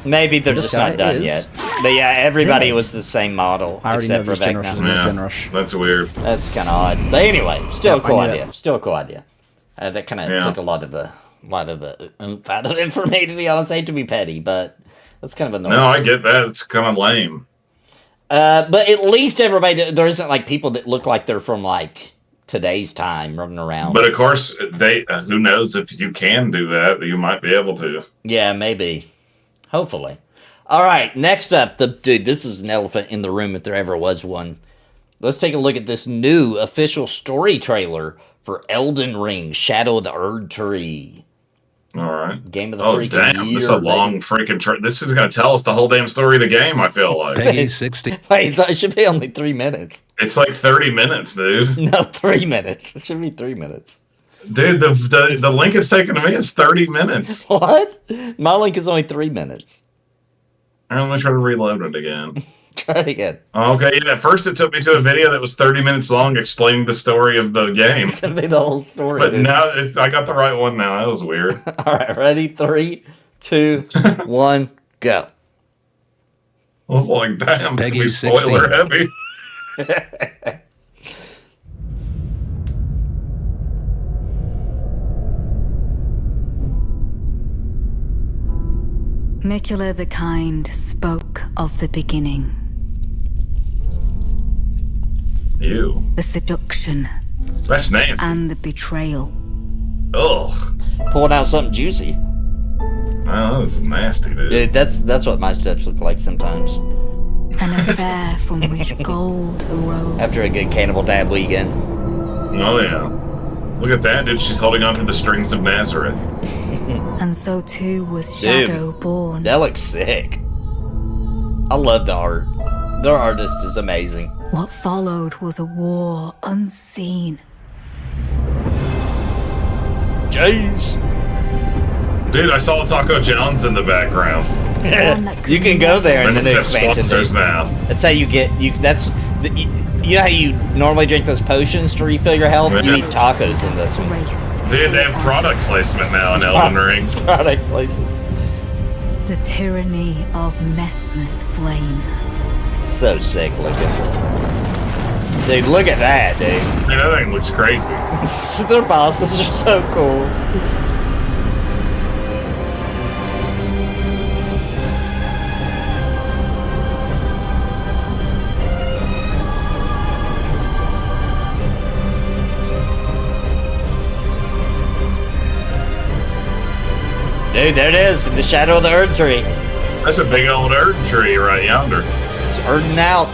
Maybe they're just not done yet. But yeah, everybody was the same model except for Vecna. That's weird. That's kind of odd. But anyway, still a cool idea. Still a cool idea. That kind of took a lot of the oomph out of it for me, to be honest. I hate to be petty, but that's kind of annoying. No, I get that. It's kind of lame. But at least everybody, there isn't like people that look like they're from like today's time running around. But of course, who knows if you can do that? You might be able to. Yeah, maybe. Hopefully. All right, next up, dude, this is an elephant in the room if there ever was one. Let's take a look at this new official story trailer for Elden Ring: Shadow of the Erdtree. All right. Game of the freaking damn, year. this is a long freaking This is going to tell us the whole damn story of the game, I feel like. Peggy 60. Wait, so it should be only 3 minutes. It's like 30 minutes, dude. No, 3 minutes. It should be 3 minutes. Dude, the link it's taken to me is 30 minutes. What? My link is only 3 minutes. All right, let me try to reload it again. Try it again. Okay, yeah, at first it took me to a video that was 30 minutes long explaining the story of the game. It's going to be the whole story. But now, I got the right one now. That was weird. All right, ready? 3, 2, 1, go. I was like, damn, to be spoiler heavy. Micula the Kind spoke of the beginning. Ew. The seduction. That's nasty. And the betrayal. Ugh. Pulling out something juicy. Oh, this is nasty, dude. Dude, that's what my steps look like sometimes. An affair from which gold arose. After a good Cannibal Dab weekend. Oh, yeah. Look at that, dude. She's holding on to the strings of Nazareth. And so too was Shadow Dude, born. That looks sick. I love the art. Their artist is amazing. What followed was a war unseen. Jeez. Dude, I saw Taco John's in the background. You can go there in the new expansion. Sponsors now. That's how you get you know how you normally drink those potions to refill your health? Yeah. You eat tacos in this one. Dude, they have product placement now in Elden Ring. It's product placement. The tyranny of Messmer's flame. So sick looking. Dude, look at that, dude. Dude, that thing looks crazy. Their bosses are so cool. Dude, there it is, in the shadow of the Erdtree. That's a big old Erdtree right yonder. It's Erden out.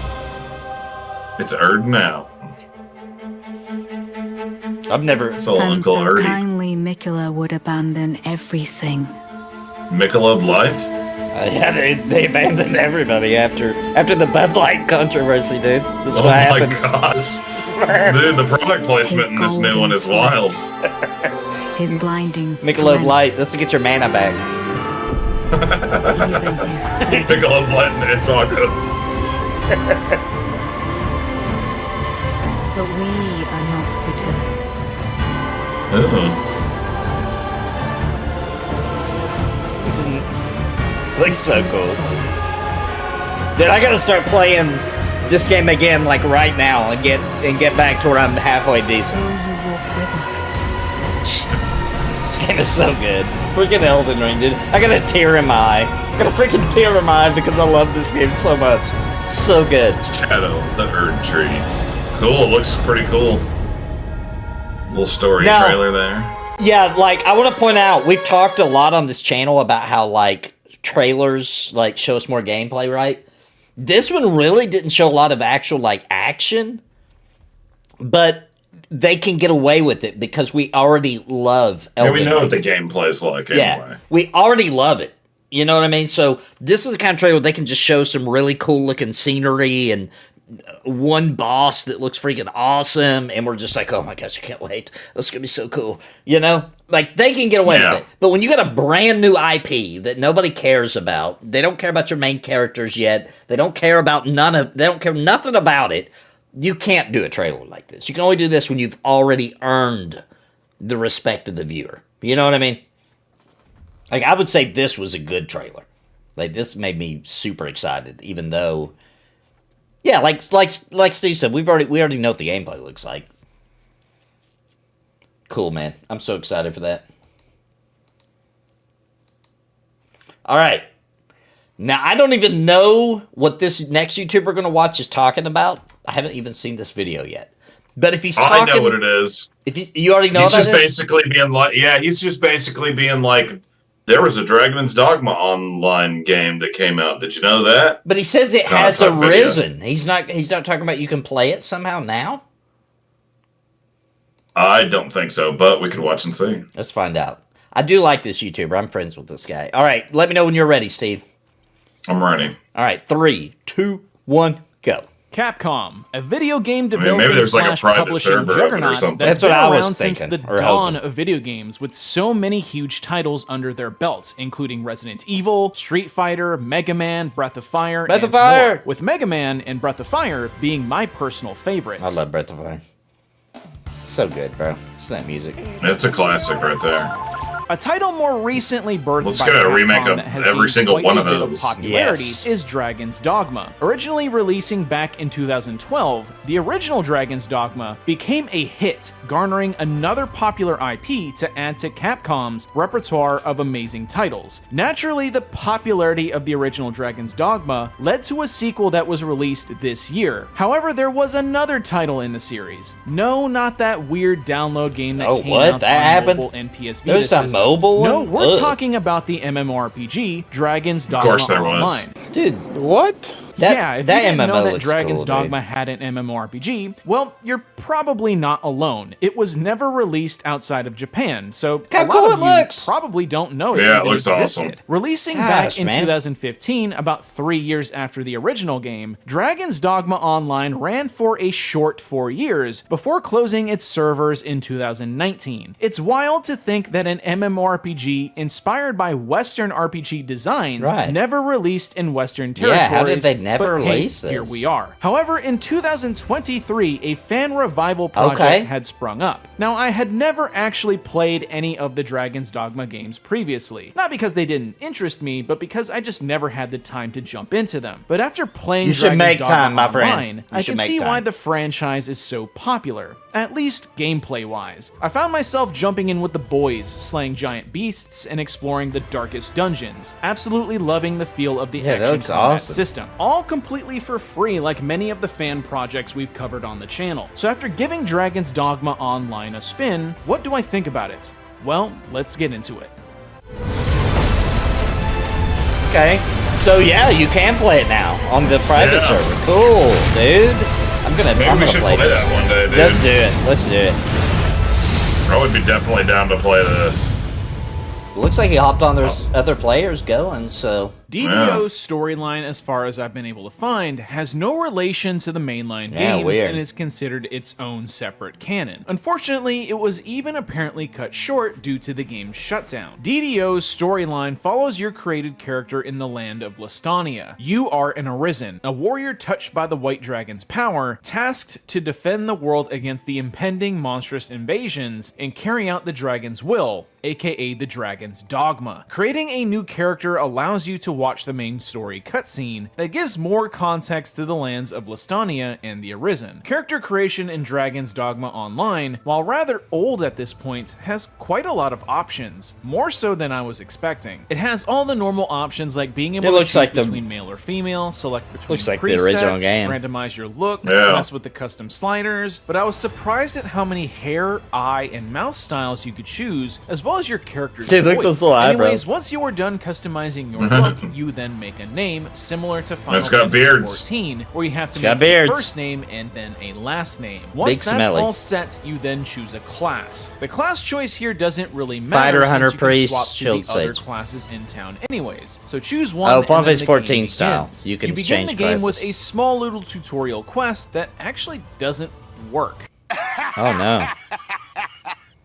It's Erden out. I've never... It's a And Uncle so Erdy. kindly Mikola would abandon everything. Michelob Light? Yeah, they abandoned everybody after the Bud Light controversy, dude. That's what happened. Oh my gosh. Dude, the product placement in this new one is wild. His blinding Michelob Light, that's to get your mana back. Michelob Light and tacos. But we are not deterred. Ooh. This looks so cool. Dude, I gotta start playing this game again, like right now, and get back to where I'm halfway decent. This game is so good. Freaking Elden Ring, dude. I got a tear in my eye. I got a freaking tear in my eye because I love this game so much. So good. Shadow, the Erdtree. Cool, looks pretty cool. Little story Now- trailer there. Yeah, like, I want to point out, we've talked a lot on this channel about how, like, trailers, like, show us more gameplay, right? This one really didn't show a lot of actual, like, action, but they can get away with it because we already love Elden Yeah, we know Ring. what the gameplay's like anyway. Yeah, we already love it. You know what I mean? So this is the kind of trailer where they can just show some really cool looking scenery and one boss that looks freaking awesome, and we're just like, oh my gosh, I can't wait. That's gonna be so cool. You know? Like, they can get away with it. But when you got a brand new IP that nobody cares about, they don't care about your main characters yet, they don't care nothing about it, you can't do a trailer like this. You can only do this when you've already earned the respect of the viewer. You know what I mean? Like, I would say this was a good trailer. Like, this made me super excited, even though, yeah, like Steve said, we already know what the gameplay looks like. Cool, man. I'm so excited for that. All right. Now, I don't even know what this next YouTuber we're going to watch is talking about. I haven't even seen this video yet. But if he's talking... I know what it is. If you already know he's what just that is? basically being like, yeah, he's just basically being like, there was a Dragon's Dogma online game that came out. Did you know that? But he says it No, has it's not video. arisen. He's not talking about you can play it somehow now? I don't think so, but we could watch and see. Let's find out. I do like this YouTuber. I'm friends with this guy. All right, let me know when you're ready, Steve. I'm ready. All right, 3, 2, 1, go. Capcom, a video game maybe development there's like a slash private publishing server of it or juggernaut something. that's That's what been I was around since the thinking, or dawn hoping. of video games, with so many huge titles under their belt, including Resident Evil, Street Fighter, Mega Man, Breath of Fire, Breath of and Fire! more, with Mega Man and Breath of Fire being my personal favorites. I love Breath of Fire. So good, bro. It's that music. It's a classic right there. A title more recently birthed Let's by get a Capcom remake of that has every gained single quite one a of bit those. popularity Yes. is Dragon's Dogma. Originally releasing back in 2012, the original Dragon's Dogma became a hit, garnering another popular IP to add to Capcom's repertoire of amazing titles. Naturally, the popularity of the original Dragon's Dogma led to a sequel that was released this year. However, there was another title in the series. No, not that weird download game that Oh, came what? out That on happened? mobile and PS Vita There's some systems. mobile one? No, we're Ugh. talking about the MMORPG Dragon's Dogma Online. Dude, what? Yeah, if you didn't know MMO that looks Dragon's cool, Dogma dude. had an MMORPG, well, you're probably not alone. It was never released outside of Japan, so a lot of you probably don't know it Yeah, it even looks existed. awesome. Releasing Gosh, back in man. 2015, about 3 years after the original game, Dragon's Dogma Online ran for a short 4 years before closing its servers in 2019. It's wild to think that an MMORPG inspired by Western RPG designs Right. never released in Western Yeah, territories. how did they never but hey, release this? Here we are. However, in 2023, a fan revival project Okay. had sprung up. Now, I had never actually played any of the Dragon's Dogma games previously. Not because they didn't interest me, but because I just never had the time to jump into them. But after playing You should Dragon's make Dogma time, my friend. Online, You I should can make see why time. the franchise is so popular. At least gameplay-wise. I found myself jumping in with the boys, slaying giant beasts, and exploring the darkest dungeons. Absolutely loving the feel of the Yeah, that action looks combat awesome. system. All completely for free, like many of the fan projects we've covered on the channel. So after giving Dragon's Dogma Online a spin, what do I think about it? Well, let's get into it. Okay. So yeah, you can play it now on the private Yeah. server. Cool, dude. I'm Maybe gonna we should play play this. that one day, dude. Let's do it. Let's do it. I would be definitely down to play this. Looks like he hopped on. There's other players going, so. DDO's storyline, as far as I've been able to find, has no relation to the mainline Yeah, games weird. and is considered its own separate canon. Unfortunately, it was even apparently cut short due to the game's shutdown. DDO's storyline follows your created character in the land of Lestania. You are an Arisen, a warrior touched by the White Dragon's power, tasked to defend the world against the impending monstrous invasions and carry out the dragon's will, aka the Dragon's Dogma. Creating a new character allows you to watch the main story cutscene that gives more context to the lands of Lestania and the Arisen. Character creation in Dragon's Dogma Online, while rather old at this point, has quite a lot of options, more so than I was expecting. It has all the normal options like being able to looks choose like the- between male or female, select between Looks like the presets, original game. randomize your look, Yeah. mess with the custom sliders, but I was surprised at how many hair, eye, and mouth styles you could choose, as well as your character's Dude, look at voice. those little Anyways, eyebrows. once you are done customizing your look, you then make a name similar to Final It's got Fantasy beards. 14, where you have to It's got make a beards. first name and then a last name. Once Big that's smelly. all set, you then choose a class. The class choice here doesn't really matter Fighter, since hunter, you can priest, swap to shield the other sage. classes in town anyways. So choose one. Oh, and Final then Fantasy the game 14 style. begins. You can begin change the game with classes. a small little tutorial quest that actually doesn't work. Oh no.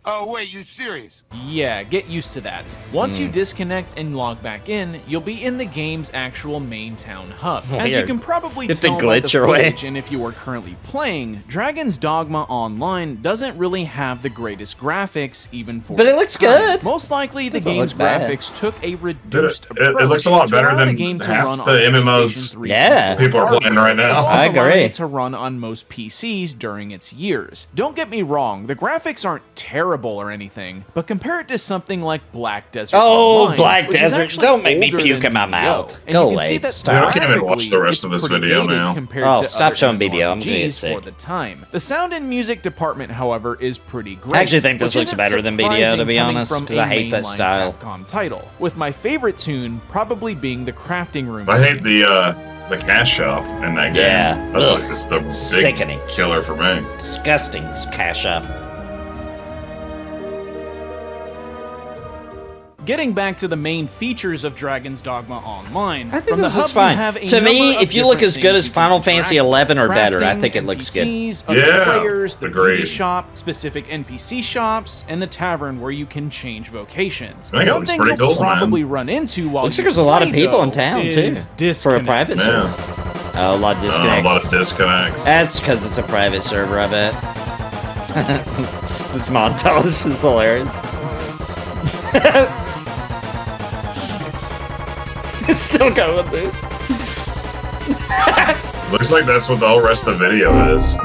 Oh, wait, you serious? Yeah, get used to that. Once Hmm. you disconnect and log back in, you'll be in the game's actual main town hub. As you Weird. can probably You have to tell by the glitch your way. footage, and if you are currently playing, Dragon's Dogma Online doesn't really have the greatest graphics, even for But it its looks time. good. Most likely, the Doesn't game's look bad. graphics took a reduced It looks a approach lot to better allow the than game to half run on the MMOs PlayStation 3 Yeah. people are playing right now. as well I as allowing agree. it to run on most PCs during its years. Don't get me wrong, the graphics aren't terrible or anything, but compare it to something like Black Desert Oh, Online, Black which is Desert. actually Don't make me older puke than in my DDO. mouth. And Go you can away. see that Stop. Dude, I can't even watch the graphically, rest of it's this pretty video dated now. compared Oh, to stop other showing BBO. I'm gonna get MMORPGs sick. for the time. The sound and music department, however, is pretty great. I actually think this which looks isn't better than BDO, to surprising be coming honest, from 'cause I a hate that mainline style. Capcom title, with my favorite tune probably being the crafting room. I hate the cash shop in that game. Yeah. That's Ugh. like it's the big Sickening. killer for me. Disgusting. This cash up. Getting back to the main features of Dragon's Dogma Online, I think from this the looks hub, you fine. have a To me, number of if you look different as good things as you can Final Fantasy interact 11 or with. better, I Crafting, think it looks good. NPCs, other Yeah, players, the agreed. beauty shop, specific NPC shops, and the tavern where you can change vocations. I think it One looks thing pretty you'll cool, man. probably run into while Looks like you there's a lot of play, people in though, town, too. is For a disconnect. private Yeah. server. Oh, a lot of A disconnects. lot of disconnects. That's because it's a private server, I bet. This montage is hilarious. It's still going, dude. Looks like that's what the whole rest of the video is.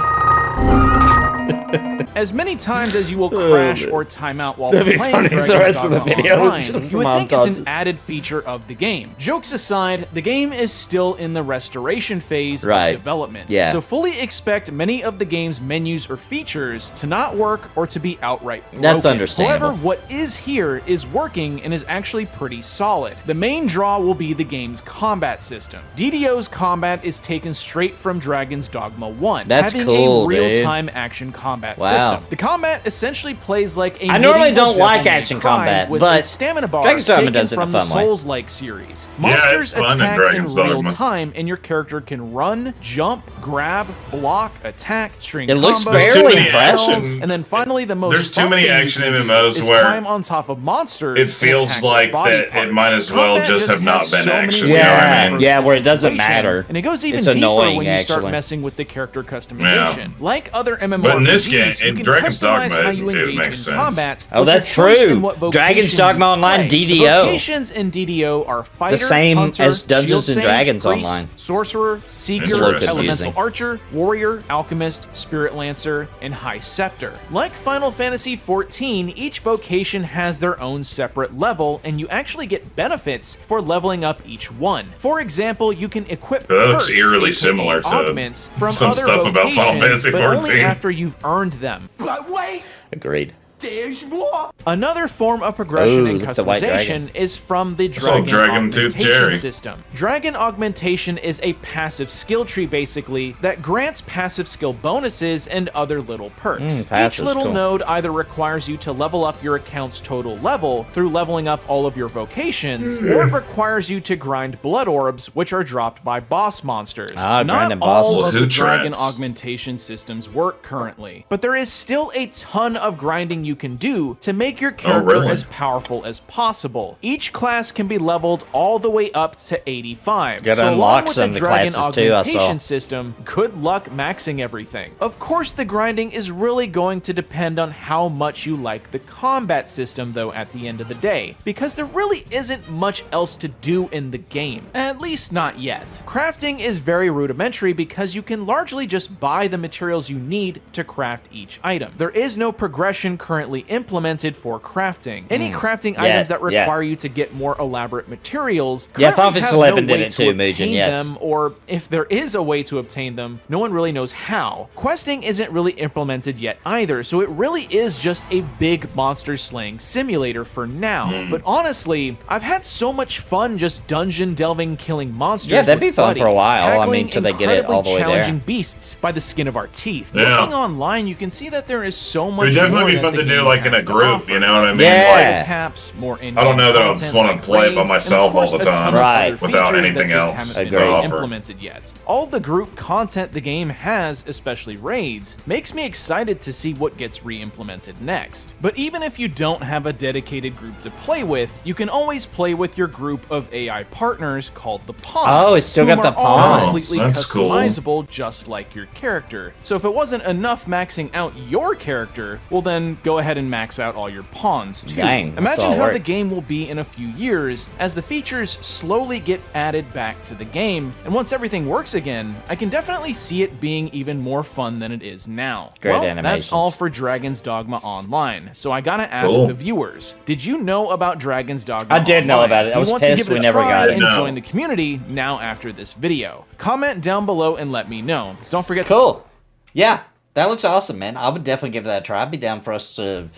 As many times as you will crash or time out while That'd be playing funny if Dragon's the rest of the Dogma video was Online, just you would think it's an montages. added feature of the game. Jokes aside, the game is still in the restoration phase Right. of development. Yeah. So fully expect many of the game's menus or features to not work or to be outright broken. That's understandable. However, what is here is working and is actually pretty solid. The main draw will be the game's combat system. DDO's combat is taken straight from Dragon's Dogma 1, That's having cool, a real-time action combat Wow. system. The combat essentially plays like a I normally medieval don't like Devil May action Cry combat, with but a stamina bar Dragon's Dogma taken does it in a from the fun way. Souls-like series. Yeah, Monsters it's fun in attack in Dragon's real Dogma. time, and your character can run, jump, grab, block, attack, string It looks combos, fairly spells, impressive. and then finally the most There's too fun many thing you action can do MMOs is where climb on top of monsters. It and feels attack like their body that parts. it might as well Combat just have not has been so many action. layers You know what I for mean? Yeah, where it doesn't situation, matter. and it goes even It's deeper annoying, when you start actually. messing with the character customization. Like other MMORPGs, But in this game, you in can Dragon's customize Dogma, how you it engage makes in sense. combat. Oh, with that's your choice true. in what Dragon's vocation Dogma you Online play. DDO. The vocations in DDO are fighter, The same hunter, as Dungeons shield and sage, Dragons priest, Online. sorcerer, seeker, Interesting. elemental archer, warrior, alchemist, spirit lancer, and high scepter. Like Final Fantasy XIV, each vocation has their own separate level, and you actually get benefits for leveling up each one. For example, you can equip That looks perks, eerily aka similar to augments from some other stuff about Final vocations, Fantasy but only 14. after you've earned them. But wait, Agreed. there's more. Another form of progression Ooh, and look at the white customization dragon. is from the saw Dragon Dragon Tooth Augmentation Jerry. system. Dragon Augmentation is a passive skill tree, basically, that grants passive skill bonuses and other little perks. Each passive's little cool. node either requires you to level up your account's total level through leveling up all of your vocations, or it requires you to grind blood orbs, which are dropped by boss monsters. Ah, Not grinding all bosses. of the Who Dragon treads? Augmentation systems work currently, but there is still a ton of grinding you can do to make your character really? as powerful as possible. Each class can be leveled all the way up to 85. Gotta so unlock along with some the of the Dragon classes too, I Augmentation saw. system, good luck maxing everything. Of course, the grinding is really going to depend on how much you like the combat system, though, at the end of the day, because there really isn't much else to do in the game, at least not yet. Crafting is very rudimentary because you can largely just buy the materials you need to craft each item. There is no progression currently implemented for crafting. Any crafting items that require you to get more elaborate materials Yeah, currently Final have Fantasy no 11 did way it to too, Mugen, obtain yes. them, or if there is a way to obtain them, no one really knows how. Questing isn't really implemented yet either, so it really is just a big monster slaying simulator for now. But honestly, I've had so much fun just dungeon delving, killing monsters. Yeah, that'd with be fun for a buddies, while. I tackling mean, till they get it all the way incredibly there. challenging beasts by the skin of our teeth. Yeah. Looking online, you can see that there is so much It'd definitely more be that fun the to do game like in a has to group, offer. you know what I mean? Yeah. Like, Caps, more I don't know that I just want to play by myself all the time, Right. without anything else haven't to been offer. implemented yet. All the group content the game has, especially raids, makes me excited to see what gets re-implemented next. But even if you don't have a dedicated group to play with, you can always play with your group of AI partners called the Pawns. Oh, it's still whom got the are all Pawns. completely That's cool. customizable, just like your character. So if it wasn't enough maxing out your character, well then go ahead and max out all your pawns too. Dang, that's Imagine all how work. the game will be in a few years as the features slowly get added back to the game, and once everything works again, I can definitely see it being even more fun than it is now. Great well, animations. that's all for Dragon's Dogma Online. So I gotta ask Cool. the viewers, did you know about Dragon's Dogma I did know Online? about it. I Do you was want to pissed give it we a never try got it. and No. join the community now after this video? Comment down below and let me know. Don't forget to Cool. Yeah, that looks awesome, man. I would definitely give that a try. I'd be down for us to,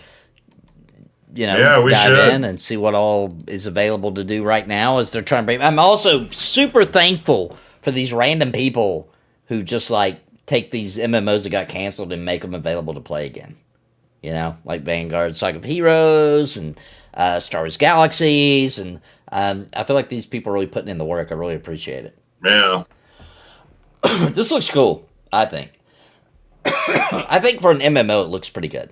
Yeah, we dive should. in and see what all is available to do right now as they're trying to bring. I'm also super thankful for these random people who just like take these MMOs that got canceled and make them available to play again. You know, like Vanguard, Saga of Heroes, and Star Wars Galaxies, and I feel like these people are really putting in the work. I really appreciate it. Yeah. This looks cool, I think. I think for an MMO, it looks pretty good.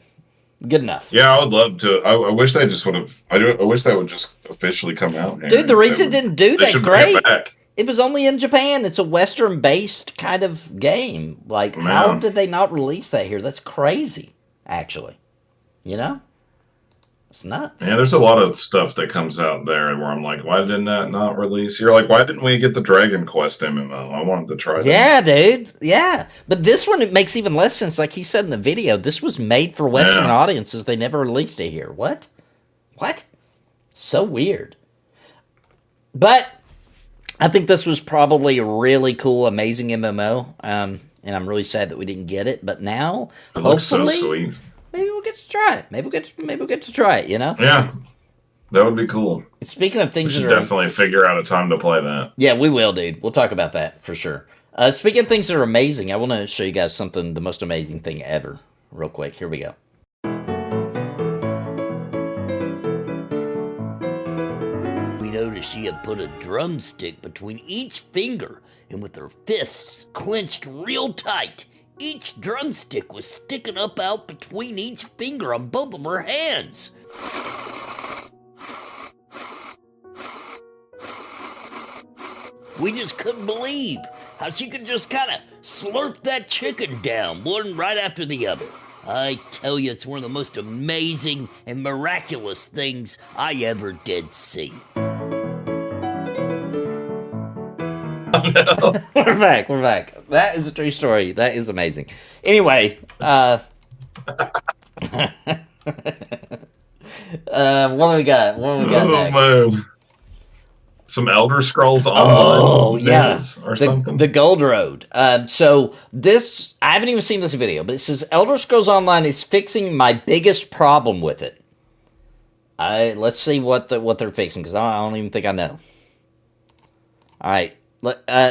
Good enough. Yeah, I would love to. I wish they just would have. I wish they would just officially come out here. Dude, the reason it didn't do They that should bring great, it back. it was only in Japan. It's a Western-based kind of game. Like, how Yeah. did they not release that here? That's crazy, actually. You know? It's nuts. Yeah, there's a lot of stuff that comes out there where I'm like, why didn't that not release? You're like, why didn't we get the Dragon Quest MMO? I wanted to try that. Yeah, dude. Yeah. But this one, it makes even less sense. Like he said in the video, this was made for Western audiences. They never released it here. What? So weird. But I think this was probably a really cool, amazing MMO. And I'm really sad that we didn't get it. But now, it looks so sweet. Maybe we'll get to try it. Maybe we'll get to try it, you know? Yeah. That would be cool. Speaking of things, we should definitely figure out a time to play that. Yeah, we will, dude. We'll talk about that for sure. Speaking of things that are amazing, I want to show you guys something, the most amazing thing ever. Real quick. Here we go. We noticed she had put a drumstick between each finger, and with her fists clenched real tight, each drumstick was sticking up out between each finger on both of her hands. We just couldn't believe how she could just kind of slurp that chicken down, one right after the other. I tell you, it's one of the most amazing and miraculous things I ever did see. We're back. That is a true story. That is amazing. Anyway, what do we got? Next? Man. Some Elder Scrolls Online or something. The Gold Road. So this, I haven't even seen this video, but it says Elder Scrolls Online is fixing my biggest problem with it. Let's see what they're fixing, because I don't even think I know. All right.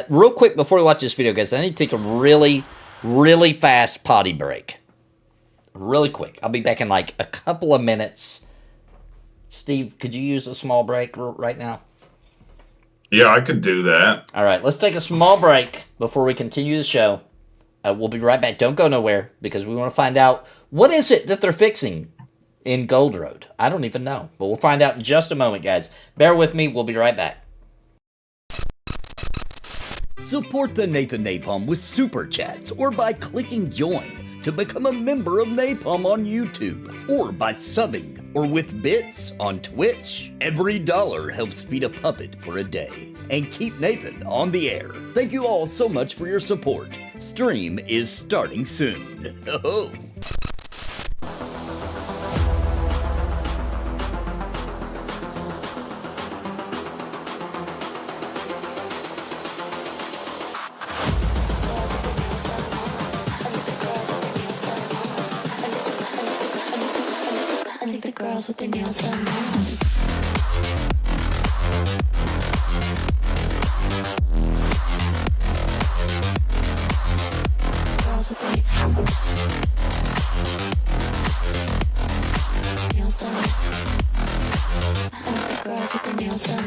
Real quick before we watch this video, guys, I need to take a really, really fast potty break. Really quick. I'll be back in like a couple of minutes. Steve, could you use a small break right now? Yeah, I could do that. All right, let's take a small break before we continue the show. We'll be right back. Don't go nowhere, because we want to find out what is it that they're fixing in Gold Road. I don't even know, but we'll find out in just a moment, guys. Bear with me. We'll be right back. Support the Nathan Napalm with Super Chats or by clicking join to become a member of Napalm on YouTube, or by subbing or with bits on Twitch. Every dollar helps feed a puppet for a day and keep Nathan on the air. Thank you all so much for your support. Stream is starting soon. Oh. Girls with their nails done now. Girls with their nails done. I think the girls with their nails done.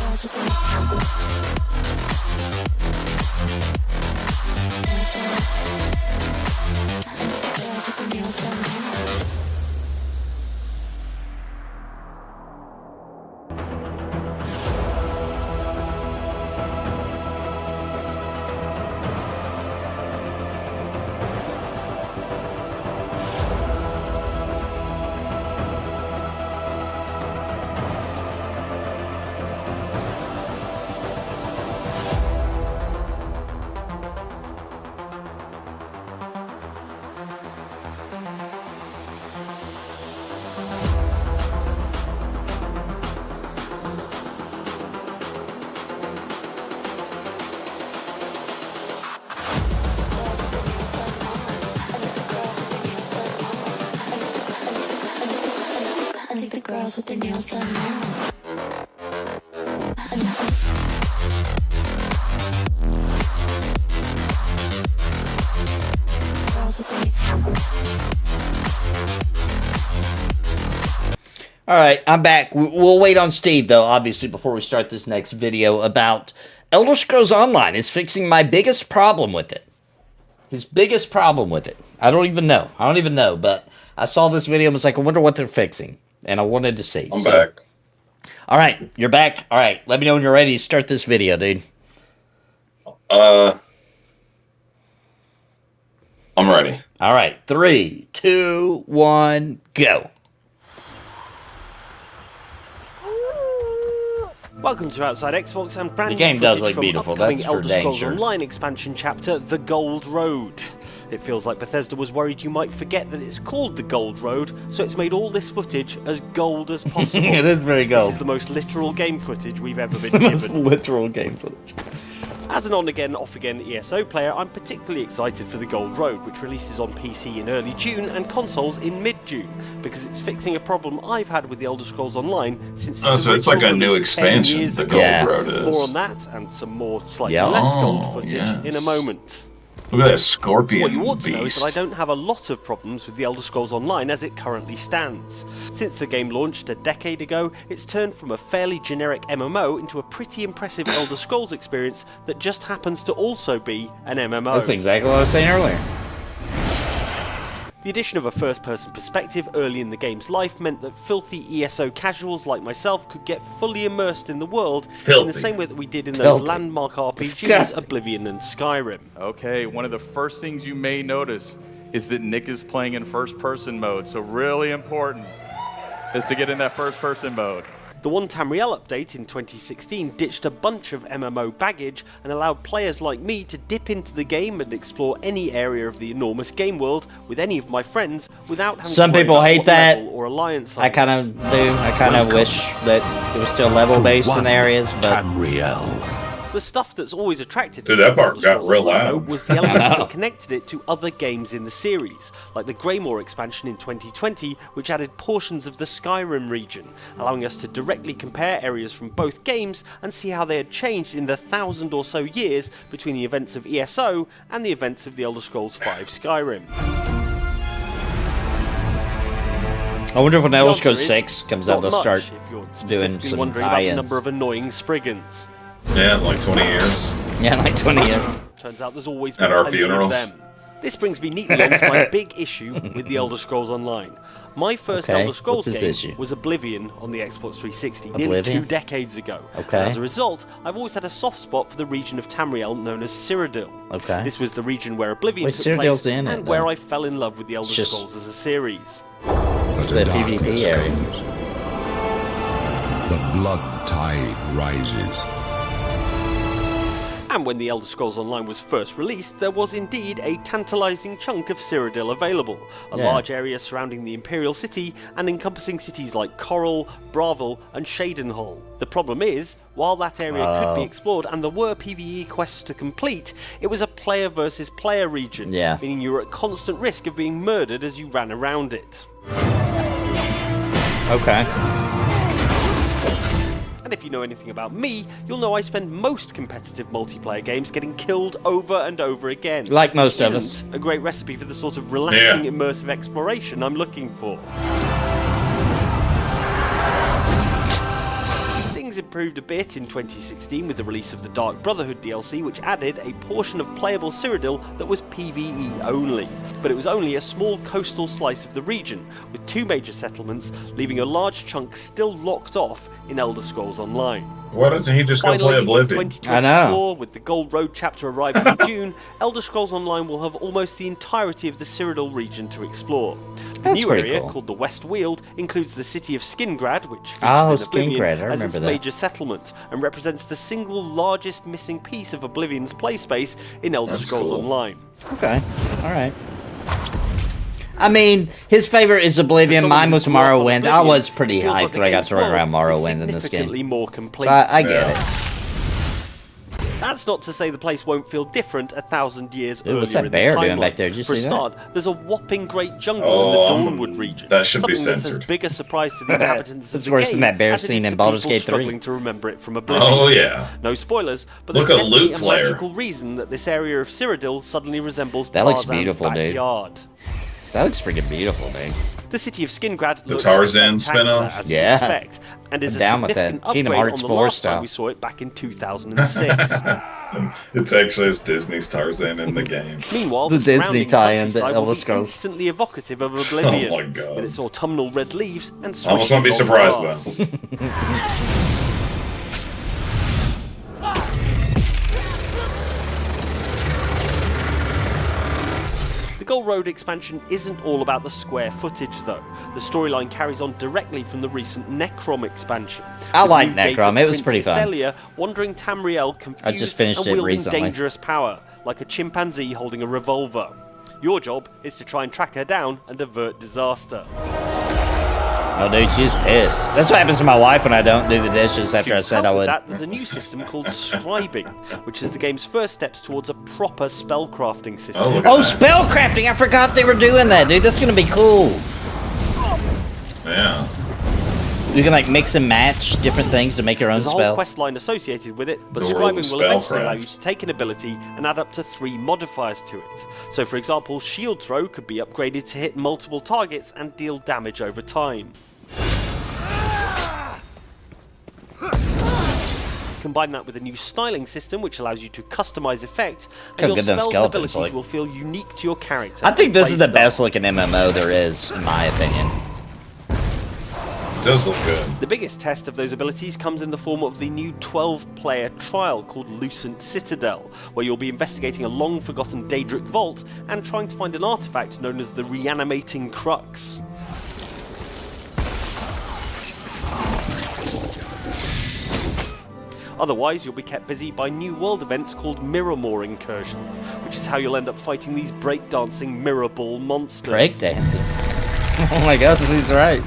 Girls with their girls with their nails done now. All right, I'm back. We'll wait on Steve, though, obviously, before we start this next video about Elder Scrolls Online is fixing my biggest problem with it. His biggest problem with it. I don't even know, but I saw this video and was like, I wonder what they're fixing. And I wanted to see. I'm back. All right, you're back. All right, let me know when you're ready to start this video, dude. I'm ready. All right, 3, 2, 1, go. Welcome to Outside Xbox and brand The game new does footage look from beautiful, upcoming that's for Elder dang Scrolls sure. Online expansion chapter, The Gold Road. It feels like Bethesda was worried you might forget that it's called The Gold Road, so it's made all this footage as gold as possible. It is very gold. This is the most literal game footage we've ever been The given. most literal game footage. As an on-again, off-again ESO player, I'm particularly excited for The Gold Road, which releases on PC in early June and consoles in mid-June, because it's fixing a problem I've had with The Elder Scrolls Online since so it's like a new expansion, The Gold Road is. More on that, and some more slightly less gold footage in a moment. Look at that scorpion What you ought to know is beast. that I don't have a lot of problems with The Elder Scrolls Online as it currently stands. Since the game launched a decade ago, it's turned from a fairly generic MMO into a pretty impressive Elder Scrolls experience that just happens to also be an MMO. That's exactly what I was saying earlier. The addition of a first-person perspective early in the game's life meant that filthy ESO casuals like myself could get fully immersed in the world in the same way that we did in those landmark RPGs, Disgusting. Oblivion and Skyrim. Okay, one of the first things you may notice is that Nick is playing in first-person mode, so really important is to get in that first-person mode. The One Tamriel update in 2016 ditched a bunch of MMO baggage and allowed players like me to dip into the game and explore any area of the enormous game world with any of my friends without having Some to worry people about hate what that. level or alliance I kind of do. I kind of wish that it was still level-based in areas, but... The stuff that's always attracted Dude, me that to part Elder got Scrolls real Online, loud. though, was the elements that connected it to other games in the series, like the Greymore expansion in 2020, which added portions of the Skyrim region, allowing us to directly compare areas from both games and see how they had changed in the 1,000 or so years between the events of ESO and the events of the Elder Scrolls V Skyrim. I wonder if when The Elder answer Scrolls is 6 comes not out, they'll much, start if you're doing specifically some wondering about the tie-ins. number of annoying Spriggans. Yeah, like 20 years. Yeah, like 20 years. Turns out there's always At been our plenty funerals. of them. This brings me neatly on to my big issue with the Elder Scrolls Online. My first Okay, Elder Scrolls what's his game issue? was Oblivion on the Xbox 360 nearly Oblivion? 2 decades ago. Okay. And as a result, I've always had a soft spot for the region of Tamriel known as Cyrodiil. Okay. This was the region where Oblivion Wait, took Cyrodiil's place in it, and where then? I fell in love with the Elder Just- Scrolls as a series. It's the PvP area. The blood tide rises. And when the Elder Scrolls Online was first released, there was indeed a tantalising chunk of Cyrodiil available, a Yeah. large area surrounding the Imperial City and encompassing cities like Coral, Bravel and Shadenhall. The problem is, while that area could be Oh. explored and there were PvE quests to complete, it was a player versus player region, Yeah. meaning you were at constant risk of being murdered as you ran around it. Okay. And if you know anything about me, you'll know I spend most competitive multiplayer games getting killed over and over again. Like most of us. Isn't a great recipe for the sort of relaxing, immersive exploration I'm looking for. Things improved a bit in 2016 with the release of the Dark Brotherhood DLC, which added a portion of playable Cyrodiil that was PvE only. But it was only a small coastal slice of the region, with 2 major settlements, leaving a large chunk still locked off in Elder Scrolls Online. Why doesn't he just go play Finally, in Oblivion? 2024, with the Gold Road chapter arriving in June, Elder Scrolls Online will have almost the entirety of the Cyrodiil region to explore. The That's new pretty area, cool. called the West Weald, includes the city of Skingrad, which features Oh, in Oblivion Skingrad, I as remember its that. major settlement, and represents the single largest missing piece of Oblivion's playspace in Elder That's Scrolls cool. Online. Okay. All right. I mean, his favorite is Oblivion. someone Mine who was grew up on Morrowind. I Oblivion, was pretty it feels hyped like the when I got game's to run around world is Morrowind in this game. significantly more complete. So I get it. That's not to say the place won't feel different 1,000 years Ooh, earlier what's that in bear the doing timeline. back there? Did you For a see that? start, there's a whopping great jungle in the Dawnwood region. that should be something that's censored. as big a surprise to the inhabitants It's of the worse game than that bear as it scene is in to Baldur's people Gate 3. struggling to remember it from Oblivion. Oh, yeah. No spoilers, but Look there's at definitely Loot a Player. magical reason that this area of Cyrodiil suddenly resembles That looks Tarzan's beautiful, dude. backyard. That looks freaking beautiful, dude. The city of Skingrad The looks Tarzan spectacular, spin-off? as you Yeah. expect, and is I'm a down with significant that. Kingdom upgrade Hearts on the 4 last style. time we saw it back in 2006. It's actually it's Disney's Tarzan in the game. Meanwhile, The the Disney surrounding tie-in to countryside will Elder be Scrolls. instantly evocative of Oblivion, Oh my God. with its autumnal red leaves and I almost wouldn't be swishing long surprised grass. though. Gold Road expansion isn't all about the square footage though. The storyline carries on directly from the recent Necrom expansion. I like Necrom, it was pretty fun. Thelia wandering Tamriel confused and wielding dangerous power, like a chimpanzee holding a revolver. Your job is to try and track her down and avert disaster. Oh, dude, she's pissed. That's what happens to my wife when I don't do the dishes after I said I would. There's a new system called scribing, which is the game's first steps towards a proper spellcrafting system. Oh, spellcrafting! I forgot they were doing that, dude. That's gonna be cool. Yeah. You can like mix and match different things to make your own spells. There's a whole quest line associated with it, but scribing will eventually allow you to take an ability and add up to 3 modifiers to it. So, for example, shield throw could be upgraded to hit multiple targets and deal damage over time. Combine that with a new styling system which allows you to customize effects, and your spells and abilities will feel unique to your character. I think this is the best looking MMO there is, in my opinion. It does look good. The biggest test of those abilities comes in the form of the new 12-player trial called Lucent Citadel, where you'll be investigating a long-forgotten Daedric vault and trying to find an artifact known as the Reanimating Crux. Otherwise, you'll be kept busy by new world events called Mirrormore incursions, which is how you'll end up fighting these breakdancing mirror ball monsters. Breakdancing? Oh my gosh, he's right.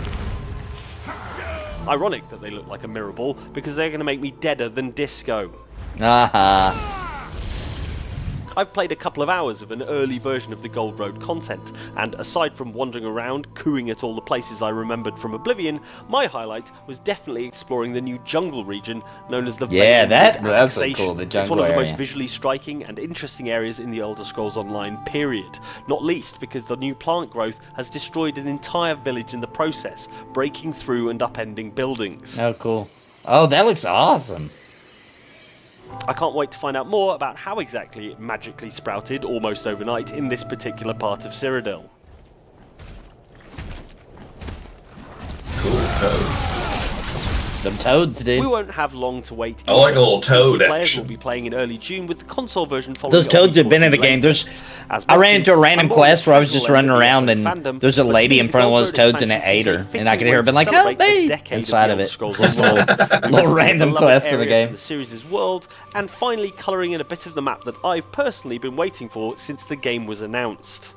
Ironic that they look like a mirror ball, because they're going to make me deader than disco. Aha. I've played a couple of hours of an early version of the Gold Road content, and aside from wandering around, cooing at all the places I remembered from Oblivion, my highlight was definitely exploring the new jungle region known as the that's so cool, the jungle It's one of the area. most visually striking and interesting areas in the Elder Scrolls Online period, not least because the new plant growth has destroyed an entire village in the process, breaking through and upending buildings. Oh, cool. Oh, that looks awesome. I can't wait to find out more about how exactly it magically sprouted almost overnight in this particular part of Cyrodiil. Cool toads. Them toads, dude. We won't have long to wait. I like a little toad PC players action. will be playing in early June with the console version following. Those toads have been in the game. I ran into a random quest where I was just running around and there's a lady in front of one of those toads and it ate her. And I could hear her being like, help me! Inside of it. Little random quest in the game. The series' world, and finally colouring in a bit of the map that I've personally been waiting for since the game was announced.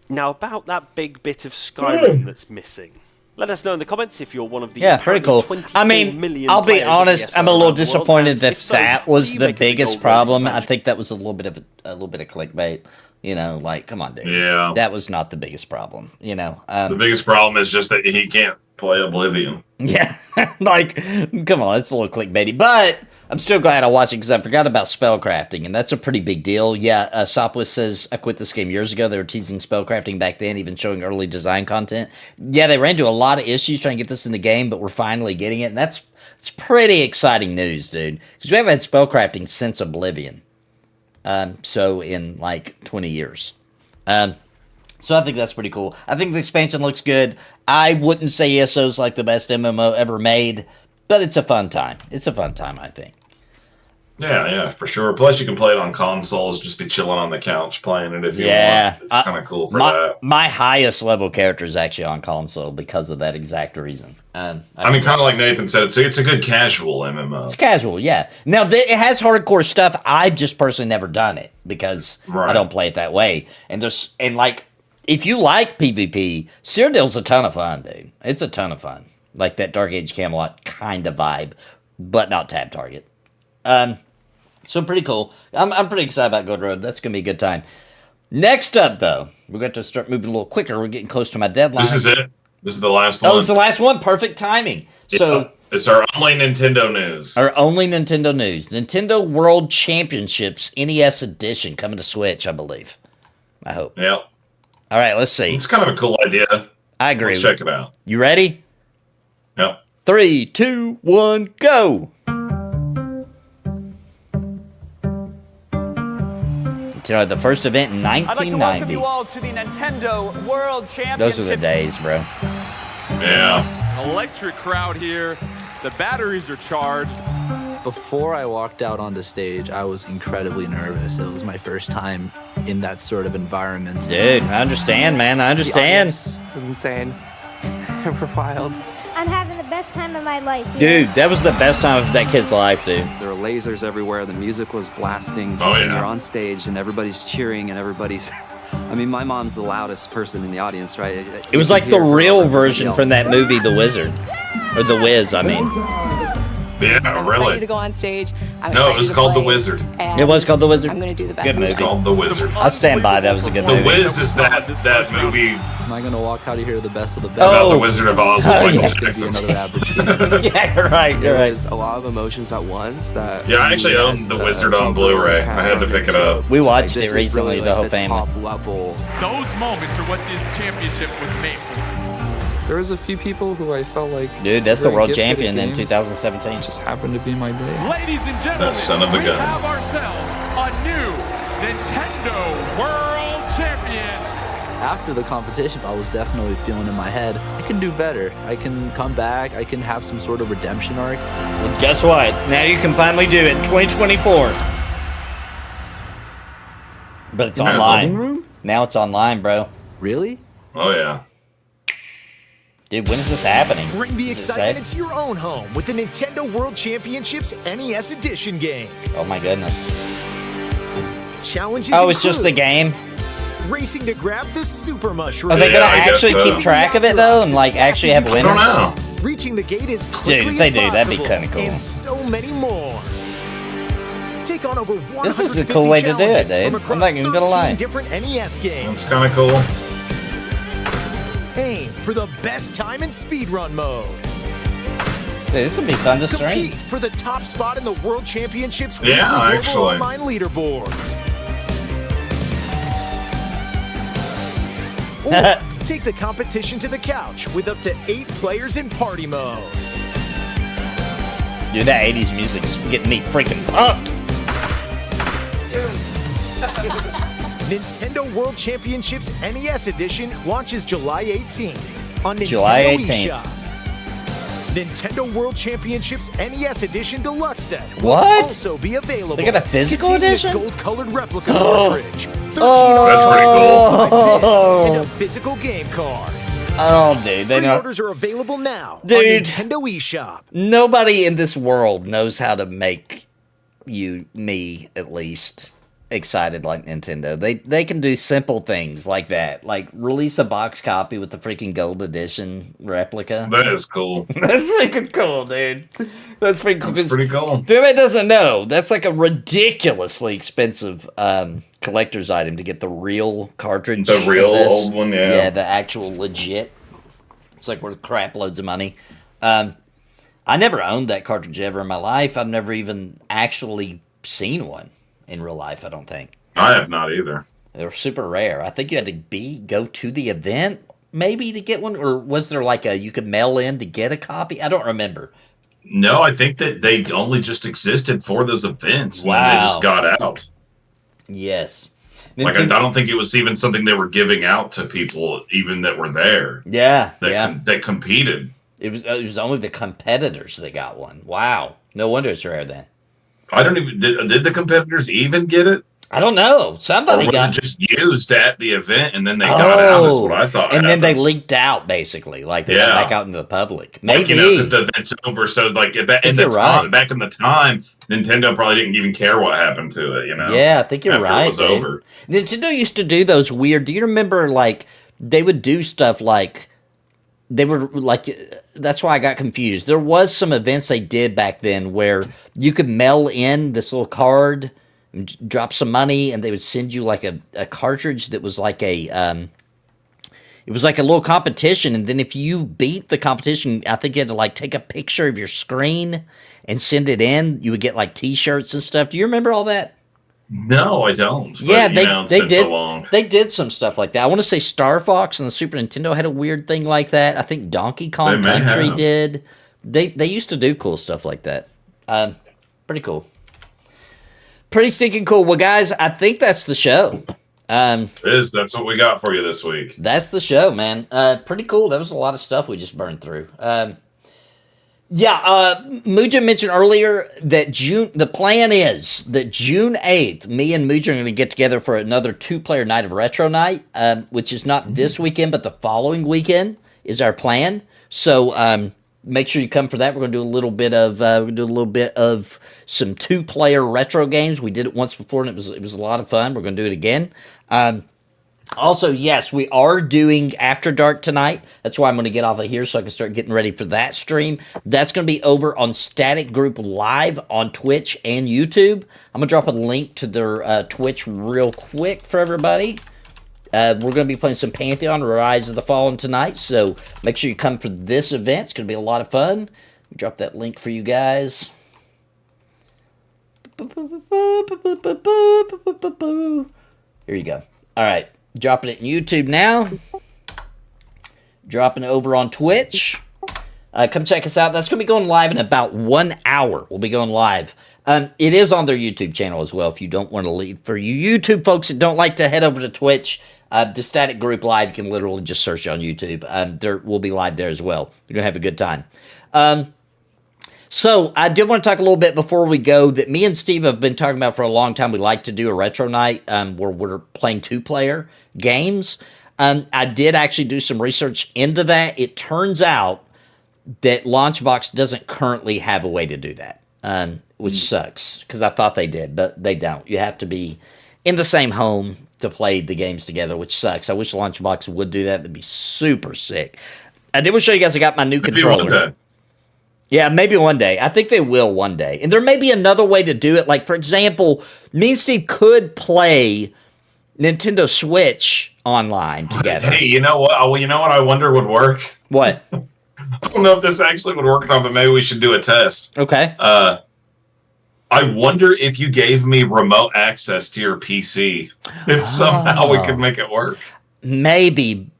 Now about that big bit of Skyrim that's missing. Let us know in the comments if you're one of the pretty cool. I mean, I'll be honest, I'm a little disappointed that that was the biggest problem. I think that was a little bit of clickbait. You know, like, come on, dude. Yeah. That was not the biggest problem, you know. The biggest problem is just that he can't play Oblivion. Yeah, like, come on, it's a little clickbaity. But I'm still glad I watched it because I forgot about spellcrafting, and that's a pretty big deal. Yeah, Sopwith says, I quit this game years ago. They were teasing spellcrafting back then, even showing early design content. Yeah, they ran into a lot of issues trying to get this in the game, but we're finally getting it, and it's pretty exciting news, dude. Because we haven't had spellcrafting since Oblivion. So in, like, 20 years. So I think that's pretty cool. I think the expansion looks good. I wouldn't say ESO's like the best MMO ever made, but it's a fun time. It's a fun time, I think. Yeah, for sure. Plus, you can play it on consoles, just be chilling on the couch playing it if you want. It's kind of cool for that. My highest level character is actually on console because of that exact reason. I mean, kind of like Nathan said, it's a good casual MMO. It's casual, yeah. Now, it has hardcore stuff. I've just personally never done it because I don't play it that way. And like, if you like PvP, Cyrodiil's a ton of fun, dude. It's a ton of fun. Like that Dark Age Camelot kind of vibe, but not tab target. So pretty cool. I'm pretty excited about Gold Road. That's going to be a good time. Next up, though, we're going to start moving a little quicker. We're getting close to my deadline. This is it. This is the last one. Oh, it's the last one. Perfect timing. So it's our only Nintendo news. Our only Nintendo news. Nintendo World Championships NES Edition coming to Switch, I believe. I hope. Yep. All right, let's see. It's kind of a cool idea. I agree. Let's check it out. You ready? Yep. 3, 2, 1, go! The first event in 1990. I'd like to welcome you all to the Nintendo World Championships. Those are the days, bro. Yeah. Electric crowd here. The batteries are charged. Before I walked out onto stage, I was incredibly nervous. It was my first time in that sort of environment. Dude, I understand, man. I understand. It was insane. We're wild. I'm having the best time of my life. Dude, that was the best time of that kid's life, dude. There were lasers everywhere. The music was blasting. Oh, yeah. And you're on stage and everybody's cheering and everybody's... I mean, my mom's the loudest person in the audience, right? It was like the real version from that movie, The Wizard. Or The Wiz, I mean. Yeah, I'm really. excited to go on stage. No, it was called The Wizard. It was called The Wizard? I'm going to do the best. Good movie. It's called The Wizard. I stand by. That was a good The movie. Wiz is that movie Am I going to walk out of here the best of the best? about the Wizard of Oz with Michael Could be Jackson. another average game. Yeah, you're right. You're right. There's a lot of emotions at once that. Yeah, I actually own The Wizard on Blu-ray. I had to pick it up. We watched This it is recently, really, the whole the family. top level. Those moments are what this championship was made for. There was a few people who I felt like... Dude, that's the very world gifted at champion in games. 2017. It just happened to be my day. Ladies and gentlemen, That son of a we gun. have ourselves a new Nintendo World Champion. After the competition, I was definitely feeling in my head, I can do better. I can come back. I can have some sort of redemption arc. Well, guess what? Now you can finally do it in 2024. But it's In the online. living room? Now it's online, bro. Really? Oh, yeah. Dude, when is this happening? Bring the Does it excitement say? into your own home with the Nintendo World Championships NES Edition game. Oh my goodness. Challenges Oh, it's just the include game? racing to grab the super mushroom. Are they gonna actually keep track of it though, and like actually have winners? Reaching the gate as quickly Dude, if they as do, that'd be possible, kinda cool. and so many more. Take on over 150 This is a cool way to do it, challenges dude. from I'm not even gonna across lie. 13 different NES games. That's kind of cool. Aim for the best time in speedrun mode. Dude, this would be fun to stream. Compete for the top spot in the World Championships Yeah, weekly global actually. online leaderboards. Or take the competition to the couch with up to 8 players in party mode. Dude, that 80s music's getting me freaking pumped. Nintendo World Championships NES Edition launches July 18th on Nintendo July 18th. eShop. Nintendo World Championships NES Edition Deluxe Set will What? also be available. They got a physical containing edition? A gold-colored replica cartridge, 13 That's pretty cool. pins, and a physical game card. Oh, dude, they know. Pre-orders are available now on Dude. Nintendo eShop. Nobody in this world knows how to make me at least, excited like Nintendo. They can do simple things like that, like release a box copy with the freaking gold edition replica. That is cool. That's freaking cool, dude. That's freaking cool. That's pretty cool. If anybody doesn't know, that's like a ridiculously expensive collector's item to get the real cartridge. The real of this. old one, yeah. Yeah, the actual legit. It's like worth crap loads of money. I never owned that cartridge ever in my life. I've never even actually seen one in real life, I don't think. I have not either. They're super rare. I think you had to go to the event maybe to get one, or was there like you could mail in to get a copy? I don't remember. No, I think that they only just existed for those events. And then they just got out. Yes. Like, I don't think it was even something they were giving out to people even that were there. Yeah, that competed. It was only the competitors that got one. Wow. No wonder it's rare then. I don't even... Did the competitors even get it? I don't know. Somebody or was got it just used at the event and then they got out is what I thought and then happened. they leaked out, basically. Like, they got back out into the public. Maybe. Like, you know, 'cause the event's over, so like back in the time, Nintendo probably didn't even care what happened to it, you know? Yeah, I think you're after right. it was dude. over. Nintendo used to do those weird... Do you remember, like, they would do stuff like... They were like... That's why I got confused. There was some events they did back then where you could mail in this little card and drop some money, and they would send you like a cartridge that was like it was like a little competition, and then if you beat the competition, I think you had to like take a picture of your screen and send it in. You would get like T-shirts and stuff. Do you remember all that? No, I don't. But, Yeah, it's they been did. so long. They did some stuff like that. I want to say Star Fox and the Super Nintendo had a weird thing like that. I think Donkey Kong They may Country have. did. They used to do cool stuff like that. Pretty cool. Pretty stinking cool. Well, guys, I think that's the show. That's what we got for you this week. That's the show, man. Pretty cool. That was a lot of stuff we just burned through. Yeah, Muja mentioned earlier that the plan is that June 8th, me and Muja are going to get together for another 2-player night of Retro Night, which is not this weekend, but the following weekend is our plan. So make sure you come for that. We're going to do a little bit of some 2-player retro games. We did it once before, and it was a lot of fun. We're going to do it again. Also, yes, we are doing After Dark tonight. That's why I'm going to get off of here so I can start getting ready for that stream. That's going to be over on Static Group Live on Twitch and YouTube. I'm going to drop a link to their Twitch real quick for everybody. We're going to be playing some Pantheon, Rise of the Fallen tonight, so make sure you come for this event. It's going to be a lot of fun. Drop that link for you guys. Here you go. All right. Dropping it in YouTube now. Dropping it over on Twitch. Come check us out. That's going to be going live in about 1 hour. We'll be going live. It is on their YouTube channel as well if you don't want to leave. For you YouTube folks that don't like to head over to Twitch, the Static Group Live, you can literally just search on YouTube. We'll be live there as well. You're going to have a good time. So I did want to talk a little bit before we go that me and Steve have been talking about for a long time. We like to do a retro night where we're playing 2-player games. I did actually do some research into that. It turns out that Launchbox doesn't currently have a way to do that, which sucks because I thought they did, but they don't. You have to be in the same home to play the games together, which sucks. I wish Launchbox would do that. That'd be super sick. I did want to show you guys I got my new controller. Yeah, maybe one day. I think they will one day. And there may be another way to do it. Like, for example, me and Steve could play Nintendo Switch online together. Hey, you know what? You know what I wonder would work? What? I don't know if this actually would work or not, but maybe we should do a test. Okay. I wonder if you gave me remote access to your PC, if somehow we could make it work. Maybe.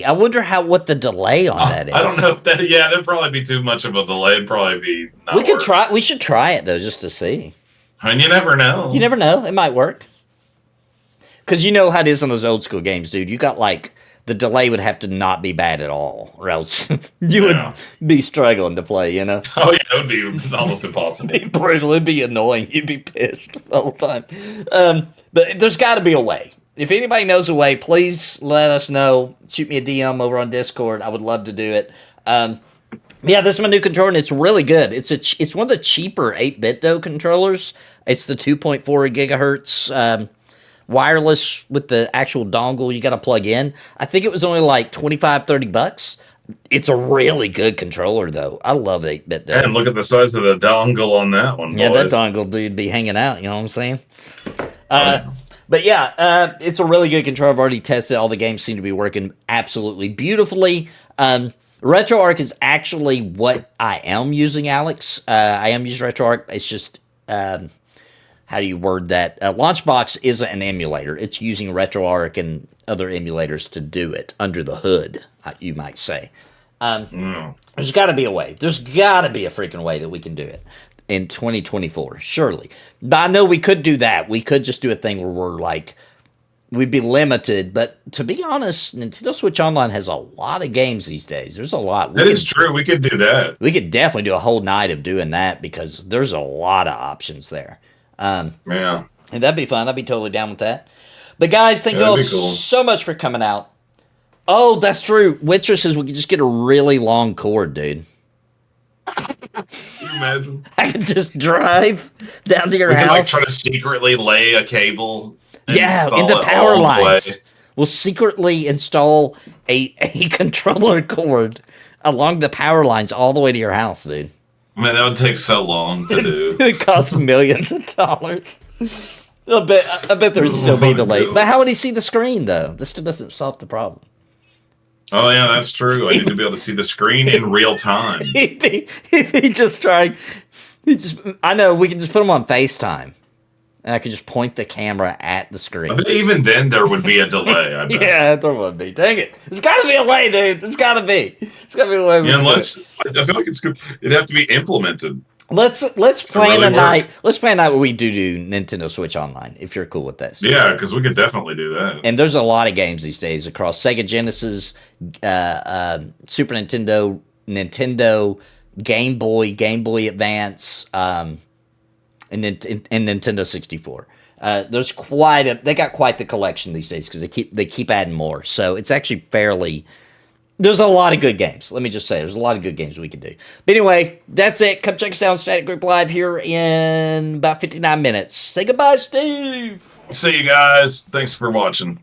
I wonder what the delay on that is. I don't know if that. Yeah, there'd probably be too much of a delay. It'd probably be. We could try. We should try it though, just to see. And you never know. You never know. It might work. Because you know how it is on those old school games, dude. You got the delay would have to not be bad at all, or else you would be struggling to play. You know. Oh yeah, it would be almost impossible. It'd be brutal. It'd be annoying. You'd be pissed the whole time. But there's got to be a way. If anybody knows a way, please let us know. Shoot me a DM over on Discord. I would love to do it. Yeah, this is my new controller, and it's really good. It's one of the cheaper 8-bit though controllers. It's the 2.4 gigahertz wireless with the actual dongle you got to plug in. I think it was only like $25-$30. It's a really good controller though. I love 8-bit though. And look at the size of the dongle on that one. Yeah, boys. that dongle dude be hanging out. You know what I'm saying? But yeah, it's a really good controller. I've already tested. All the games seem to be working absolutely beautifully. RetroArch is actually what I am using, Alex. I am using RetroArch. It's just, how do you word that? Launchbox isn't an emulator. It's using RetroArch and other emulators to do it under the hood, you might say. There's got to be a way. There's got to be a freaking way that we can do it in 2024, surely. But I know we could do that. We could just do a thing where we'd be limited. But to be honest, Nintendo Switch Online has a lot of games these days. There's a lot. That is true. We could do that. We could definitely do a whole night of doing that because there's a lot of options there. Yeah. And that'd be fun. I'd be totally down with that. But guys, thank you all so much for coming out. Oh, that's true. Witcher says we could just get a really long cord, dude. Can you imagine? I could just drive down to your house. We could try to secretly lay a cable. Yeah, in the power lines. We'll secretly install a controller cord along the power lines all the way to your house, dude. Man, that would take so long to do. It costs millions of dollars. I bet there'd still be delay. But how would he see the screen, though? This still doesn't solve the problem. Oh, yeah, that's true. I need to be able to see the screen in real time. If he just tried... I know, we can just put him on FaceTime. And I could just point the camera at the screen. But even then, there would be a delay, I bet. Yeah, there would be. Dang it. There's got to be a way, dude. There's got to be. There's got to be a way. Yeah, unless... I feel like it'd have to be implemented. Let's plan a night. Let's plan a night where we do Nintendo Switch Online, if you're cool with that. Yeah, because we could definitely do that. And there's a lot of games these days across Sega Genesis, Super Nintendo, Game Boy, Game Boy Advance, and Nintendo 64. There's they got quite the collection these days because they keep adding more. So it's actually fairly. There's a lot of good games. Let me just say, there's a lot of good games we can do. But anyway, that's it. Come check us out on Static Group Live here in about 59 minutes. Say goodbye, Steve. See you guys. Thanks for watching.